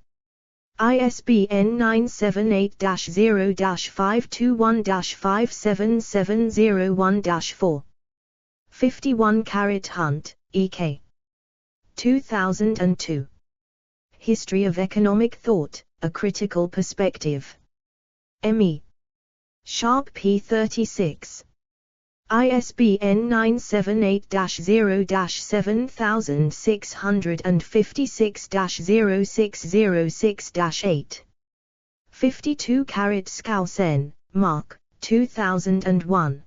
ISBN 978-0-521-57701-4. 51 Hunt, E.K. 2002. History of Economic Thought, A Critical Perspective. M.E. Sharp p36. ISBN 978-0-7656-0606-8. 52 Skousen, Mark, 2001.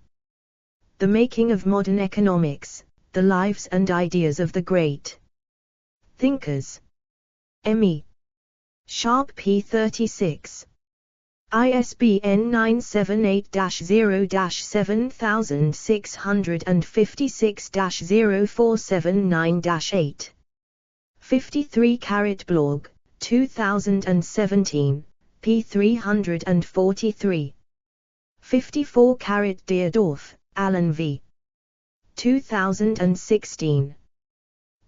The Making of Modern Economics, The Lives and Ideas of the Great Thinkers. M.E. Sharp p36. ISBN 978-0-7656-0479-8. 53 Blog, 2017, p. 343. 54 Deardorff, Alan v. 2016.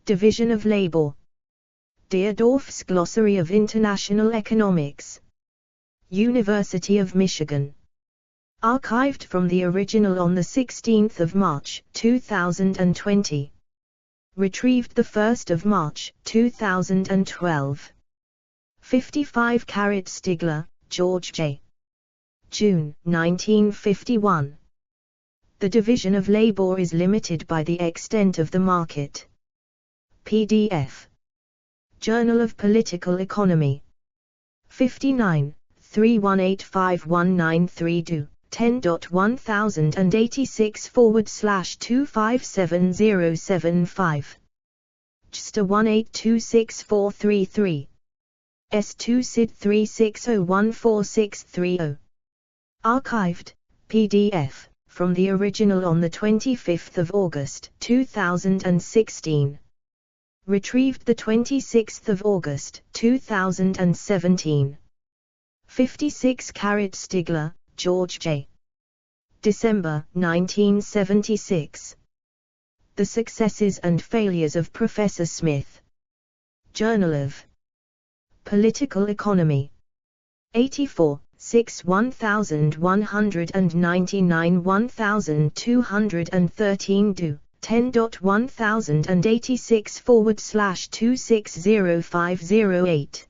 Division of Labor. Deardorff's Glossary of International Economics. University of Michigan. Archived from the original on 16 March 2020. Retrieved 1 March 2012. 55 Stigler, George J. June 1951. The division of labor is limited by the extent of the market. PDF. Journal of Political Economy. 59. 3185193 10.1086/257075. JSTA 1826433. S2 SID 3601460. Archived, PDF, from the original on 25 August 2016. Retrieved 26 August 2017. 56 Stigler, George J. December 1976. The Successes and Failures of Professor Smith. Journal of Political Economy. 84, 6 1199 1213 do. 10.1086/260508.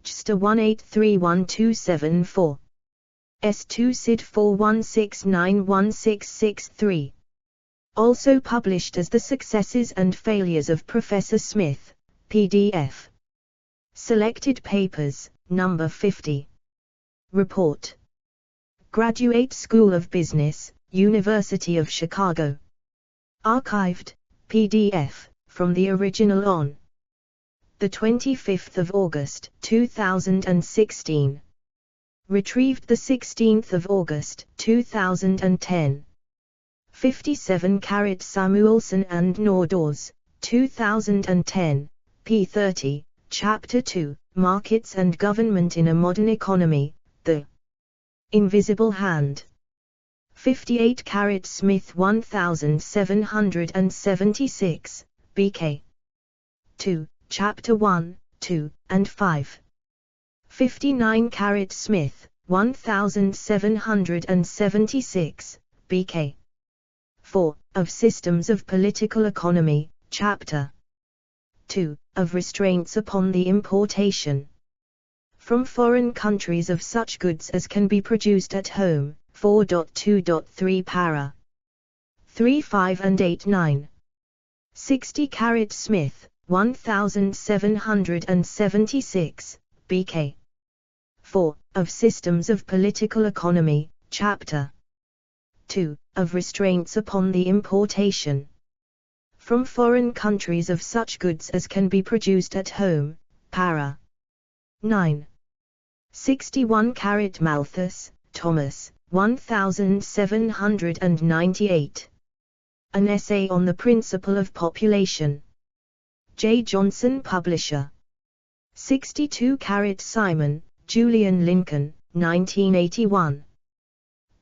JSTA 1831274. S2 SID 416916663. Also published as The Successes and Failures of Professor Smith, PDF. Selected Papers, Number 50. Report. Graduate School of Business, University of Chicago. Archived, PDF, from the original on 25 August 2016. Retrieved 16 August 2010. 57 Samuelson and Nordhaus, 2010, p. 30, Chapter 2, Markets and Government in a Modern Economy, The Invisible Hand. 58 Smith 1776, BK. 2, Chapter 1, 2, and 5. 59 Smith, 1776, BK. 4, of Systems of Political Economy, Chapter 2, of Restraints upon the Importation from foreign countries of such goods as can be produced at home, 4.2.3 para. 3, 5 and 8, 9. 60 Smith, 1776, BK. 4, of Systems of Political Economy, Chapter 2, of Restraints upon the Importation from foreign countries of such goods as can be produced at home, para. 9. 61 Malthus, Thomas, 1798. An Essay on the Principle of Population. J. Johnson Publisher. 62 Simon, Julian Lincoln, 1981.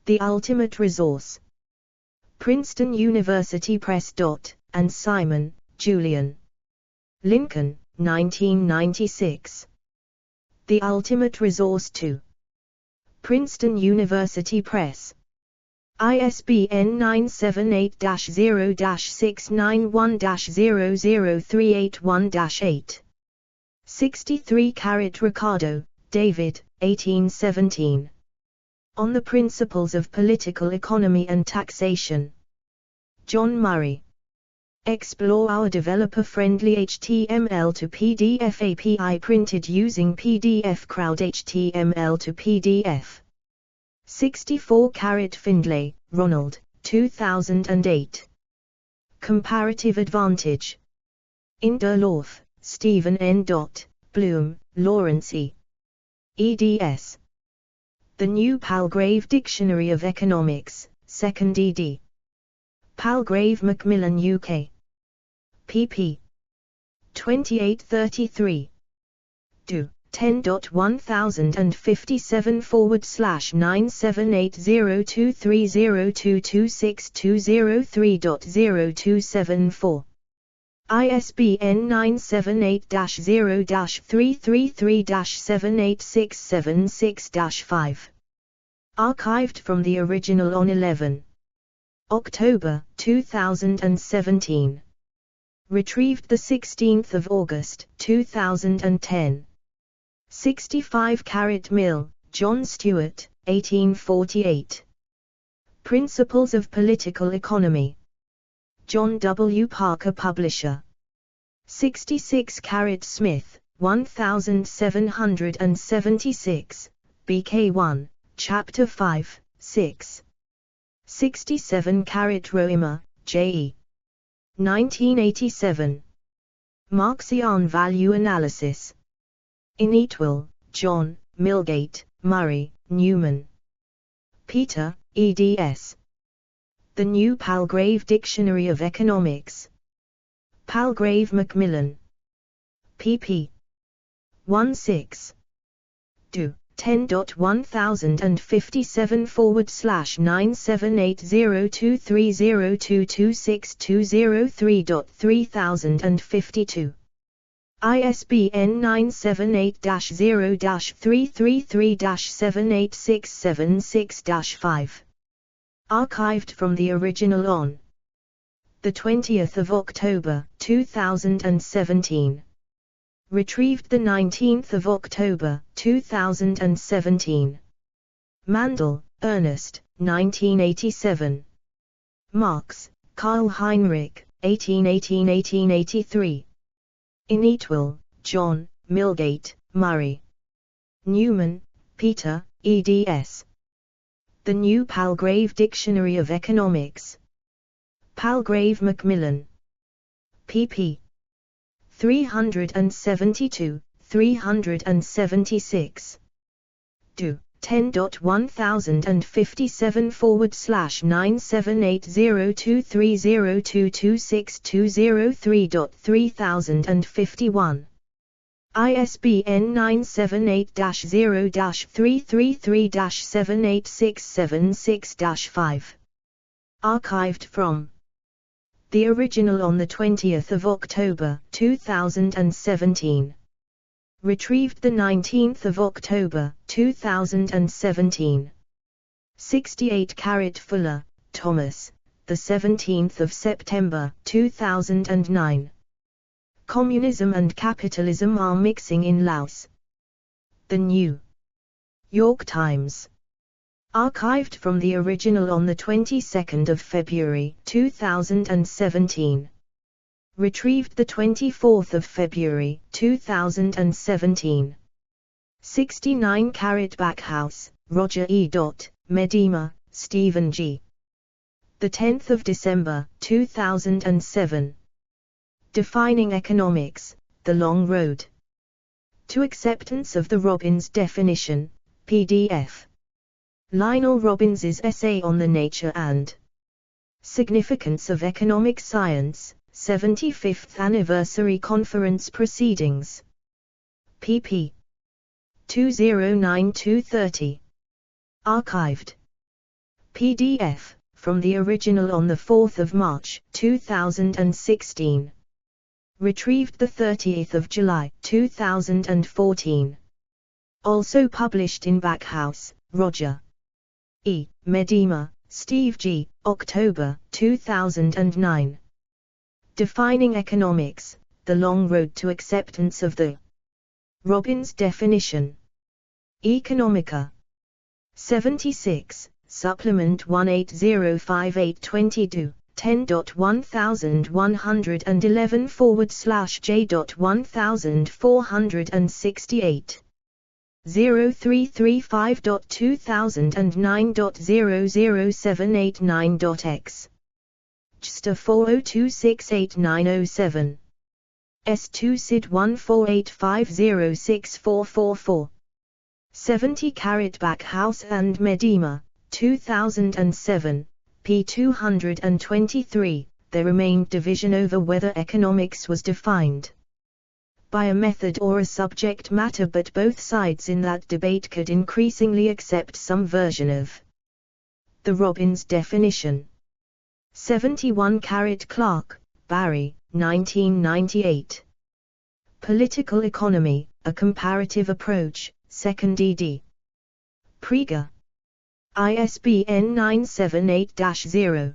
The Ultimate Resource. Princeton University Press. And Simon, Julian. Lincoln, 1996. The ultimate resource to Princeton University Press. ISBN 978-0-691-00381-8. 63 Ricardo, David, 1817. On the Principles of Political Economy and Taxation. John Murray. Explore our developer-friendly HTML to PDF API printed using PDF Crowd HTML to PDF. 64 Findlay, Ronald, 2008. Comparative Advantage. Inderloth, Stephen N. Bloom, Lawrence E. eds. The New Palgrave Dictionary of Economics, 2nd ed. Palgrave Macmillan UK. pp. 2833. Do. 10.1057/9780230226203.0274. ISBN 978-0-333-78676-5. Archived from the original on 11 October 2017. Retrieved 16 August 2010. 65 Mill, John Stewart, 1848. Principles of Political Economy. John W. Parker Publisher. 66 Smith, 1776, BK1, Chapter 5, 6. 67 Roemer, J.E. 1987. Marxian Value Analysis. Inetwell, John, Milgate, Murray, Newman. Peter, eds. The New Palgrave Dictionary of Economics. Palgrave Macmillan. pp. 16. Do. 10.1057/9780230226203.3052. ISBN 978-0-333-78676-5. Archived from the original on 20 October 2017. Retrieved 19 October 2017. Mandel, Ernest, 1987. Marx, Karl Heinrich, 1818–1883. Inetwell, John, Milgate, Murray. Newman, Peter, eds. The New Palgrave Dictionary of Economics. Palgrave Macmillan. pp. 372, 376. Do. 10.1057/9780230226203.3051. ISBN 978-0-333-78676-5. Archived from the original on 20 October 2017. Retrieved 19 October 2017. 68 Fuller, Thomas, 17 September 2009. Communism and Capitalism are Mixing in Laos. The New York Times. Archived from the original on the 22nd of February 2017. Retrieved the 24th of February 2017. 69 Backhouse, Roger E. Medema, Stephen G. The 10th of December 2007. Defining Economics: The Long Road to Acceptance of the Robbins Definition, PDF. Lionel Robbins's essay on the nature and significance of economic science, 75th Anniversary Conference Proceedings. pp. 209–230. Archived. PDF, from the original on 4 March 2016. Retrieved 30 July 2014. Also published in Backhouse, Roger E. Medema, Steve G., October 2009. Defining Economics, The Long Road to Acceptance of the Robbins Definition. Economica. 76, Supplement 1805822, 10.1111/J.1468. 0335.2009.00789.x. JSTA 40268907. S2 SID 1485064444. 70 Backhouse and Medema, 2007, p. 223. There remained division over whether economics was defined by a method or a subject matter, but both sides in that debate could increasingly accept some version of the Robbins definition. 71 Clark, Barry, 1998. Political Economy, A Comparative Approach, 2nd ed. Prieger. ISBN 978-0.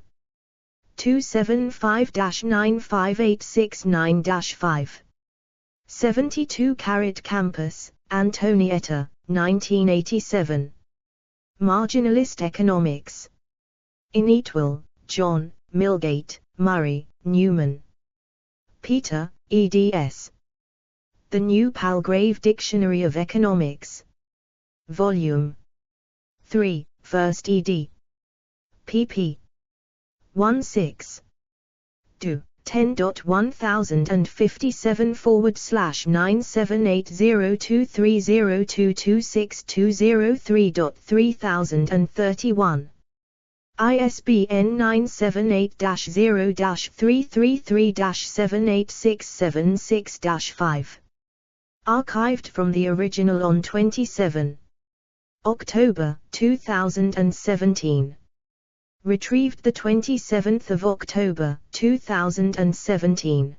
275-95869-5. 72 Campus, Antonietta, 1987. Marginalist Economics. Inetwell, John, Milgate, Murray, Newman. Peter, eds. The New Palgrave Dictionary of Economics. Volume 3, 1st ed. pp. 16. Do. 10.100057/9780230226203.3031. ISBN 978-0-333-78676-5. Archived from the original on 27 October 2017. Retrieved 27 October 2017.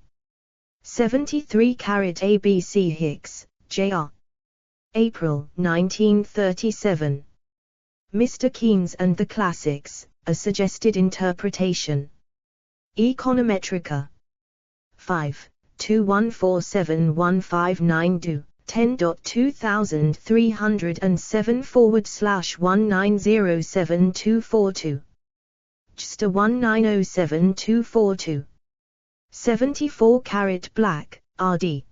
73 ABC Hicks, J.R. April 1937. Mr. Keynes and the Classics, A Suggested Interpretation. Econometrica. 5, 2147159 do. 10.2307/19072242. JSTA 1907242. 74 Black, R.D.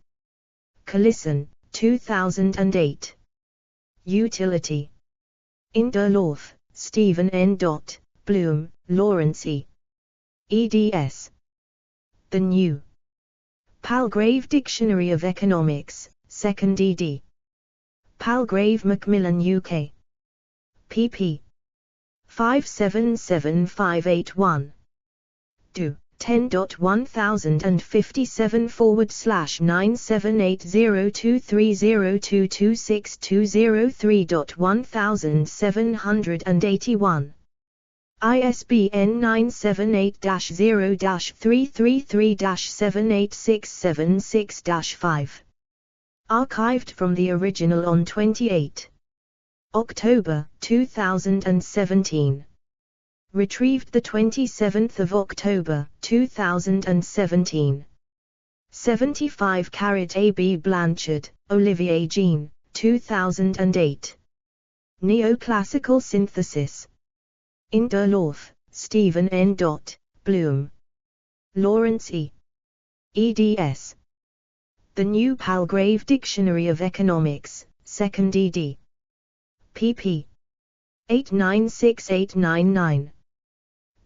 Collison, 2008. Utility. Inderlof, Stephen N. Bloom, Lawrence E. eds. The New Palgrave Dictionary of Economics, 2nd ed. Palgrave Macmillan UK. pp. 577581. Do. 10.100057/978022302262003.1781. ISBN 978-0-333-78676-5. Archived from the original on 28 October 2017. Retrieved 27 October 2017. 75 A.B. Blanchard, Olivier Jean, 2008. Neoclassical Synthesis. Inderlof, Stephen N. Bloom. Lawrence E. eds. The New Palgrave Dictionary of Economics, 2nd ed. pp. 896899.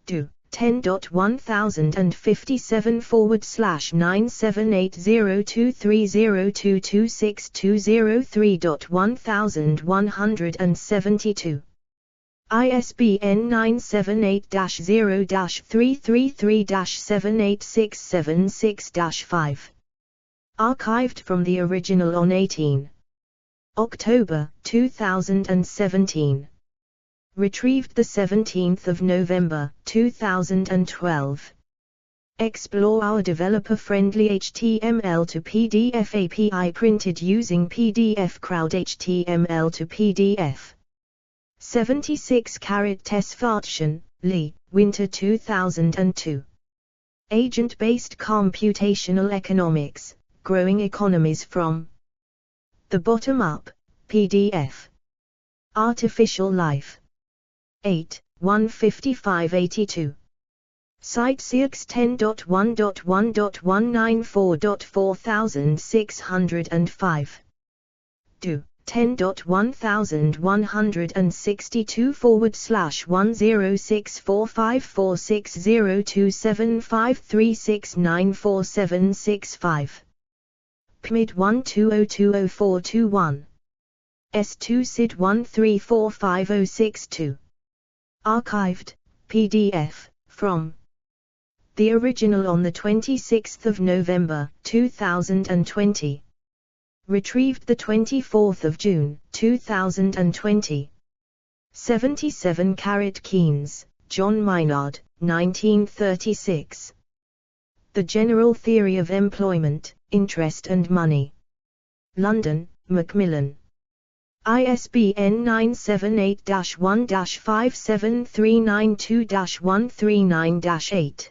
Do. 10.100057/978022302262003.1172. ISBN 978-0-333-78676-5. Archived from the original on 18 October 2017. Retrieved 17 November 2012. Explore our developer-friendly HTML to PDF API printed using PDF Crowd HTML to PDF. 76 Testversion, Lee, Winter 2002. Agent-Based Computational Economics, Growing Economies from the Bottom Up, PDF. Artificial Life. 8, 15582. Site CX10.1.1.194.4605. Do 10.1162/106454602753694794765. PMID 120204221. S2 SID 1345062. Archived, PDF, from the original on the 26th of November, 2020. Retrieved the 24th of June, 2020. 77 Keynes, John Maynard, 1936. The General Theory of Employment, Interest and Money. London, Macmillan. ISBN 978-1-57392-139-8.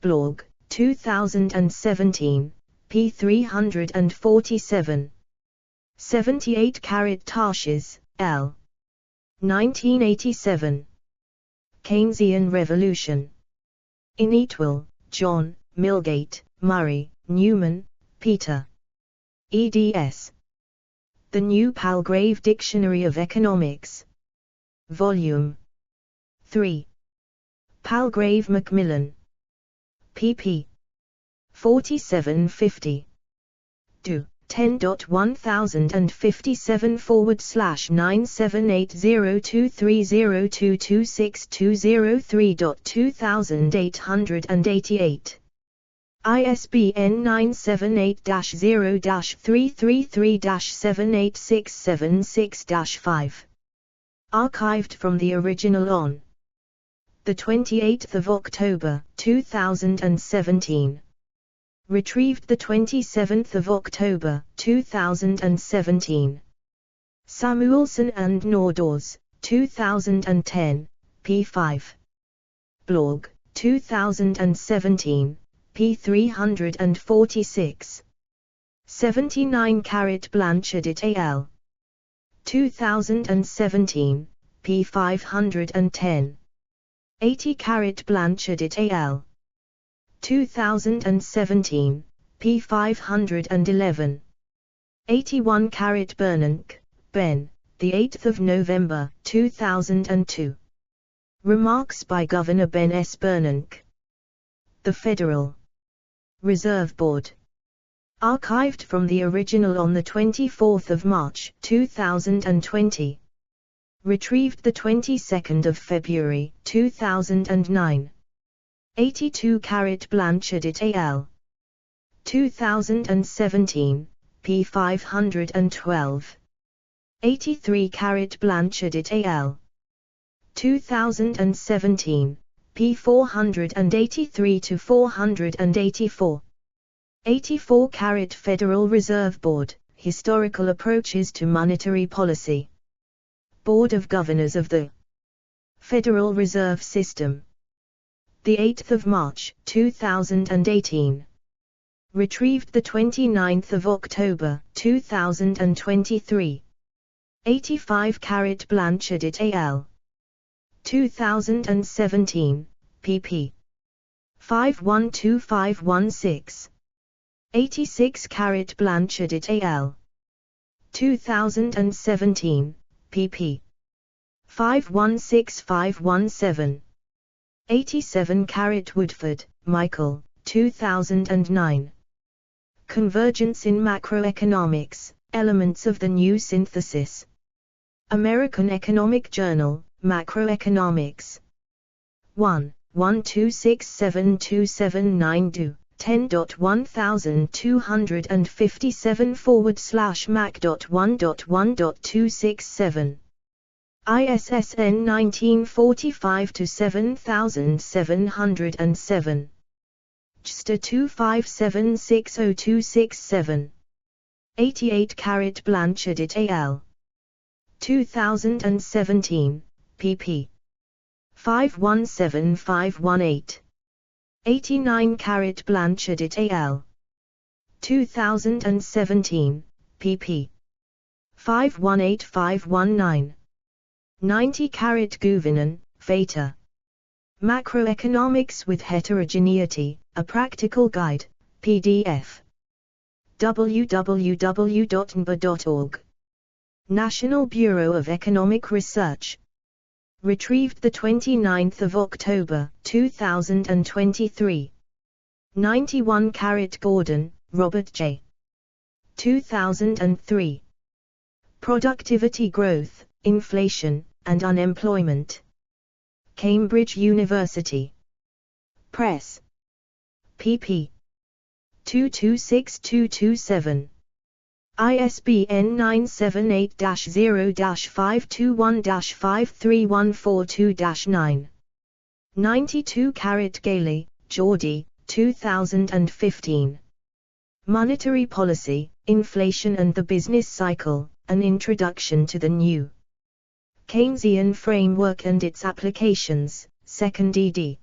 Blog, 2017, p. 347. 78 Tarshish, L. 1987. Keynesian Revolution. Inetwell, John, Milgate, Murray, Newman, Peter. eds. The New Palgrave Dictionary of Economics. Volume 3. Palgrave Macmillan. pp. 4750. Do 10.10507230226203.2888. ISBN 978-0-333-78676-5. Archived from the original on the 28th of October, 2017. Retrieved the 27th of October, 2017. Samuelson and Nordhaus, 2010, p5. Blog, 2017, p 346. 79 Blanchard et al. 2017, p 510. 80 Blanchard et al. 2017, p 511. 81 Bernanke, Ben, the 8th of November, 2002. Remarks by Governor Ben S. Bernanke. The Federal Reserve Board. Archived from the original on the 24th of March, 2020. Retrieved the 22nd of February, 2009. 82 Blanchard et al. 2017, p 512. 83 Blanchard et al. 2017, p 483 to 484. 84 Federal Reserve Board, Historical Approaches to Monetary Policy. Board of Governors of the Federal Reserve System. The 8th of March, 2018. Retrieved the 29th of October, 2023. 85 Blanchard et al. 2017, pp. 512516. 86 Blanchard et al. 2017, pp. 516517. 87 Woodford, Michael, 2009. Convergence in Macroeconomics, Elements of the New Synthesis. American Economic Journal, Macroeconomics. 1, 1267279 do. 10.1257/Mac.1.1.267. ISSN 1945-7707. JSTA 257600267. 88 Blanchard et al. 2017, pp. 517518. 89 Blanchard et al. 2017, pp. 518519. 90 Gouvenon, Fata. Macroeconomics with Heterogeneity, A Practical Guide, PDF. www.nba.org. National Bureau of Economic Research. Retrieved 29 October, 2023. 91 Gordon, Robert J. 2003. Productivity Growth, Inflation, and Unemployment. Cambridge University Press. pp. 226227. ISBN 978-0-521-53142-9. 92 Gailey, Geordie, 2015. Monetary Policy, Inflation and the Business Cycle, An Introduction to the New Keynesian Framework and Its Applications, 2nd ed.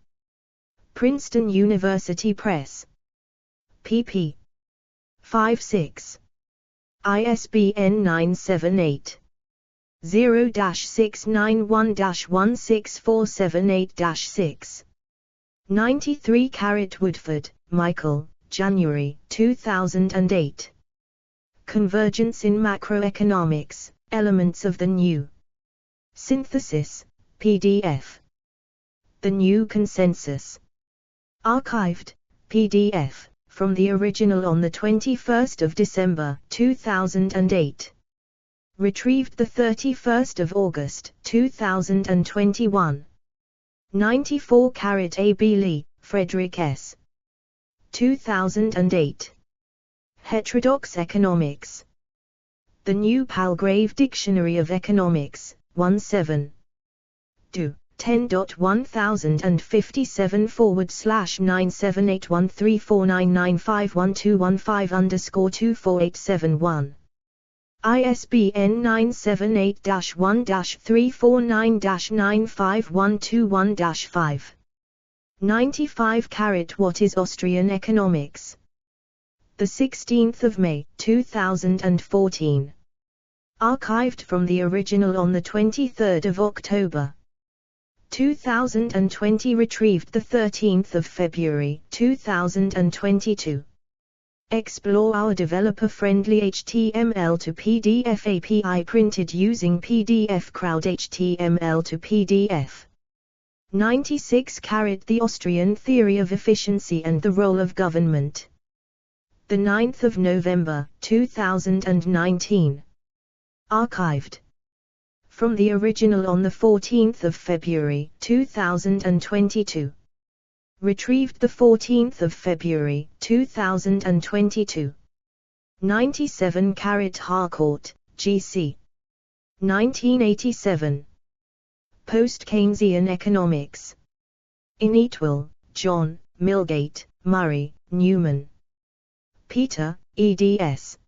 Princeton University Press. pp. 5-6. ISBN 978-0-691-16478-6. 93 Woodford, Michael, January 2008. Convergence in Macroeconomics, Elements of the New Synthesis, PDF. The New Consensus. Archived, PDF, from the original on 21 December 2008. Retrieved 31 August 2021. 94 A. B. Lee, Frederick S. 2008. Heterodox Economics. The New Palgrave Dictionary of Economics, 17. Do. 10.100057813499512115_24871. ISBN 978-1-349-95121-5. 95 What is Austrian Economics? 16 May 2014. Archived from the original on 23 October 2020. Retrieved 13 February 2022. Explore our developer-friendly HTML to PDF API printed using PDF Crowd HTML to PDF. 96 The Austrian Theory of Efficiency and the Role of Government. 9 November 2019. Archived from the original on 14 February 2022. Retrieved 14 February 2022. 97 Harcourt, G.C. 1987. Post-Keynesian Economics. In Eatwell, John, Milgate, Murray, Newman. Peter, eds.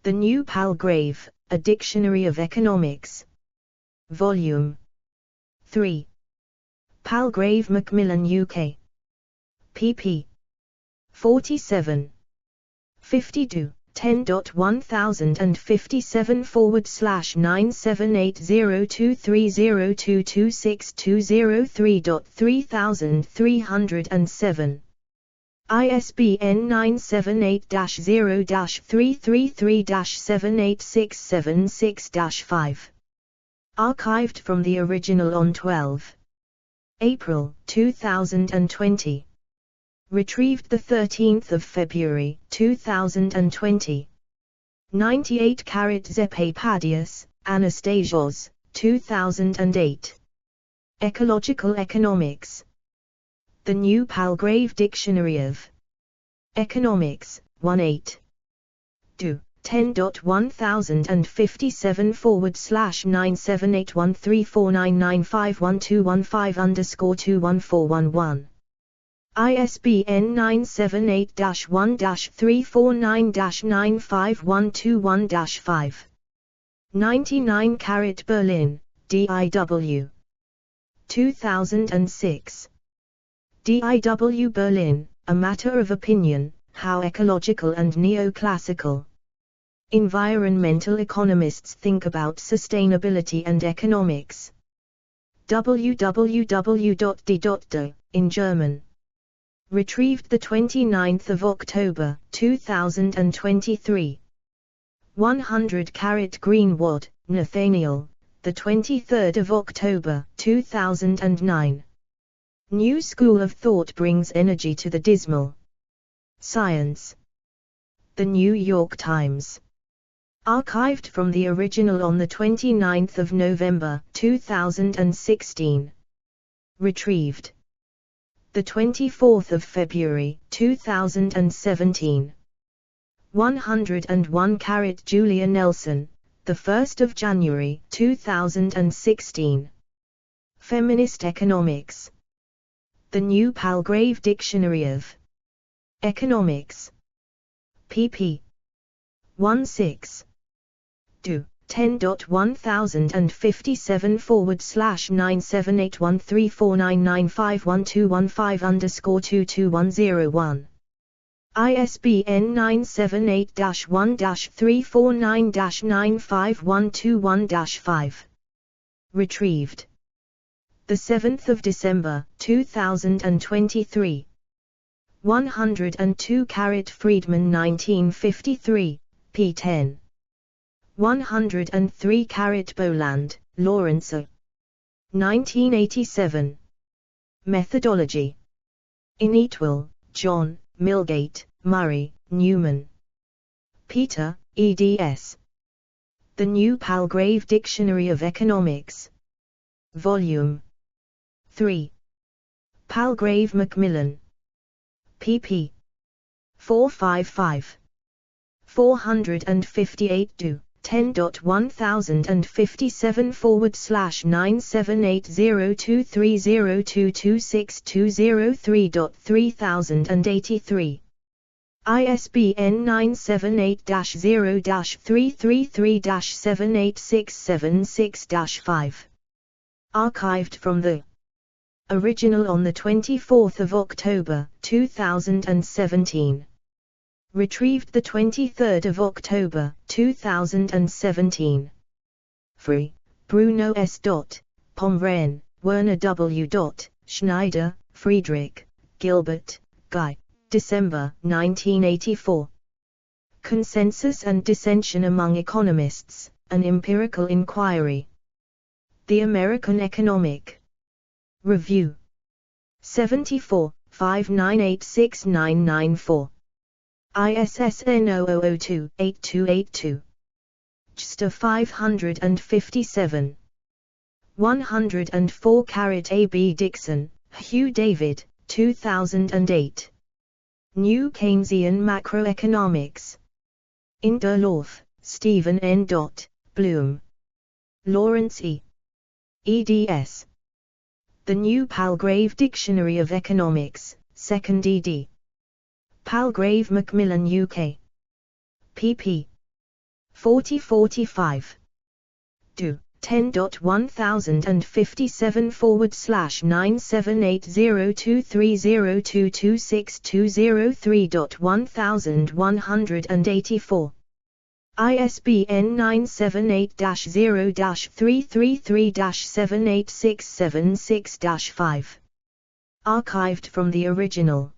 The New Palgrave, A Dictionary of Economics. Volume 3. Palgrave Macmillan UK. pp. 47. 52. 10.100057/9780230226203.3307. ISBN 978-0-333-78676-5. Archived from the original on 12 April 2020. Retrieved 13 February 2020. 98 Zepapadius, Anastasios, 2008. Ecological Economics. The New Palgrave Dictionary of Economics, 18. Do. 10.1057/9781349951215_21411. ISBN 978-1-349-95121-5. 99 Berlin, DIW. 2006. DIW Berlin, A Matter of Opinion, How Ecological and Neoclassical Environmental Economists Think About Sustainability and Economics. www.d.de, in German. Retrieved 29 October, 2023. 100 Greenwood, Nathaniel, 23 October, 2009. New School of Thought Brings Energy to the Dismal. Science. The New York Times. Archived from the original on 29 November, 2016. Retrieved 24 February, 2017. 101 Julia Nelson, 1 January, 2016. Feminist Economics. The New Palgrave Dictionary of Economics. pp. 16. Do. 10.100057813499512115_22101. ISBN 978-1-349-95121-5. Retrieved 7 December, 2023. 102 Friedman 1953, p. 10. 103 Boland, Lawrence. 1987. Methodology. Ineatwell, John, Milgate, Murray, Newman. Peter, eds. The New Palgrave Dictionary of Economics. Volume 3. Palgrave Macmillan. pp. 455. 458 to 10.100057/9780230226203.3083. ISBN 978-0-333-78676-5. Archived from the original on 24 October, 2017. Retrieved 23 October, 2017. Free. Bruno S. Pomrehn, Werner W. Schneider, Friedrich, Gilbert, Guy. December 1984. Consensus and Dissension Among Economists, An Empirical Inquiry. The American Economic Review. 74, 5986-994. ISSN 0002-8282. JSTOR 557. 104 A. B. Dixon, Hugh David, 2008. New Keynesian Macroeconomics. In Derloff, Stephen N. Bloom. Lawrence E. eds. The New Palgrave Dictionary of Economics, 2nd ed. Palgrave Macmillan UK. pp. 40-45. Do. 10.100057/9780230226203.1184. ISBN 978-0-333-78676-5. Archived from the original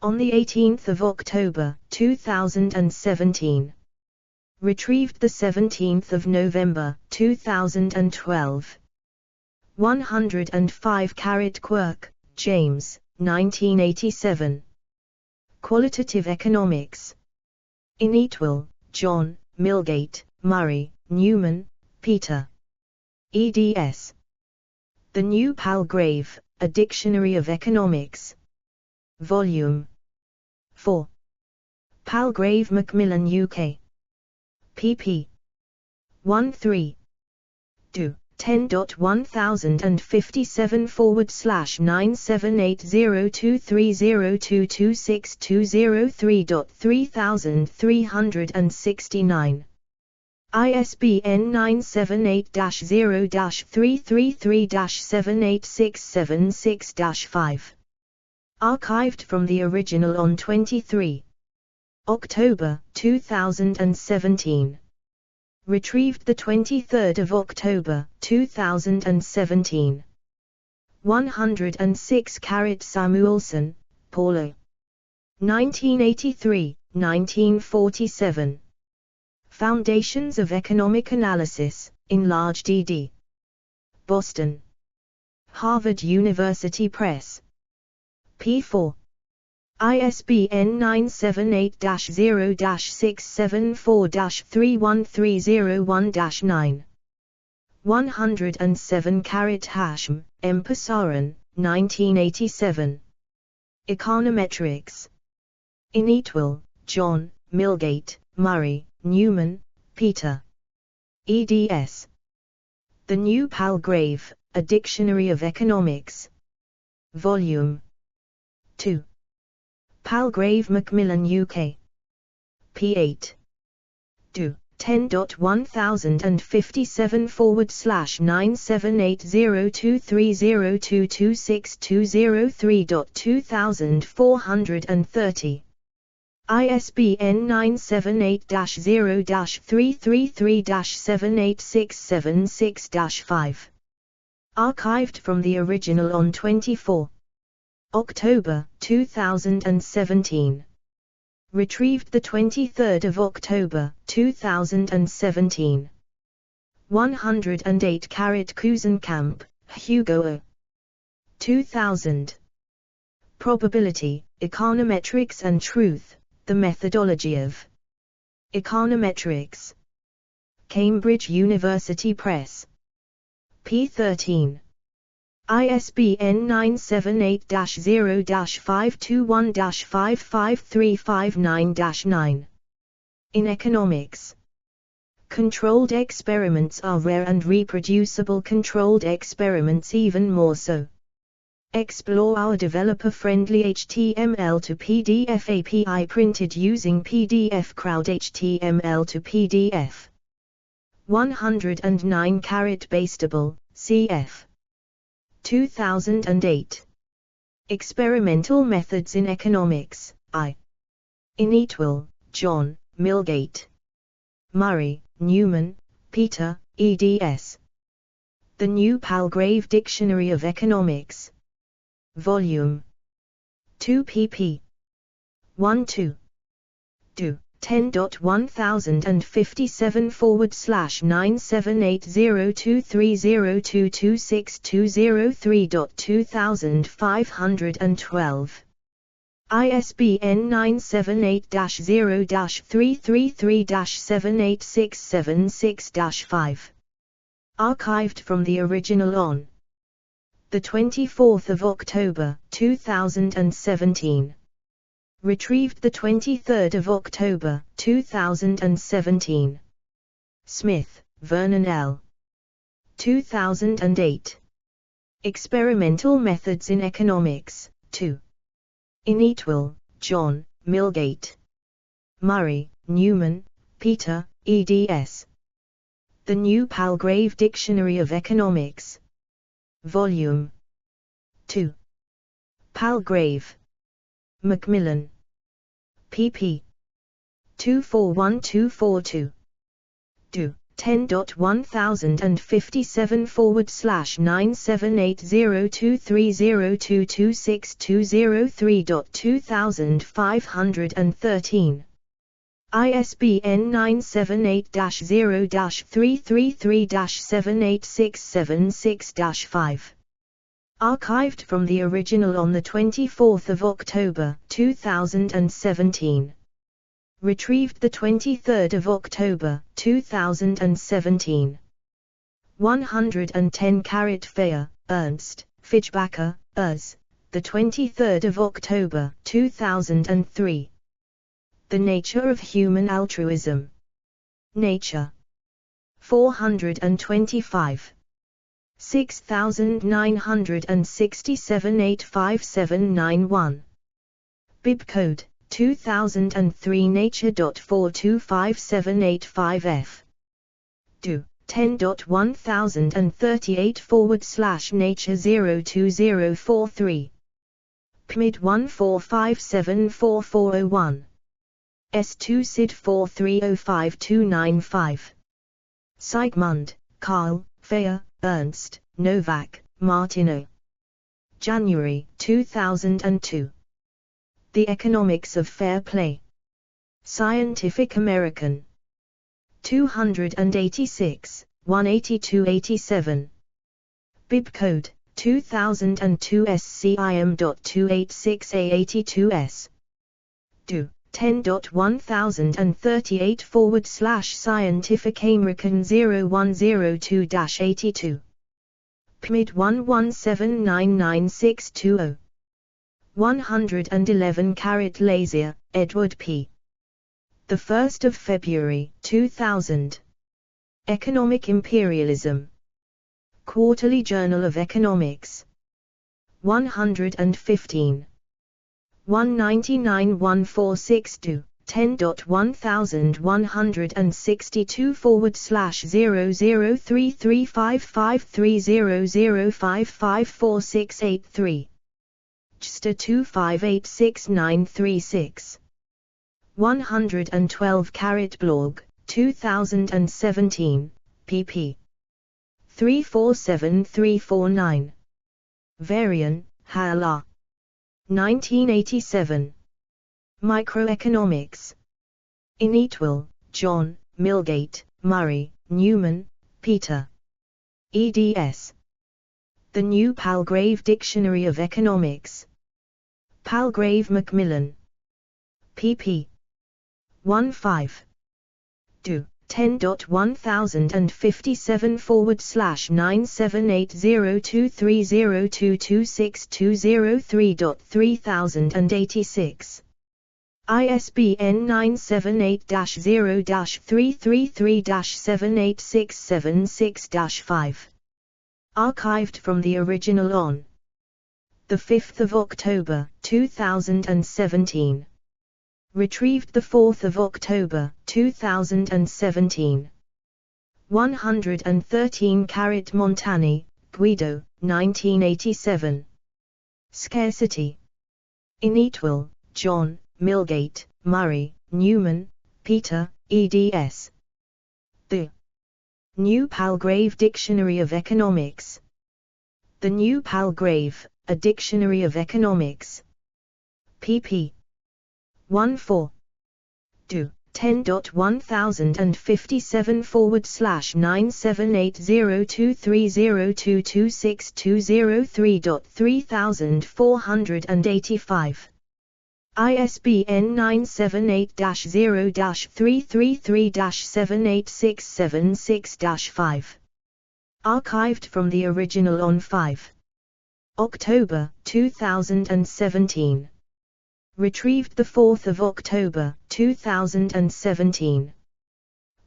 on 18 October, 2017. Retrieved 17 November, 2012. 105 Quirk, James, 1987. Qualitative Economics. Ineatwell, John, Milgate, Murray, Newman, Peter. eds. The New Palgrave, A Dictionary of Economics. Volume 4. Palgrave Macmillan UK. pp. 13. Do. 10.1057/978023023.3369. ISBN 978-0-333-78676-5. Archived from the original on 23 October 2017. Retrieved the 23rd of October 2017. 106 Samuelson, Paula. 1983, 1947. Foundations of Economic Analysis, in Large DD. Boston. Harvard University Press. P4. ISBN 978-0-674-31301-9. 107 Hashem, M. Pasaran, 1987. Econometrics. Inetwell, John, Milgate, Murray, Newman, Peter. eds. The New Palgrave, A Dictionary of Economics. Volume 2. Palgrave Macmillan UK. p8. do. 10.1057/9780230226203.2430. ISBN 978-0-333-78676-5. Archived from the original on 24 October 2017. Retrieved the 23rd of October 2017. 108 Kuzenkamp, Hugo O. 2000. Probability, Econometrics and Truth, The Methodology of Econometrics. Cambridge University Press. p13. ISBN 978-0-521-55359-9. In economics, controlled experiments are rare and reproducible controlled experiments even more so. Explore our developer-friendly HTML to PDF API printed using PDF Crowd HTML to PDF. 109 Bastable, cf. 2008. Experimental Methods in Economics, I. Inetwell, John, Milgate. Murray, Newman, Peter, eds. The New Palgrave Dictionary of Economics. Volume 2 pp. 1-2. do. 10.1057/9780230226203.2512. ISBN 978-0-333-78676-5. Archived from the original on the 24th of October 2017. Retrieved the 23rd of October 2017. Smith, Vernon L. 2008. Experimental Methods in Economics, 2. Inetwell, John, Milgate. Murray, Newman, Peter, eds. The New Palgrave Dictionary of Economics. Volume 2. Palgrave. Macmillan. pp. 241242. do. 10.1057/9780230226203.2513. ISBN 978-0-333-78676-5. Archived from the original on the 24th of October 2017. Retrieved the 23rd of October 2017. 110 Feyer, Ernst, Fischbacher, Uz, the 23rd of October 2003. The Nature of Human Altruism. Nature. 425. 6967 85791. Bibcode 2003 nature.425785f. Do 10.1038/nature02043. PMID 145744001. S2 SID 4305295. Sigmund, Karl, Feyer, Ernst, Novak, Martino. January 2002. The Economics of Fair Play. Scientific American. 286, 18287. Bibcode 2002 SCIM.286A82S. Do 10.1038/scientificamerican0102-82. PMID 117999620. 111 Lazier, Edward P. The 1st of February 2000. Economic Imperialism. Quarterly Journal of Economics. 115. 199-146-2, 10.101162/003355300554683. JSTA 2586936. 112 Blog, 2017, pp. 347349. Varian, Hala. 1987. Microeconomics. Inetwell, John, Milgate, Murray, Newman, Peter. eds. The New Palgrave Dictionary of Economics. Palgrave Macmillan. pp. 15. Do 10.1057/9780230226203.3086. ISBN 978-0-333-78676-5. Archived from the original on the 5th of October 2017. Retrieved the 4th of October 2017. 113 Montani, Guido, 1987. Scarcity. Inetwell, John, Milgate, Murray, Newman, Peter, eds. The New Palgrave Dictionary of Economics. The New Palgrave, a Dictionary of Economics. pp. 14. Do 10.1057/9780230226203.3485. ISBN 978-0-333-78676-5. Archived from the original on 5 October 2017. Retrieved the 4th of October 2017.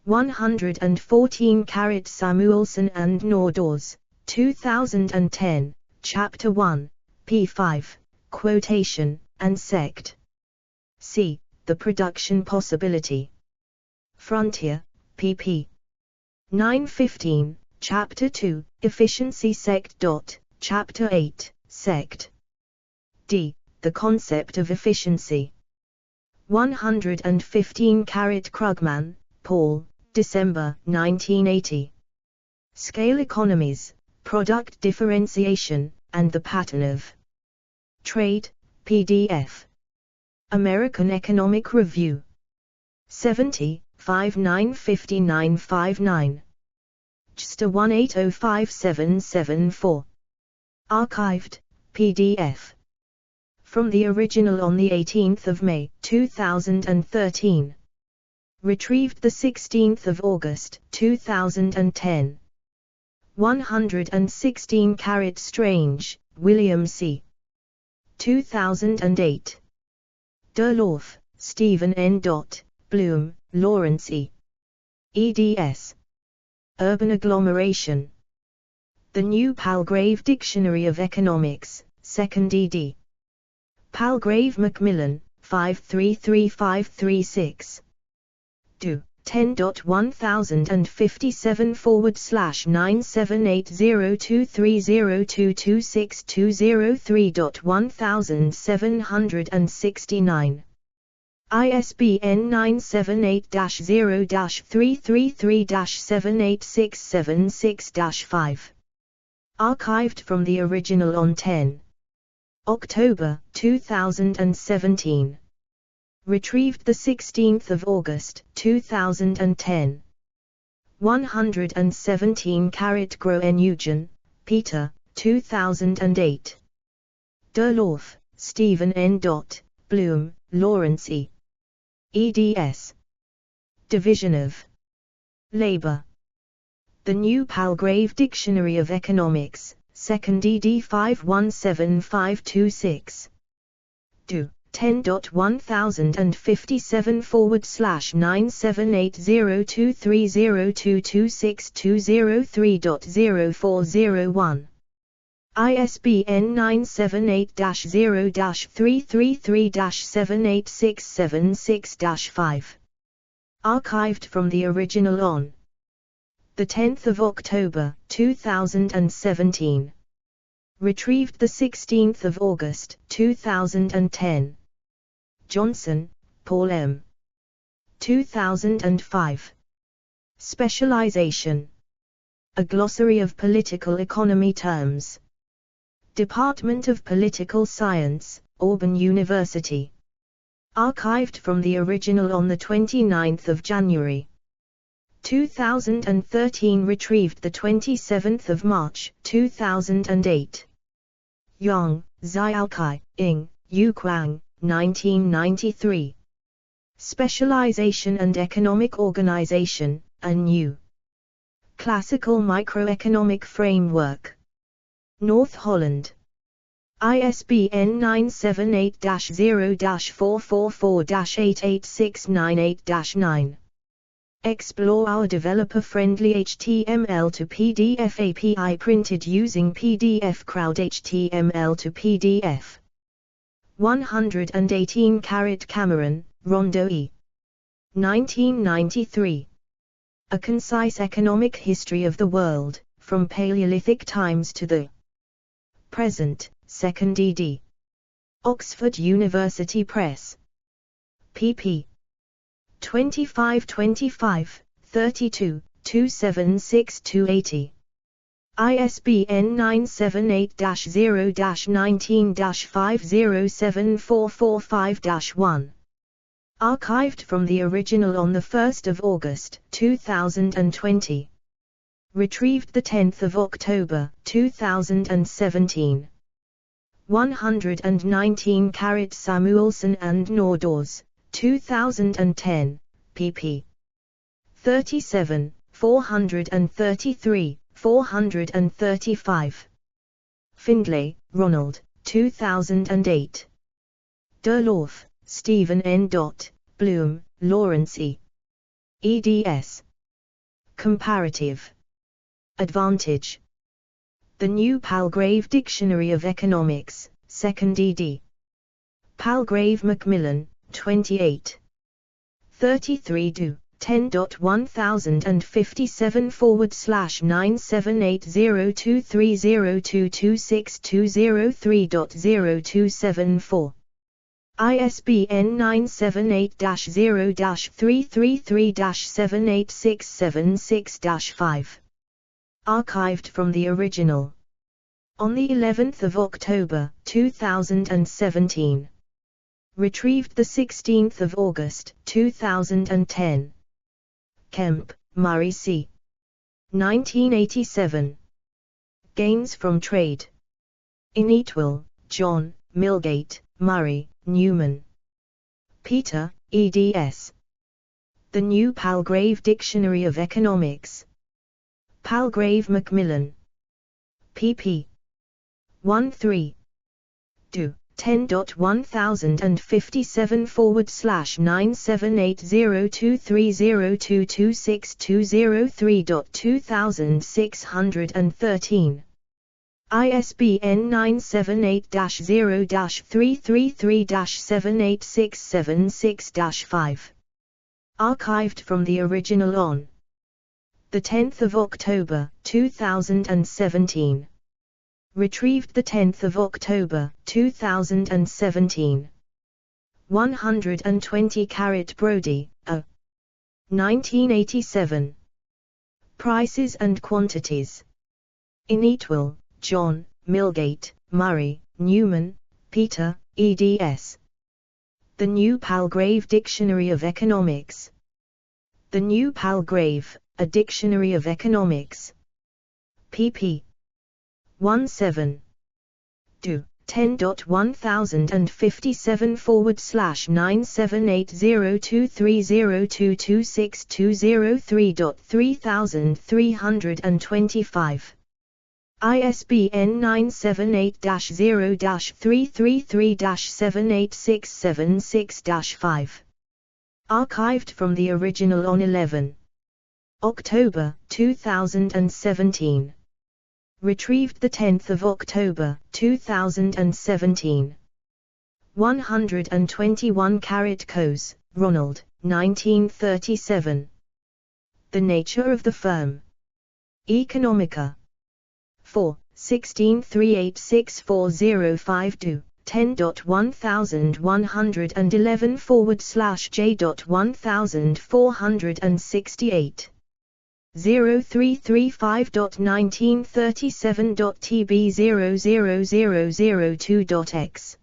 114 Samuelson and Nordhaus, 2010, Chapter 1, p. 5, Quotation, and Sect. C. The Production Possibility. Frontier, pp. 915, Chapter 2, Efficiency Sect. Chapter 8, Sect. D. The Concept of Efficiency. 115 Krugman, Paul, December 1980. Scale Economies, Product Differentiation, and the Pattern of Trade, PDF. American Economic Review. 70, 595959. JSTA 1805774. Archived, PDF. From the original on the 18th of May 2013. Retrieved the 16th of August 2010. 116 Strange, William C. 2008. Derloff, Stephen N. Bloom, Lawrence E. eds. Urban Agglomeration. The New Palgrave Dictionary of Economics, 2nd ed. Palgrave Macmillan, 533536. Do. 10.1057/9780230226203.1769. ISBN 978-0-333-78676-5. Archived from the original on 10 October 2017. Retrieved 16 August 2010. 117 Groen Eugen, Peter, 2008. Derloff, Stephen N. Bloom, Lawrence E. eds. Division of Labor. The New Palgrave Dictionary of Economics, 2nd ed. 517526. Do. 10.1057/9780230226203.0401. ISBN 978-0-333-78676-5. Archived from the original on 10 October 2017. Retrieved 16 August 2010. Johnson, Paul M. 2005. Specialization. A Glossary of Political Economy Terms. Department of Political Science, Auburn University. Archived from the original on 29 January 2013. Retrieved 27 March 2008. Yang, Xiaokai, Ing, Yu Kuang, 1993. Specialization and Economic Organization, a New Classical Microeconomic Framework. North Holland. ISBN 978-0-444-88698-9. Explore our developer-friendly HTML to PDF API printed using PDF Crowd HTML to PDF. 118 Cameron, Rondo E. 1993. A Concise Economic History of the World, from Paleolithic Times to the Present, 2nd ed. Oxford University Press. pp. 2525, 32, 276-280. ISBN 978-0-19-507445-1. Archived from the original on 1 August 2020. Retrieved 10 October 2017. 119 Samuelson and Nordhaus, 2010, pp. 37, 433, 435. Findlay, Ronald, 2008. Derloff, Stephen N. Bloom, Lawrence E. eds. Comparative Advantage. The New Palgrave Dictionary of Economics, 2nd ed. Palgrave Macmillan, 28. 33 do. 10.1057/9780230226203.0274. ISBN 978-0-333-78676-5. Archived from the original on the 11th of October 2017. Retrieved 16th of August 2010. Kemp, Murray C. 1987. Gains from Trade. Ineatwell, John, Milgate, Murray, Newman. Peter, eds. The New Palgrave Dictionary of Economics. Palgrave Macmillan. pp. 13. Do. 10.1057/9780230226203.2613. ISBN 978-0-333-78676-5. Archived from the original on the 10th of October, 2017. Retrieved the 10th of October, 2017. 120 Brody, A. 1987. Prices and Quantities. Inetwell, John, Milgate, Murray, Newman, Peter, eds. The New Palgrave Dictionary of Economics. The New Palgrave, A Dictionary of Economics. pp. 17. Do. 10.1057/9780230226203.3325. ISBN 978-0-333-78676-5. Archived from the original on 11 October, 2017. Retrieved the 10th of October, 2017. 121 Coase, Ronald, 1937. The Nature of the Firm. Economica. 4, 16386405 do. 10.1111/J.1468. 0335.1937.TB00002.X.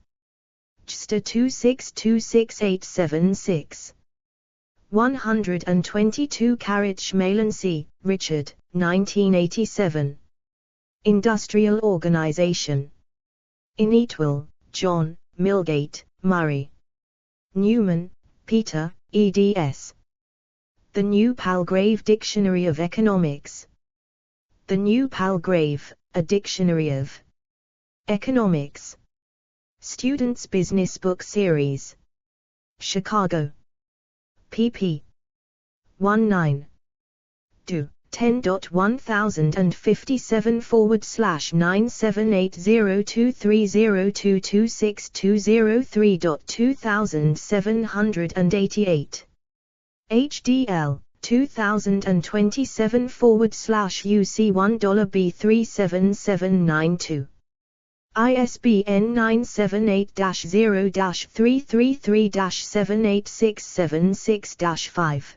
JSTA 2626876. 122 Schmalency, Richard, 1987. Industrial Organization. Inetwell, John, Milgate, Murray. Newman, Peter, eds. The New Palgrave Dictionary of Economics. The New Palgrave, A Dictionary of Economics. Students' Business Book Series. Chicago. pp. 19. Do. 10.1057/9780230226203.2788. HDL, 2027/UC1B37792. ISBN 978-0-333-78676-5.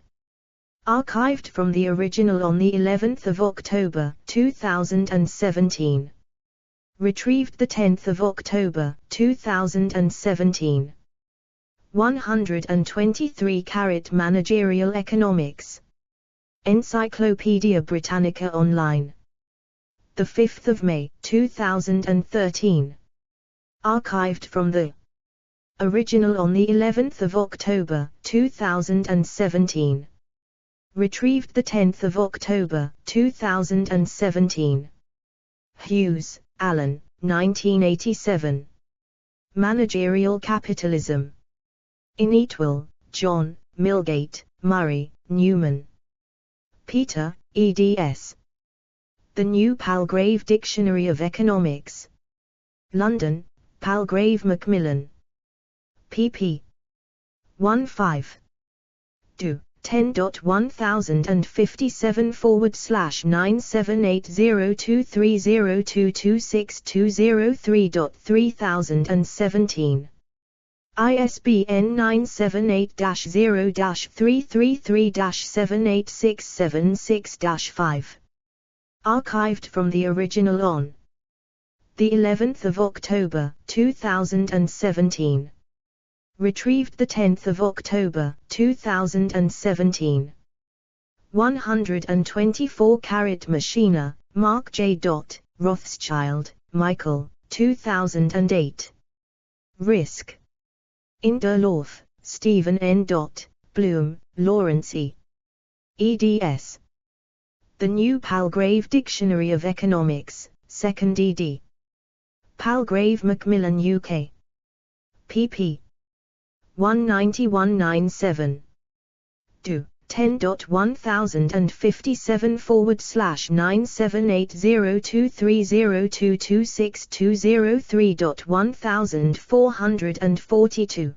Archived from the original on the 11th of October, 2017. Retrieved the 10th of October, 2017. 123 Managerial Economics. Encyclopaedia Britannica Online. The 5th of May, 2013. Archived from the original on the 11th of October, 2017. Retrieved the 10th of October, 2017. Hughes, Alan, 1987. Managerial Capitalism. Inetwell, John, Milgate, Murray, Newman. Peter, eds. The New Palgrave Dictionary of Economics. London, Palgrave Macmillan. pp. 15. Do. 10.1057/9780230226203.3017. ISBN 978-0-333-78676-5. Archived from the original on the 11th of October, 2017. Retrieved the 10th of October, 2017. 124 Machina, Mark J. Rothschild, Michael, 2008. Risk. Inderlof, Stephen N. Bloom, Lawrence E. eds. The New Palgrave Dictionary of Economics, 2nd ed. Palgrave Macmillan UK. pp. 190-197. Do 10.1057/9780230226203.1442.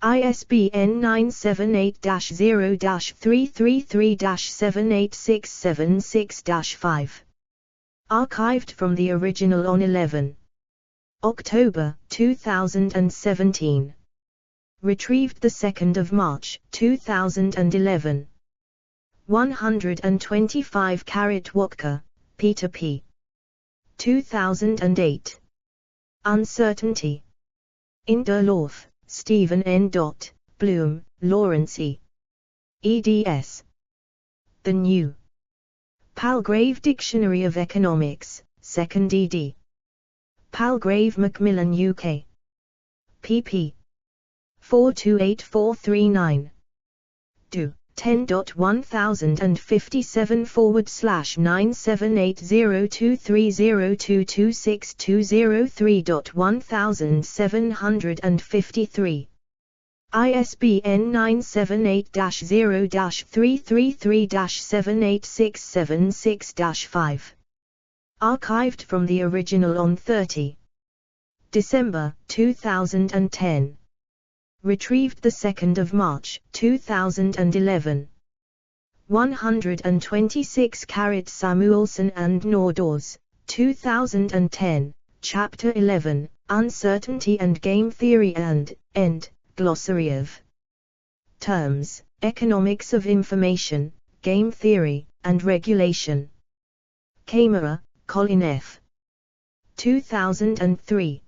ISBN 978-0-333-78676-5. Archived from the original on 11 October 2017. Retrieved 2 March 2011. 125 Wotka, Peter P. 2008. Uncertainty. In der Lauf, Stephen N. Bloom, Lawrence E. eds. The New Palgrave Dictionary of Economics, 2nd ed. Palgrave Macmillan UK. pp. 428439. Do 10.1057/9780230226203.1753. ISBN 978-0-333-78676-5. Archived from the original on 30 December 2010. Retrieved 2 March 2011. 126 Samuelson and Nordhaus, 2010, Chapter 11, Uncertainty and Game Theory and End, Glossary of Terms, Economics of Information, Game Theory, and Regulation. Kammerer, Colin F. 2003.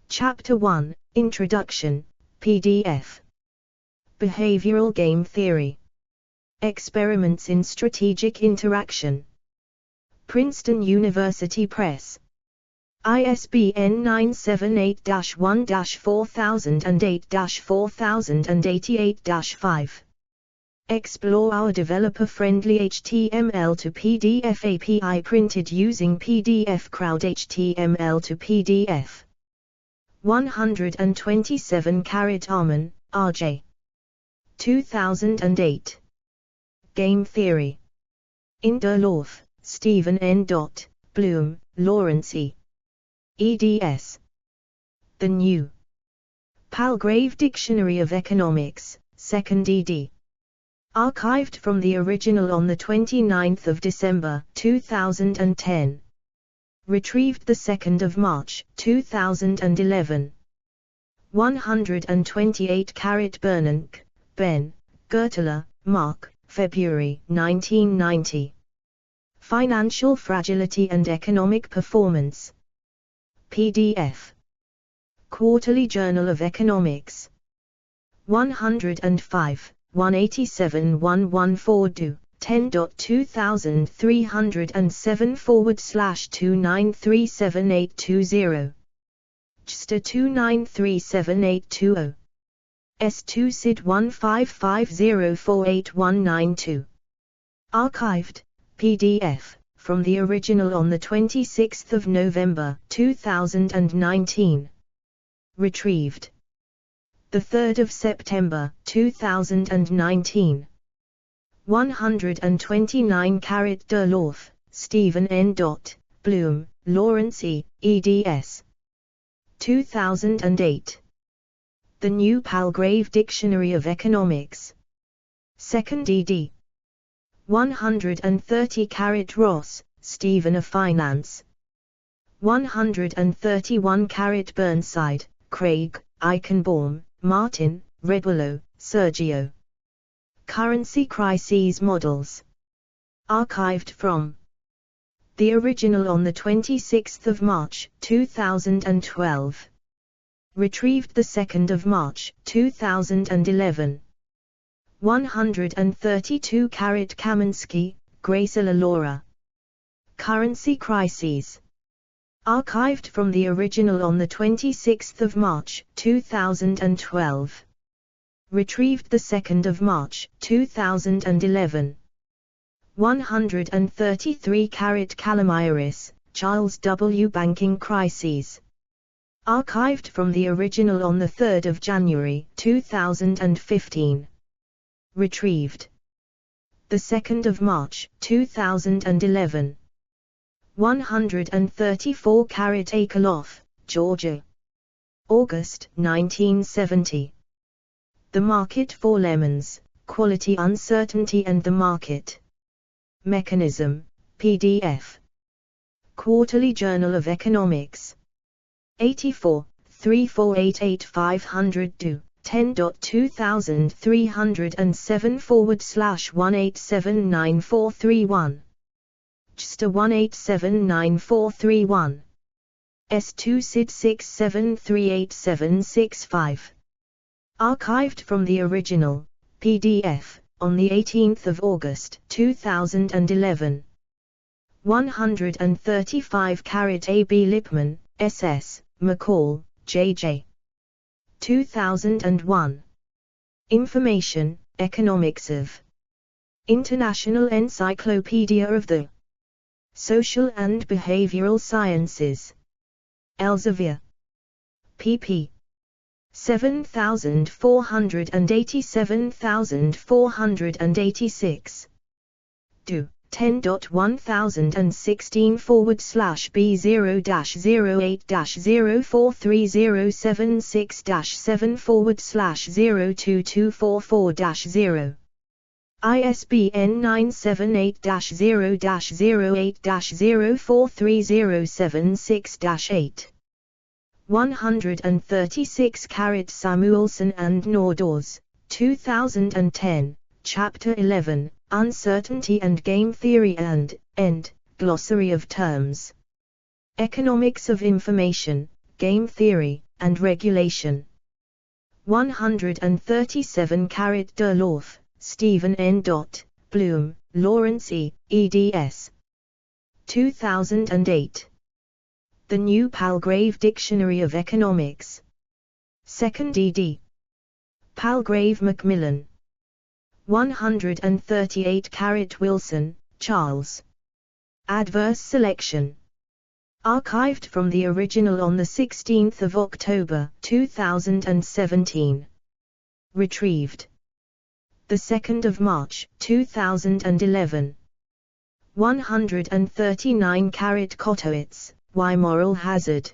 Chapter 1, Introduction, PDF. Behavioral Game Theory. Experiments in Strategic Interaction. Princeton University Press. ISBN 978-1-4008-4088-5. Explore our developer-friendly HTML to PDF API printed using PDF Crowd HTML to PDF. 127 Arman, R.J. 2008. Game Theory. In der Lauf, Stephen N. Bloom, Lawrence E. eds. The New Palgrave Dictionary of Economics, 2nd ed. Archived from the original on 29 December 2010. Retrieved 2 March 2011. 128 Bernanke, Ben, Gertler, Mark, February 1990. Financial Fragility and Economic Performance. PDF. Quarterly Journal of Economics. 105, 187 114 do. 10.2307/2937820. JSTA 2937820. S2 SID 1550489192. Archived, PDF, from the original on 26 November 2019. Retrieved 3 September 2019. 129 der Lauf, Stephen N. Bloom, Lawrence E. eds. 2008. The New Palgrave Dictionary of Economics. 2nd ed. 130 Ross, Stephen of Finance. 131 Burnside, Craig, Eichenbaum, Martin, Redwillow, Sergio. Currency Crises Models. Archived from the original on 26 March 2012. Retrieved 2 March 2011. 132 Kaminsky, Gracila Laura. Currency Crises. Archived from the original on 26 March 2012. Retrieved 2 March 2011. 133 Kalamiris, Charles W. Banking Crises. Archived from the original on the 3rd of January 2015. Retrieved the 2nd of March 2011. 134 Akerlof, Georgia. August 1970. The Market for Lemons, Quality Uncertainty and the Market Mechanism, PDF. Quarterly Journal of Economics. 84, 3488500 10.2307/1879431. JSTA 1879431. S2 SID 6738765. Archived from the original, PDF, on the 18th of August 2011. 135 A.B. Lipman, S.S., McCall, J.J. 2001. Information, Economics of International Encyclopedia of the Social and Behavioral Sciences. Elsevier. pp. 7487-486. Do. 10.1016/B0-08-04376-7/02244-0. ISBN 978-0-08-0430076-8. 136 Samuelson and Nordhaus, 2010, Chapter 11, Uncertainty and Game Theory and End, Glossary of Terms. Economics of Information, Game Theory, and Regulation. 137 Derloff, Stephen N. Bloom, Lawrence E., eds. 2008. The New Palgrave Dictionary of Economics. 2nd ed. Palgrave Macmillan. 138 Wilson, Charles. Adverse Selection. Archived from the original on the 16th of October 2017. Retrieved the 2nd of March 2011. 139 Kotowitz, Why Moral Hazard.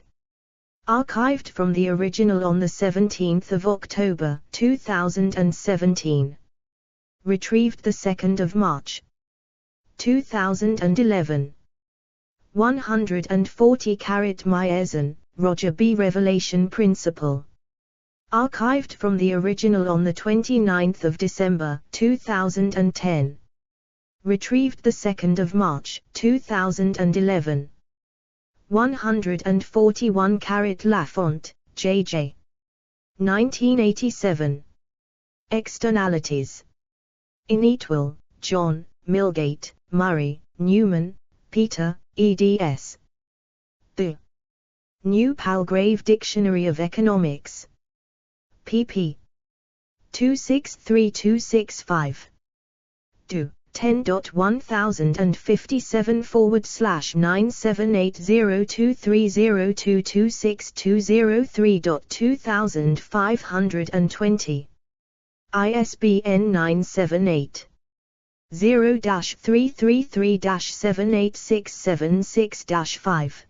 Archived from the original on the 17th of October 2017. Retrieved the 2nd of March 2011. 140 Myerson, Roger B. Revelation Principle. Archived from the original on the 29th of December 2010. Retrieved the 2nd of March 2011. 141 Lafont, J.J. 1987. Externalities. Inetwell, John, Milgate, Murray, Newman, Peter, eds. The New Palgrave Dictionary of Economics. pp. 263265. Do. 10.1057/9780230226203.2520. ISBN 978 0-333-78676-5.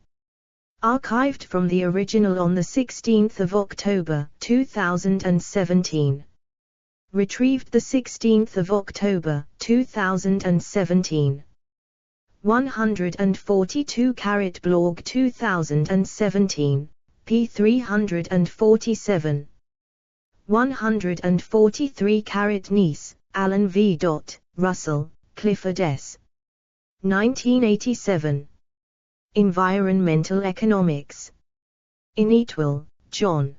Archived from the original on the 16th of October 2017. Retrieved the 16th of October 2017. 142 Blog 2017, p. 347. 143 Nice, Alan V. Russell, Clifford S. 1987. Environmental Economics. Inetwell, John.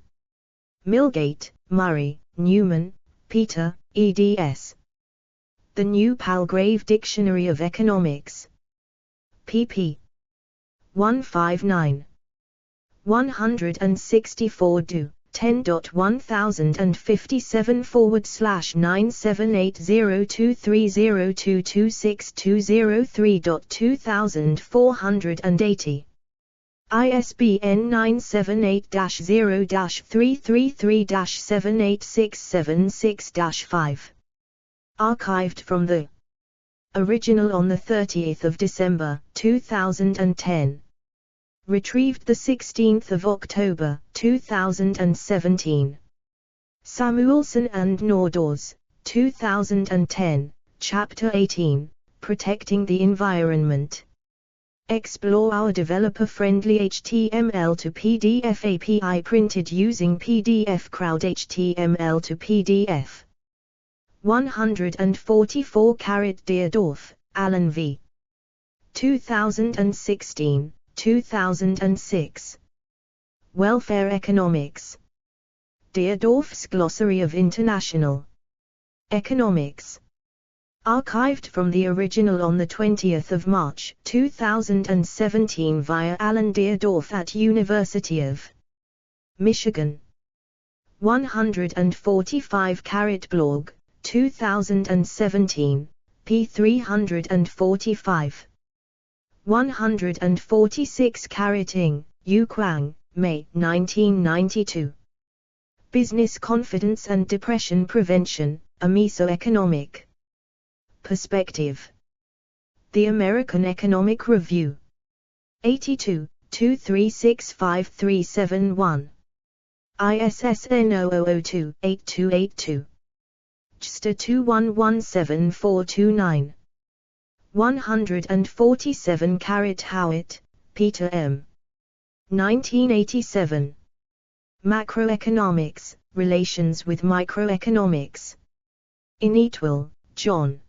Milgate, Murray, Newman, Peter, eds. The New Palgrave Dictionary of Economics. pp. 159. 164 do. 10.1057/9780230226203.2480. ISBN 978-0-333-78676-5. Archived from the original on 30th of December, 2010. Retrieved 16th of October, 2017. Samuelson and Nordhaus, 2010, Chapter 18, Protecting the Environment. Explore our developer-friendly HTML to PDF API printed using PDF Crowd HTML to PDF. 144 Deardorff, Alan V. 2016, 2006. Welfare Economics. Deardorff's Glossary of International Economics. Archived from the original on 20th March, 2017 via Alan Deardorff at University of Michigan. 145 blog, 2017, p. 345. 146 ing, Yu Kwang, May 1992. Business Confidence and Depression Prevention, a Mesoeconomic Perspective. The American Economic Review. 82, 2365371. ISSN 0002-8282. JSTOR 2117429. 147 Howitt, Peter M. 1987. Macroeconomics, Relations with Microeconomics. Ineatwell, John.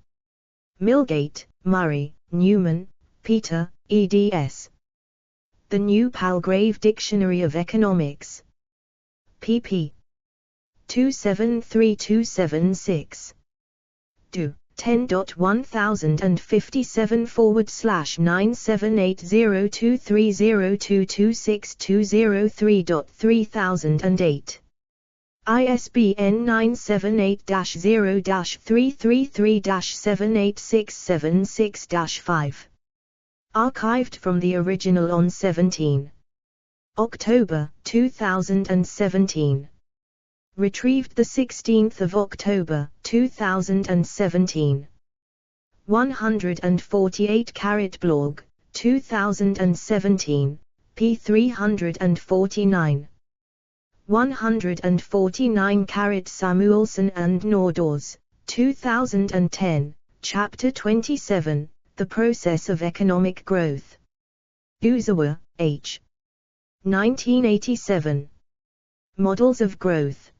Milgate, Murray, Newman, Peter, eds. The New Palgrave Dictionary of Economics. pp. 273276. Do. 10.1057/9780230226203.3008. ISBN 978-0-333-78676-5. Archived from the original on 17 October 2017. Retrieved 16th of October 2017. 148 blog, 2017, p. 349. 149 Samuelson and Nordhaus, 2010, Chapter 27, The Process of Economic Growth. Uzawa, H. 1987. Models of Growth.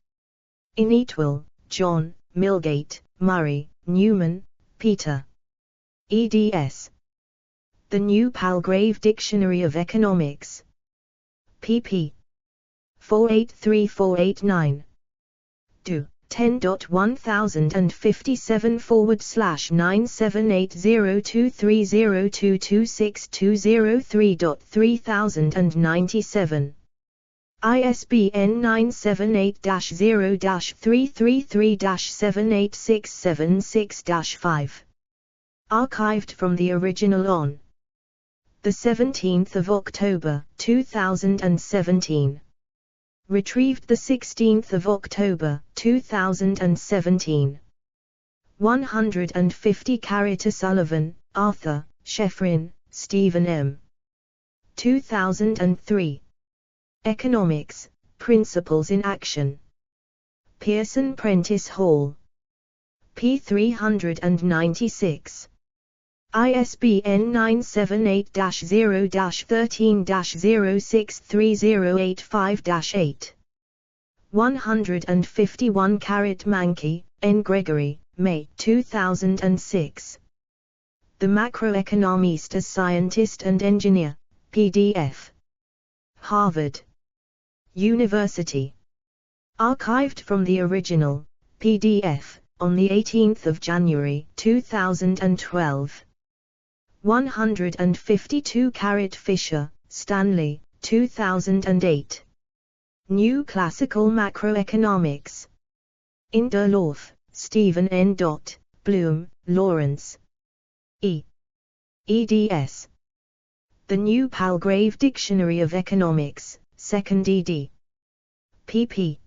Ineatwell, John, Milgate, Murray, Newman, Peter. eds. The New Palgrave Dictionary of Economics. pp. 483489. Do. 10.1057/9780230226203.3097. ISBN 978-0-333-78676-5. Archived from the original on 17 October 2017. Retrieved 16 October 2017. 150 Sullivan, Arthur, Schefrin, Stephen M. 2003. Economics, Principles in Action. Pearson Prentice Hall. p. 396. ISBN 978-0-13-063085-8. 151 Mankey, N. Gregory, May 2006. The Macroeconomist as Scientist and Engineer, PDF. Harvard University. Archived from the original, PDF, on 18 January 2012. 152 Fisher, Stanley, 2008. New Classical Macroeconomics. Inderlof, Stephen N. Bloom, Lawrence. eds. The New Palgrave Dictionary of Economics, 2nd ed. pp.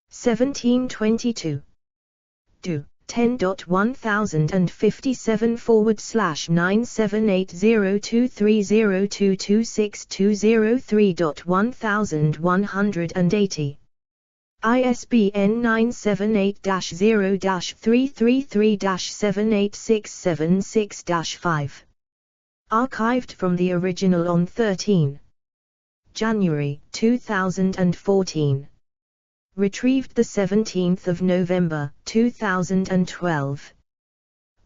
1722. Do. 10.1057/9780230226203.1180. ISBN 978-0-333-78676-5. Archived from the original on 13 January 2014. Retrieved 17 November 2012.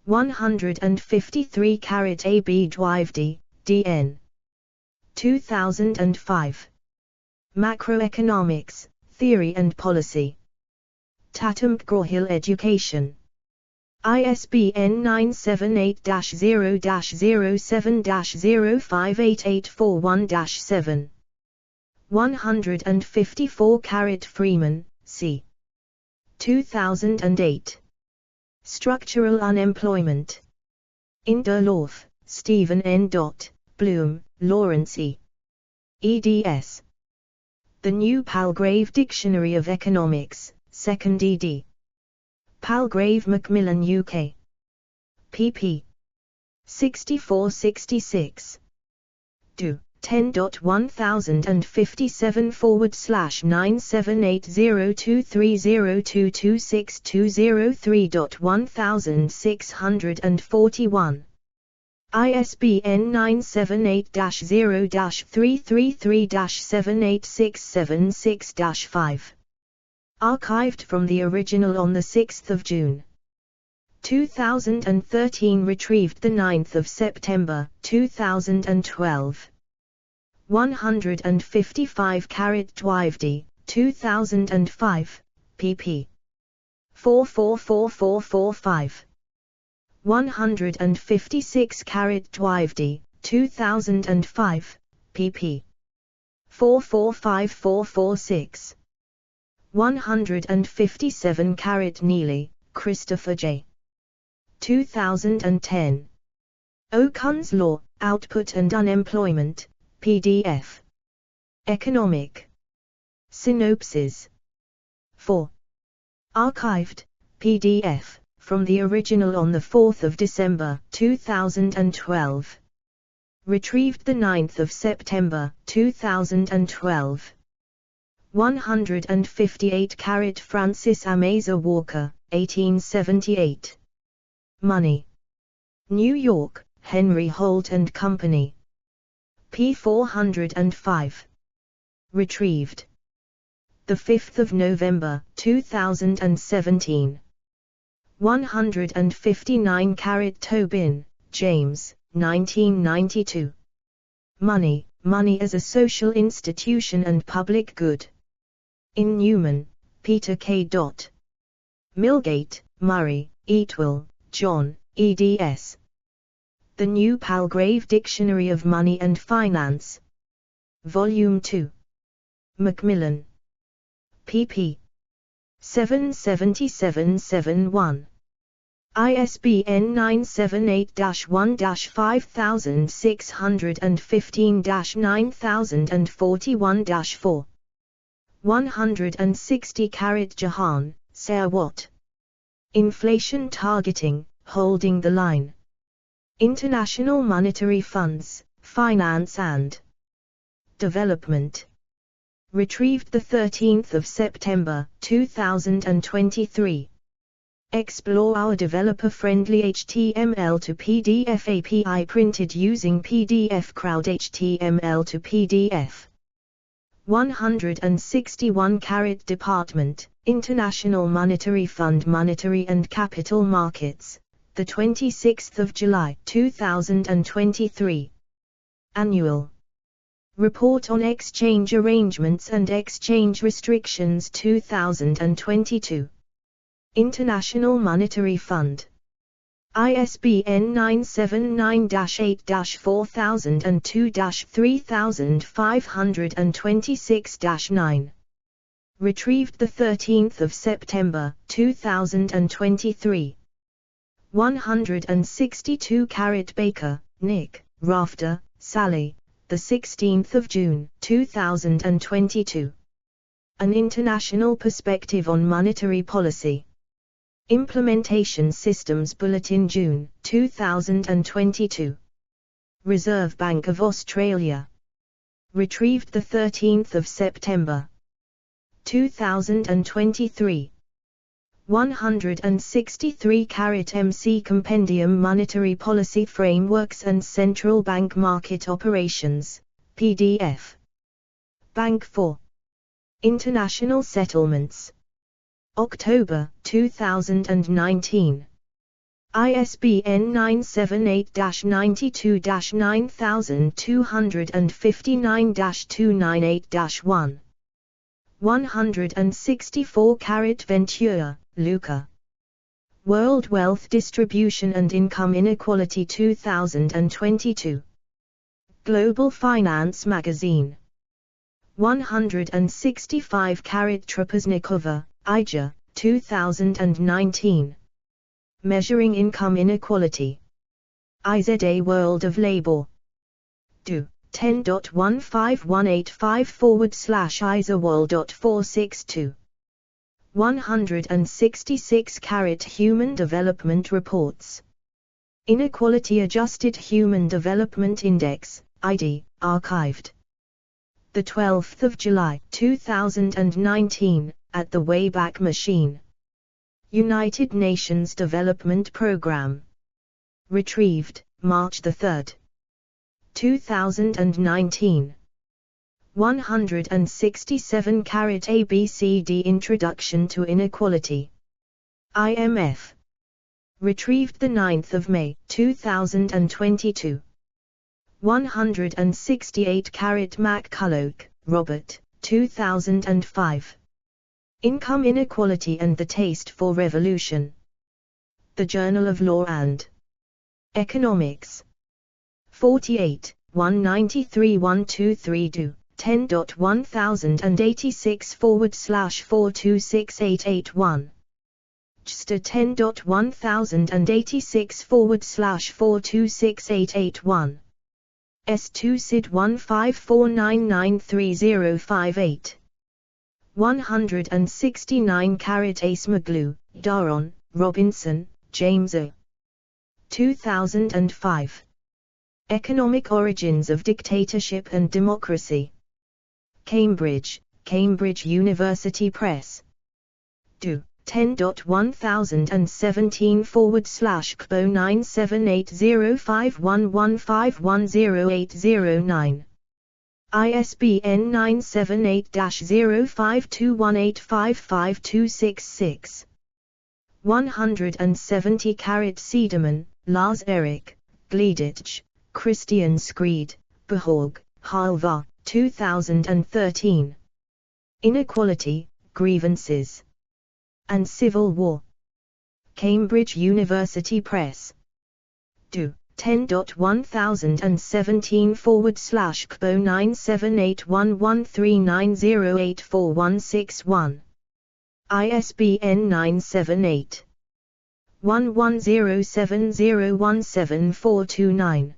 153 AB Dwivedi, D.N. 2005. Macroeconomics, Theory and Policy. Tatum McGraw-Hill Education. ISBN 978-0-07-058841-7. 154 Freeman, C. 2008. Structural Unemployment. Inderlof, Stephen N. Bloom, Lawrence E. eds. The New Palgrave Dictionary of Economics, 2nd ed. Palgrave Macmillan UK. pp. 64-66. Do. 10.1057/9780223022620311641. ISBN 978-0-333-78676-5. Archived from the original on 6 June 2013. Retrieved 9 September 2012. 155 Dwivedi, 2005, pp. 444445. 156 Dwivedi, 2005, pp. 445446. 157 Neely, Christopher J. 2010. Okun's Law, Output and Unemployment, PDF. Economic Synopsis. 4. Archived, PDF, from the original on 4 December 2012. Retrieved 9 September 2012. 158 Francis Amazer Walker, 1878. Money. New York, Henry Holt and Company. p. 405. Retrieved 5 November 2017. 159 Tobin, James, 1992. Money as a Social Institution and Public Good. In Newman, Peter K. Milgate, Murray, Eatwell, John, eds. The New Palgrave Dictionary of Money and Finance. Volume 2. Macmillan. pp. 777-71. ISBN 978-1-5615-9041-4. 160 Jahan, Sarah Watt. Inflation Targeting, Holding the Line. International Monetary Funds, Finance and Development. Retrieved 13 September 2023. Explore our developer-friendly HTML to PDF API printed using PDF Crowd HTML to PDF. 161 Department, International Monetary Fund Monetary and Capital Markets, the 26th of July 2023. Annual Report on Exchange Arrangements and Exchange Restrictions 2022. International Monetary Fund. ISBN 979-8-4002-3526-9. Retrieved 13 September 2023. 162 Baker, Nick, Rafter, Sally, 16th of June, 2022. An International Perspective on Monetary Policy. Implementation Systems Bulletin, June, 2022. Reserve Bank of Australia. Retrieved 13th of September, 2023. 163 MC Compendium Monetary Policy Frameworks and Central Bank Market Operations, PDF. Bank for International Settlements. October, 2019. ISBN 978-92-9259-298-1. 164 Ventura, Luca. World Wealth Distribution and Income Inequality 2022. Global Finance Magazine. 165 Trapeznikova, Ija, 2019. Measuring Income Inequality. IZA World of Labor. Do. 10.15185/IZAWorld.462. 166 Human Development Reports. Inequality Adjusted Human Development Index, ID, archived. 12th of July, 2019, at the Wayback Machine. United Nations Development Programme. Retrieved, March 3rd. 2019. 167 ABCD Introduction to Inequality. IMF. Retrieved 9th of May, 2022. 168 McCulloch, Robert, 2005. Income Inequality and the Taste for Revolution. The Journal of Law and Economics. 48, 193-123 do. 10.1086/4268881. JSTA 10.1086/4268881. S2 SID 154993058. 169 Acemoglu, Daron, Robinson, James O. 2005. Economic Origins of Dictatorship and Democracy. Cambridge, Cambridge University Press. Do. 10.1017/4/9780511510809. ISBN 978-0521855266. 170 Siederman, Lars Erik, Gleditsch, Christian Skreed, Behorg, Halva, 2013. Inequality, Grievances, and Civil War. Cambridge University Press. Do. 10.1017/4/9781139084161. ISBN 978 1107017429.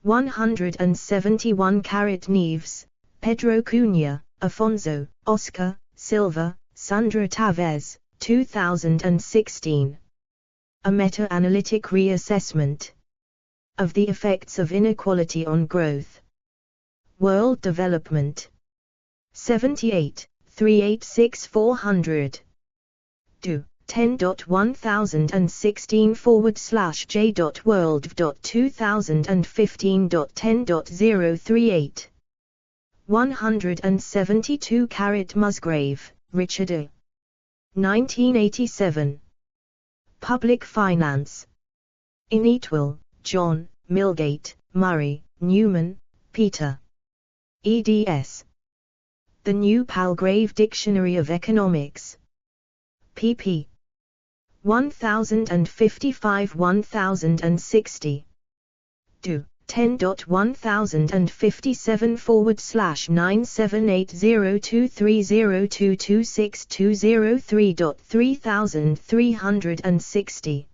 171 Neves, Pedro Cunha, Afonso, Oscar, Silva, Sandra Tavez, 2016. A meta-analytic reassessment of the effects of inequality on growth. World Development. 78, 386-400. Do. 10.1016/j.world.2015.10.038. 172 Musgrave, Richard O. 1987. Public Finance. Inetwell, John, Milgate, Murray, Newman, Peter. eds. The New Palgrave Dictionary of Economics. pp. 1055-1060. Do. 10.1057/9780230226203.3360.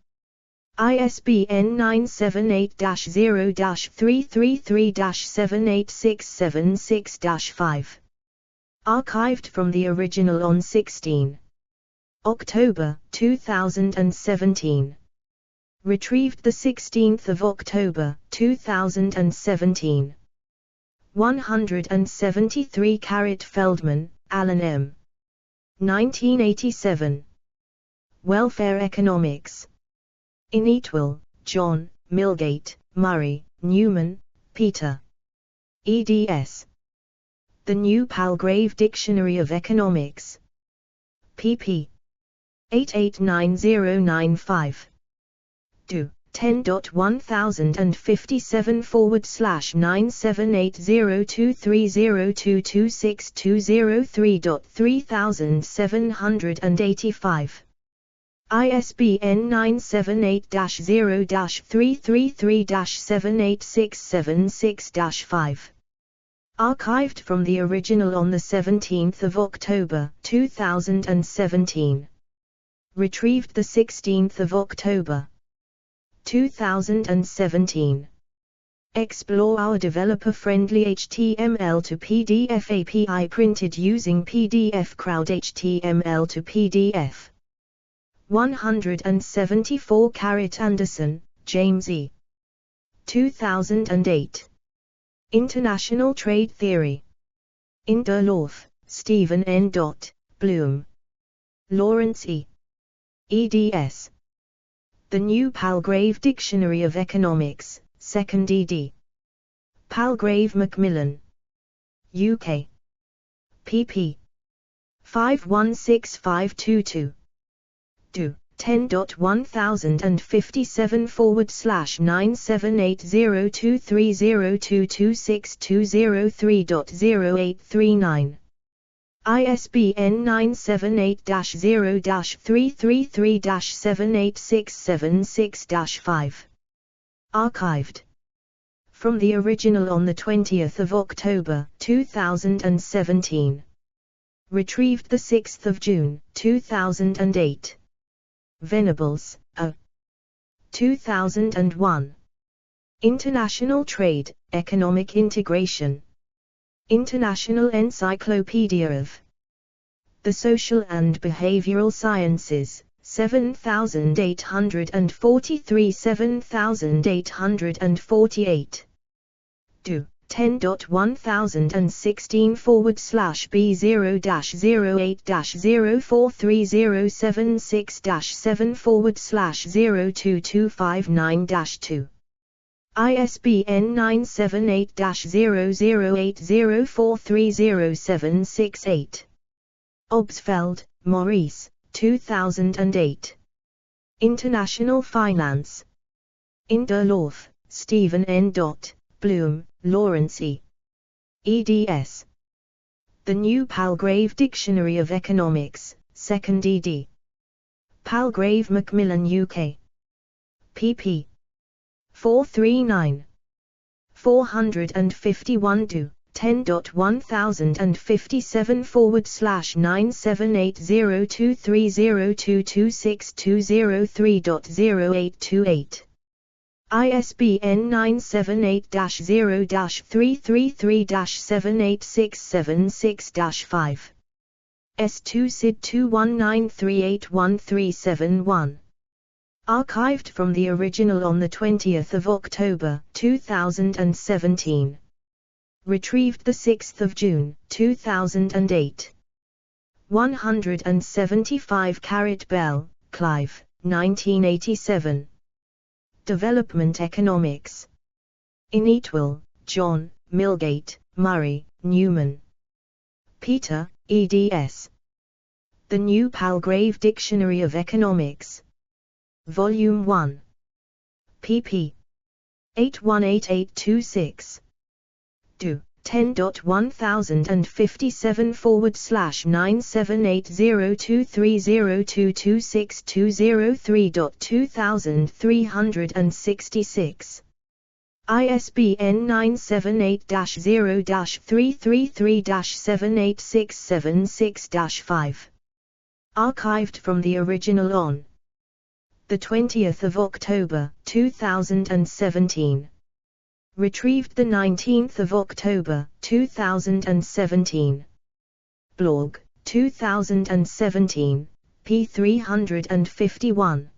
ISBN 978-0-333-78676-5. Archived from the original on 16 October 2017. Retrieved 16 October 2017. 173 Feldman, Alan M. 1987. Welfare Economics. Inetwell, John, Milgate, Murray, Newman, Peter. eds. The New Palgrave Dictionary of Economics. pp. 889095. Do. 10.100057/9780230226203.3785. ISBN 978-0-333-78676-5. Archived from the original on 17 October 2017. Retrieved 16 October 2017. Explore our developer-friendly HTML to PDF API printed using PDF Crowd HTML to PDF. 174 Anderson, James E. 2008. International Trade Theory. In der Lauf, Stephen N. Bloom. Lawrence E. eds. The New Palgrave Dictionary of Economics, 2nd ed. Palgrave Macmillan. UK. pp. 516522. Do. 10.100057/9780230226203.0839. ISBN 978-0-333-78676-5. Archived from the original on 20 October 2017. Retrieved 6 June 2008. Venables, A. 2001. International Trade, Economic Integration. International Encyclopedia of the Social and Behavioral Sciences, 7843-7848. Do. 10.1016/B0-08-043076-7/02259-2. ISBN 978-008043076-8. Obsfeld, Maurice, 2008. International Finance. In der Lauf, Stephen N. Bloom, Lawrence E. eds. The New Palgrave Dictionary of Economics, 2nd ed. Palgrave Macmillan UK. pp. 439. 451 do. 10.100057/9780230226203.0828. ISBN 978-0-333-78676-5. S2 SID 219381371. Archived from the original on 20 October 2017. Retrieved 6 June 2008. 175 Bell, Clive, 1987. Development Economics. Inetwell, John, Milgate, Murray, Newman. Peter, eds. The New Palgrave Dictionary of Economics. Volume 1. pp. 818826. Do. 10.100057/9780230226203.2366. ISBN 978-0-333-78676-5. Archived from the original on 20th of October, 2017. Retrieved 19th of October, 2017. Blog, 2017, p. 351.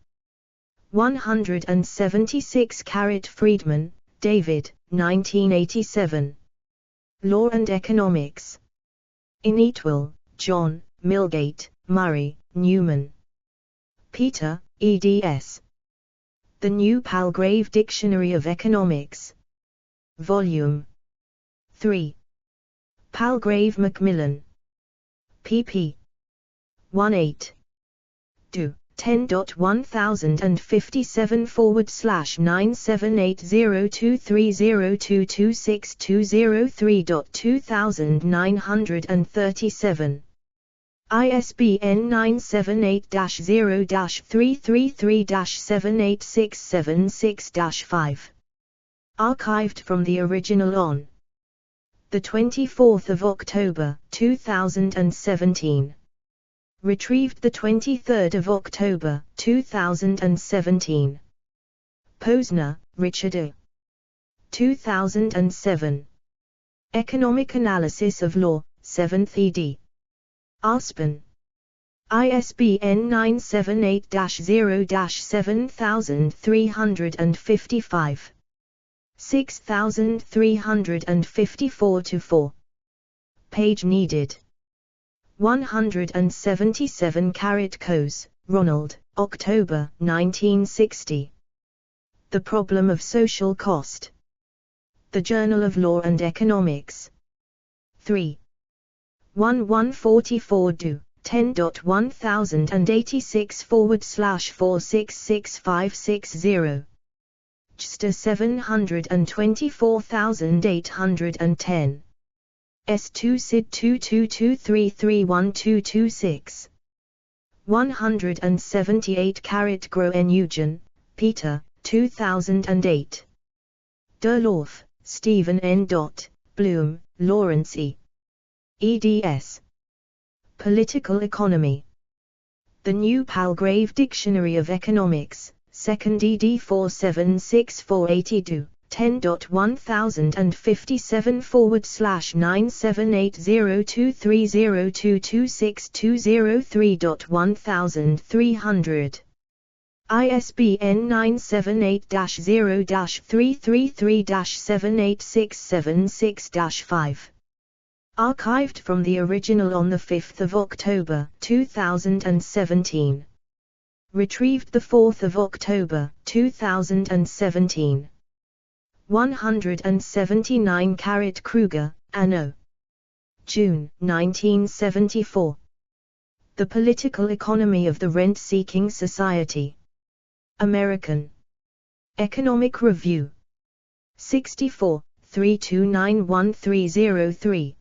176 Friedman, David, 1987. Law and Economics. Inetwell, John, Milgate, Murray, Newman. Peter, eds. The New Palgrave Dictionary of Economics. Volume 3. Palgrave Macmillan. pp. 18. Do. 10.100057/9780230226203.2937. ISBN 978-0-333-78676-5. Archived from the original on the 24th of October, 2017. Retrieved the 23rd of October, 2017. Posner, Richard A. 2007. Economic Analysis of Law, 7th ed. Aspen. ISBN 978-0-7355. 6354-4. Page needed. 177 Coase, Ronald, October, 1960. The Problem of Social Cost. The Journal of Law and Economics. 3. 1144 do. 10.1086/466560. JSTOR 724810. S2 SID 2223312226. 178 Groen Eugen, Peter, 2008. Derloff, Stephen N. Bloom, Lawrence E. eds. Political Economy. The New Palgrave Dictionary of Economics, 2nd ed. 476482. 10.100027802302262003.1300. ISBN 978-0-333-78676-5. Archived from the original on 5 October, 2017. Retrieved 4 October, 2017. 179 Kruger, Anno. June, 1974. The Political Economy of the Rent-Seeking Society. American Economic Review. 64, 3291-303.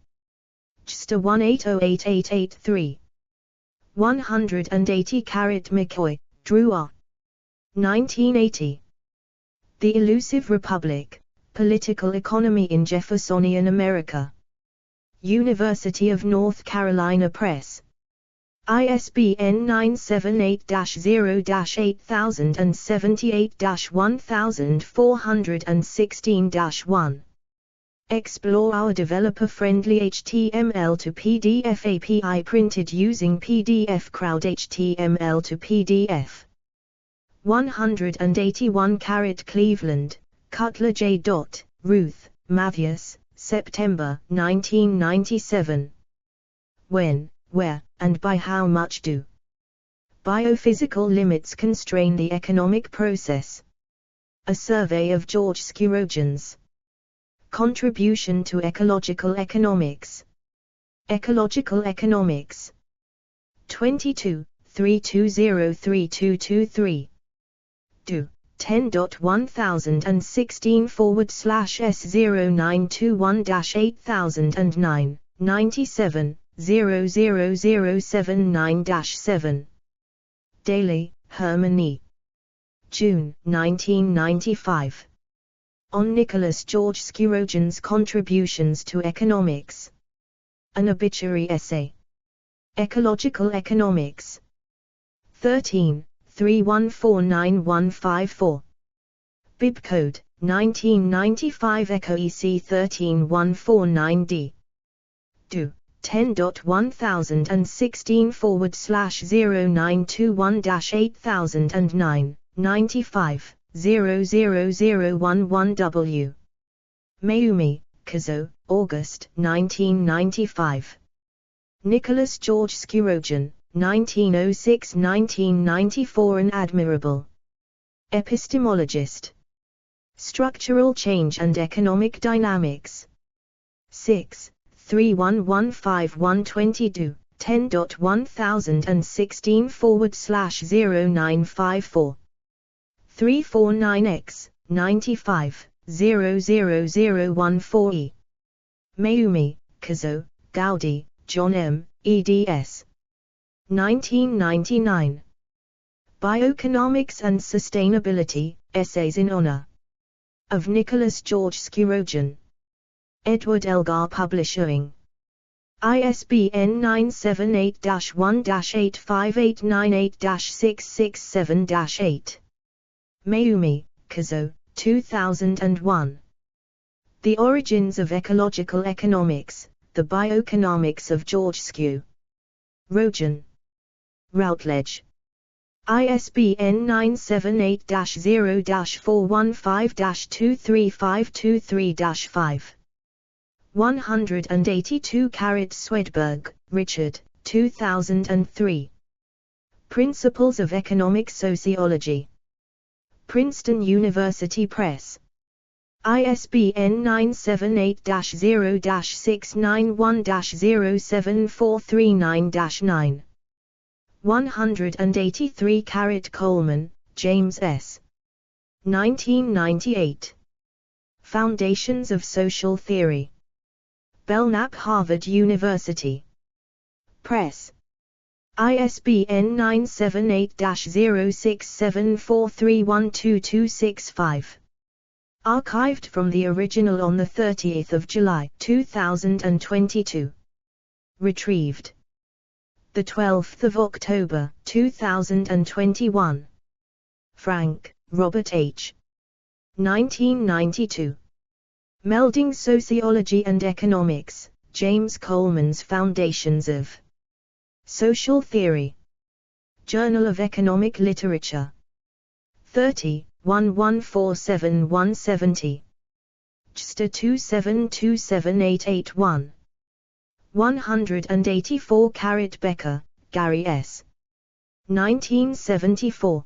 JSTOR 1808883. 180 McCoy, Drew R. 1980. The Elusive Republic, Political Economy in Jeffersonian America. University of North Carolina Press. ISBN 978-0-8078-1416-1. Explore our developer-friendly HTML to PDF API printed using PDF Crowd HTML to PDF. 181 Cleveland, Cutler J. Ruth, Mathias, September 1997. When, where, and by how much do biophysical limits constrain the economic process? A survey of George Skirojan's Contribution to Ecological Economics. Ecological Economics. 22, 3203223. Do. 10.1016/S0921-8009, 97, 00079-7. Daly, Herman E. June, 1995. On Nicholas George Skirojan's Contributions to Economics. An obituary essay. Ecological Economics. 13, 31491154. Bibcode 1995 Echo EC 13149D. Do 10.1016/0921-8009 95 00011W. Mayumi, Kazo, August 1995. Nicholas George Skirogan, 1906-1994. An admirable epistemologist. Structural Change and Economic Dynamics. 6. 3115120 do 10.1016/0954 349x 95 00014e. Mayumi, Kazo, Gaudi, John M., eds. 1999. Bioeconomics and Sustainability, Essays in Honor of Nicholas George Skirogan. Edward Elgar Publishing. ISBN 978-1-85898-667-8. Mayumi, Kazo, 2001. The Origins of Ecological Economics, The Bioeconomics of George Skirogan. Routledge. ISBN 978-0-415-23523-5. 182 Swedberg, Richard, 2003. Principles of Economic Sociology. Princeton University Press. ISBN 978-0-691-07439-9. 183 Coleman, James S. 1998. Foundations of Social Theory. Belknap Harvard University Press. ISBN 978-0674312265. Archived from the original on 30 July 2022. Retrieved 12 October 2021. Frank, Robert H. 1992. Melding Sociology and Economics, James Coleman's Foundations of Social Theory. Journal of Economic Literature. 30, 1147170. JSTOR 2727881. 184 Becker, Gary S. 1974.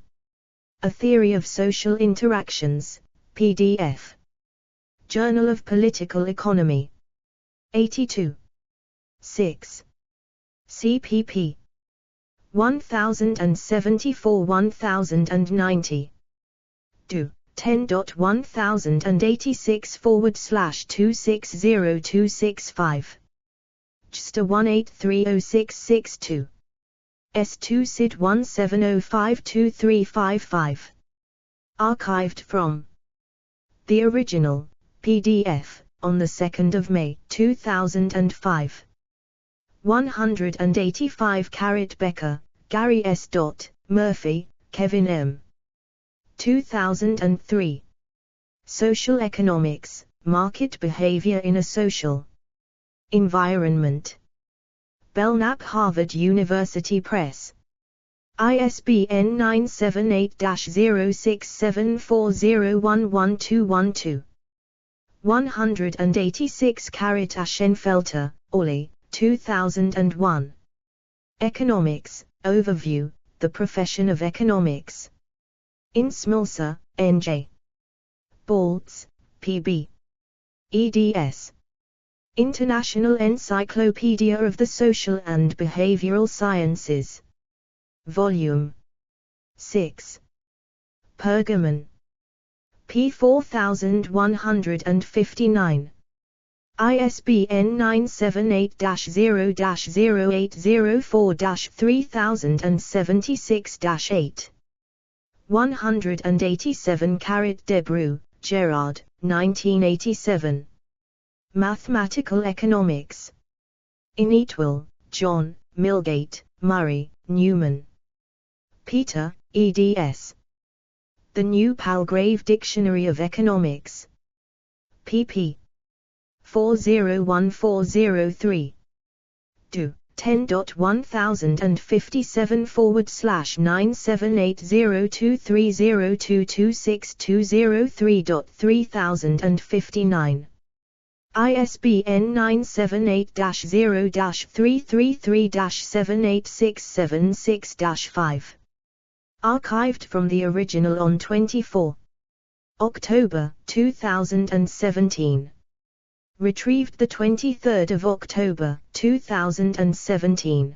A Theory of Social Interactions, PDF. Journal of Political Economy. 82. 6. CPP. 1074-1090. Do 10.1086/260265. JSTOR 18306662. S2 SID 17052355. Archived from the original PDF on 2 May 2005. 185 Becker, Gary S. Murphy, Kevin M. 2003. Social Economics, Market Behavior in a Social Environment. Belknap Harvard University Press. ISBN 978-0674011212. 186 Aschenfelter, Ollie, 2001. Economics, Overview, The Profession of Economics. In Smilsa, N.J. Baltz, P.B. eds. International Encyclopedia of the Social and Behavioral Sciences. Volume 6. Pergamon. P 4159. ISBN 978-0-0804-3076-8. 187 Debreu, Gerard, 1987. Mathematical Economics. Inetwell, John, Milgate, Murray, Newman. Peter, eds. The New Palgrave Dictionary of Economics. pp. 401403. Do. 10.1057/9780230226203.3059. ISBN 978-0-333-78676-5. Archived from the original on 24 October 2017. Retrieved the 23rd of October 2017.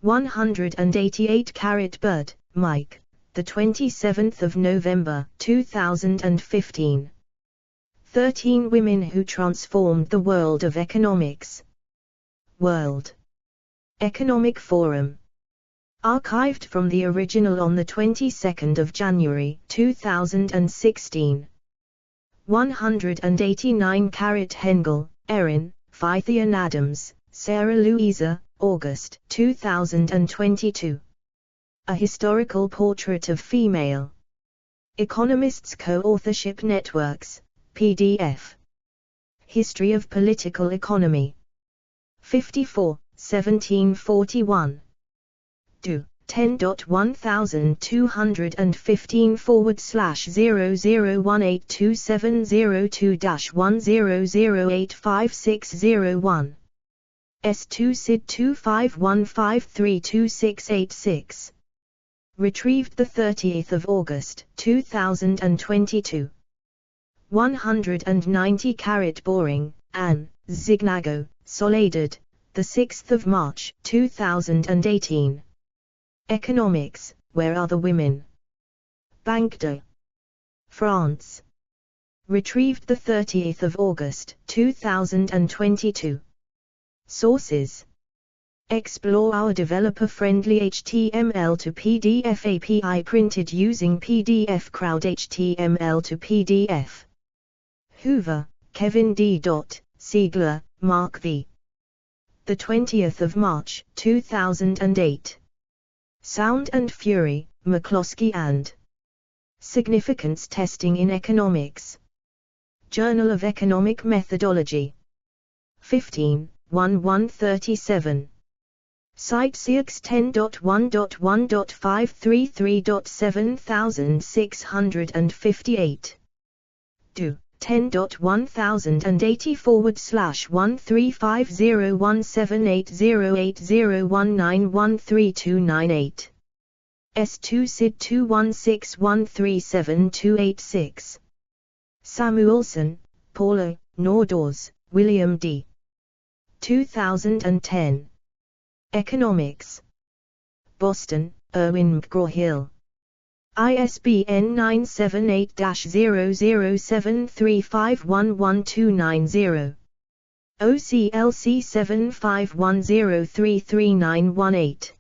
188 Carat Bud, Mike, the 27th of November 2015. 13 Women Who Transformed the World of Economics. World Economic Forum. Archived from the original on the 22nd of January 2016. 189 Carat Hengel, Erin, Fythian Adams, Sarah Louisa, August 2022. A Historical Portrait of Female Economists Co-Authorship Networks, PDF. History of Political Economy. 54, 1741. Do. 10.1015/00182702-10085601. S2 SID 2515326686. Retrieved the 30th of August 2022. 190 Carat Boring, Anne, Zignago, Soledad, the 6th of March 2018. Economics, Where Are the Women? Banque de France. Retrieved the 30th of August 2022. Sources. Explore our developer-friendly HTML to PDF API printed using PDF Crowd HTML to PDF. Hoover, Kevin D. Siegler, Mark V. The 20th of March 2008. Sound and Fury, McCloskey and Significance Testing in Economics. Journal of Economic Methodology. 15/1137. Site CX 10.1.1.533.7658. Do. 10.1080135017808019132998. S2 SID 2161372886. Samuelson, Paula, Nordors, William D. 2010. Economics. Boston, Irwin McGraw-Hill. ISBN 978-0073511290. OCLC 7510333918.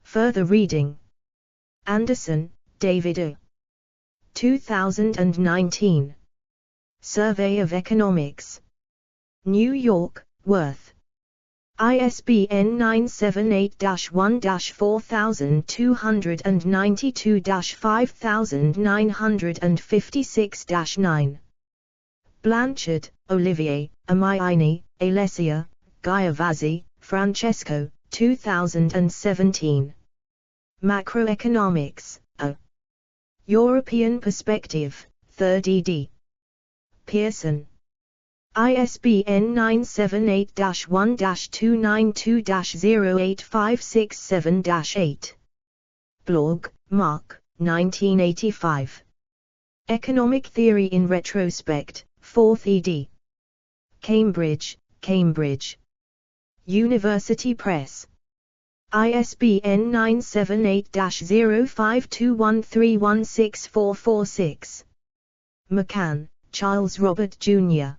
Further reading. Anderson, David O. 2019. Survey of Economics. New York, Worth. ISBN 978-1-4092-5956-9. Blanchard, Olivier, Amiani, Alessia, Gaiavazzi, Francesco, 2017. Macroeconomics, A European Perspective, 3rd ed. Pearson. ISBN 978-1-292-08567-8. Blog, Mark, 1985. Economic Theory in Retrospect, 4th ed. Cambridge, Cambridge. University Press. ISBN 978-0521316446. McCann, Charles Robert Jr.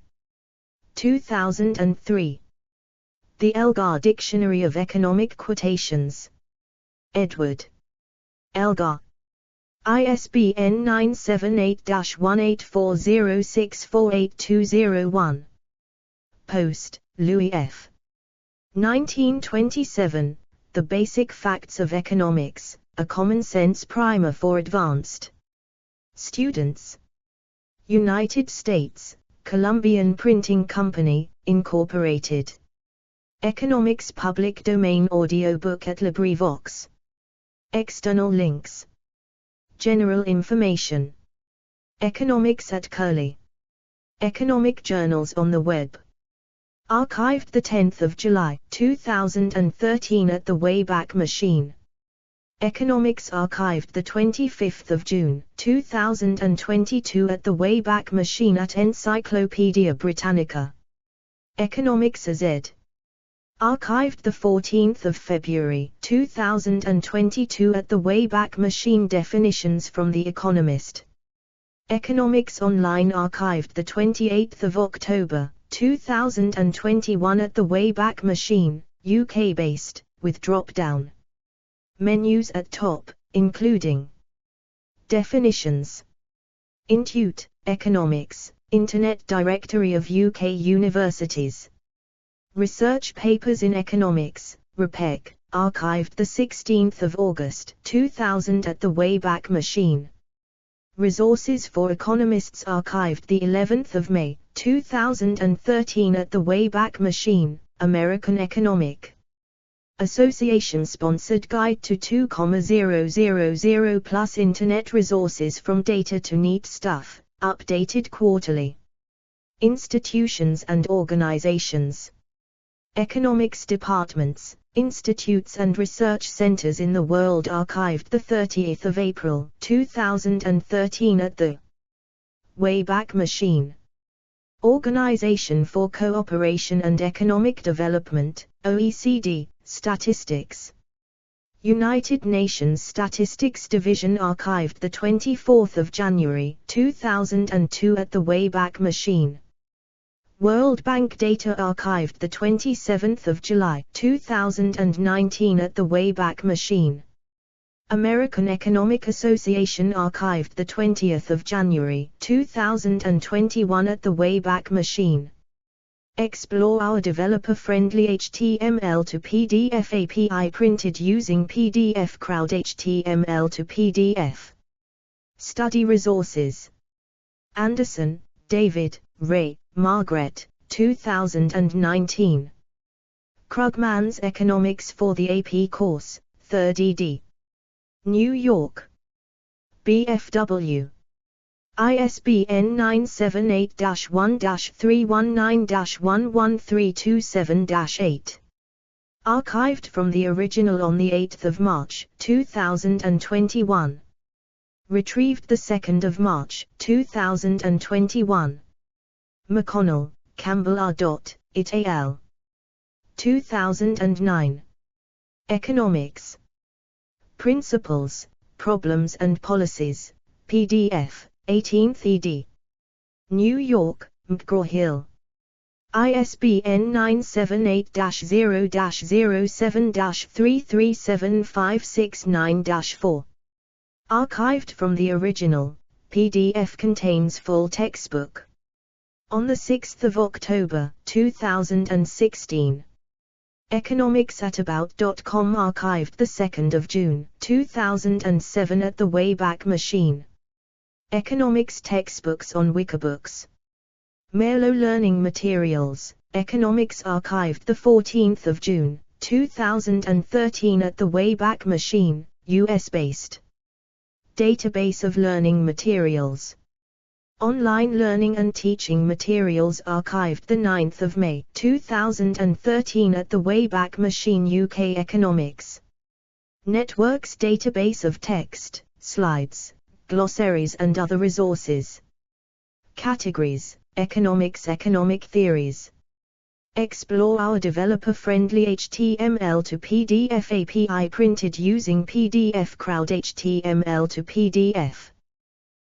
2003. The Elgar Dictionary of Economic Quotations. Edward. Elgar. ISBN 978-1840648201. Post, Louis F. 1927, The Basic Facts of Economics, a common sense primer for advanced students. United States, Columbian Printing Company, Incorporated. Economics Public Domain Audiobook at LibriVox. External links. General information. Economics at Curlie. Economic journals on the web. Archived 10 July 2013 at the Wayback Machine. Economics archived 25 June 2022 at the Wayback Machine at Encyclopedia Britannica. Economics AZ. Archived 14 February 2022 at the Wayback Machine. Definitions from The Economist. Economics Online archived 28 October 2021 at the Wayback Machine, UK-based, with drop-down menus at top, including definitions. Intute, Economics, Internet Directory of UK Universities. Research Papers in Economics, RePEc, archived 16 August 2000 at the Wayback Machine. Resources for Economists archived 11 May 2013 at the Wayback Machine, American Economic Association sponsored Guide to 2,000 plus Internet resources from data to neat stuff, updated quarterly. Institutions and organizations. Economics departments, institutes and research centers in the world archived 30 April 2013 at the Wayback Machine. Organization for Cooperation and Economic Development, OECD, Statistics. United Nations Statistics Division archived 24 January 2002 at the Wayback Machine. World Bank data archived 27 July 2019 at the Wayback Machine. American Economic Association archived 20 January 2021 at the Wayback Machine. Explore our developer-friendly HTML to PDF API printed using PDF Crowd HTML to PDF. Study resources. Anderson, David, Ray, Margaret, 2019. Krugman's Economics for the AP Course, 3rd ed. New York. BFW. ISBN 978-1-319-11327-8. Archived from the original on 8 March 2021. Retrieved 2 March 2021. McConnell, Campbell R. It al. 2009. Economics. Principles, Problems and Policies, PDF, 18th ed. New York, McGraw-Hill. ISBN 978-0-07-337569-4. Archived from the original, PDF contains full textbook. On 6 October 2016. Economics at About.com archived 2 June 2007 at the Wayback Machine. Economics textbooks on Wikibooks. Merlo Learning Materials, Economics archived 14 June 2013 at the Wayback Machine, US-based. Database of Learning Materials. Online Learning and Teaching Materials archived 9 May 2013 at the Wayback Machine UK Economics. Networks database of text, slides, glossaries and other resources. Categories, Economics Economic Theories. Explore our developer-friendly HTML to PDF API printed using PDF Crowd HTML to PDF.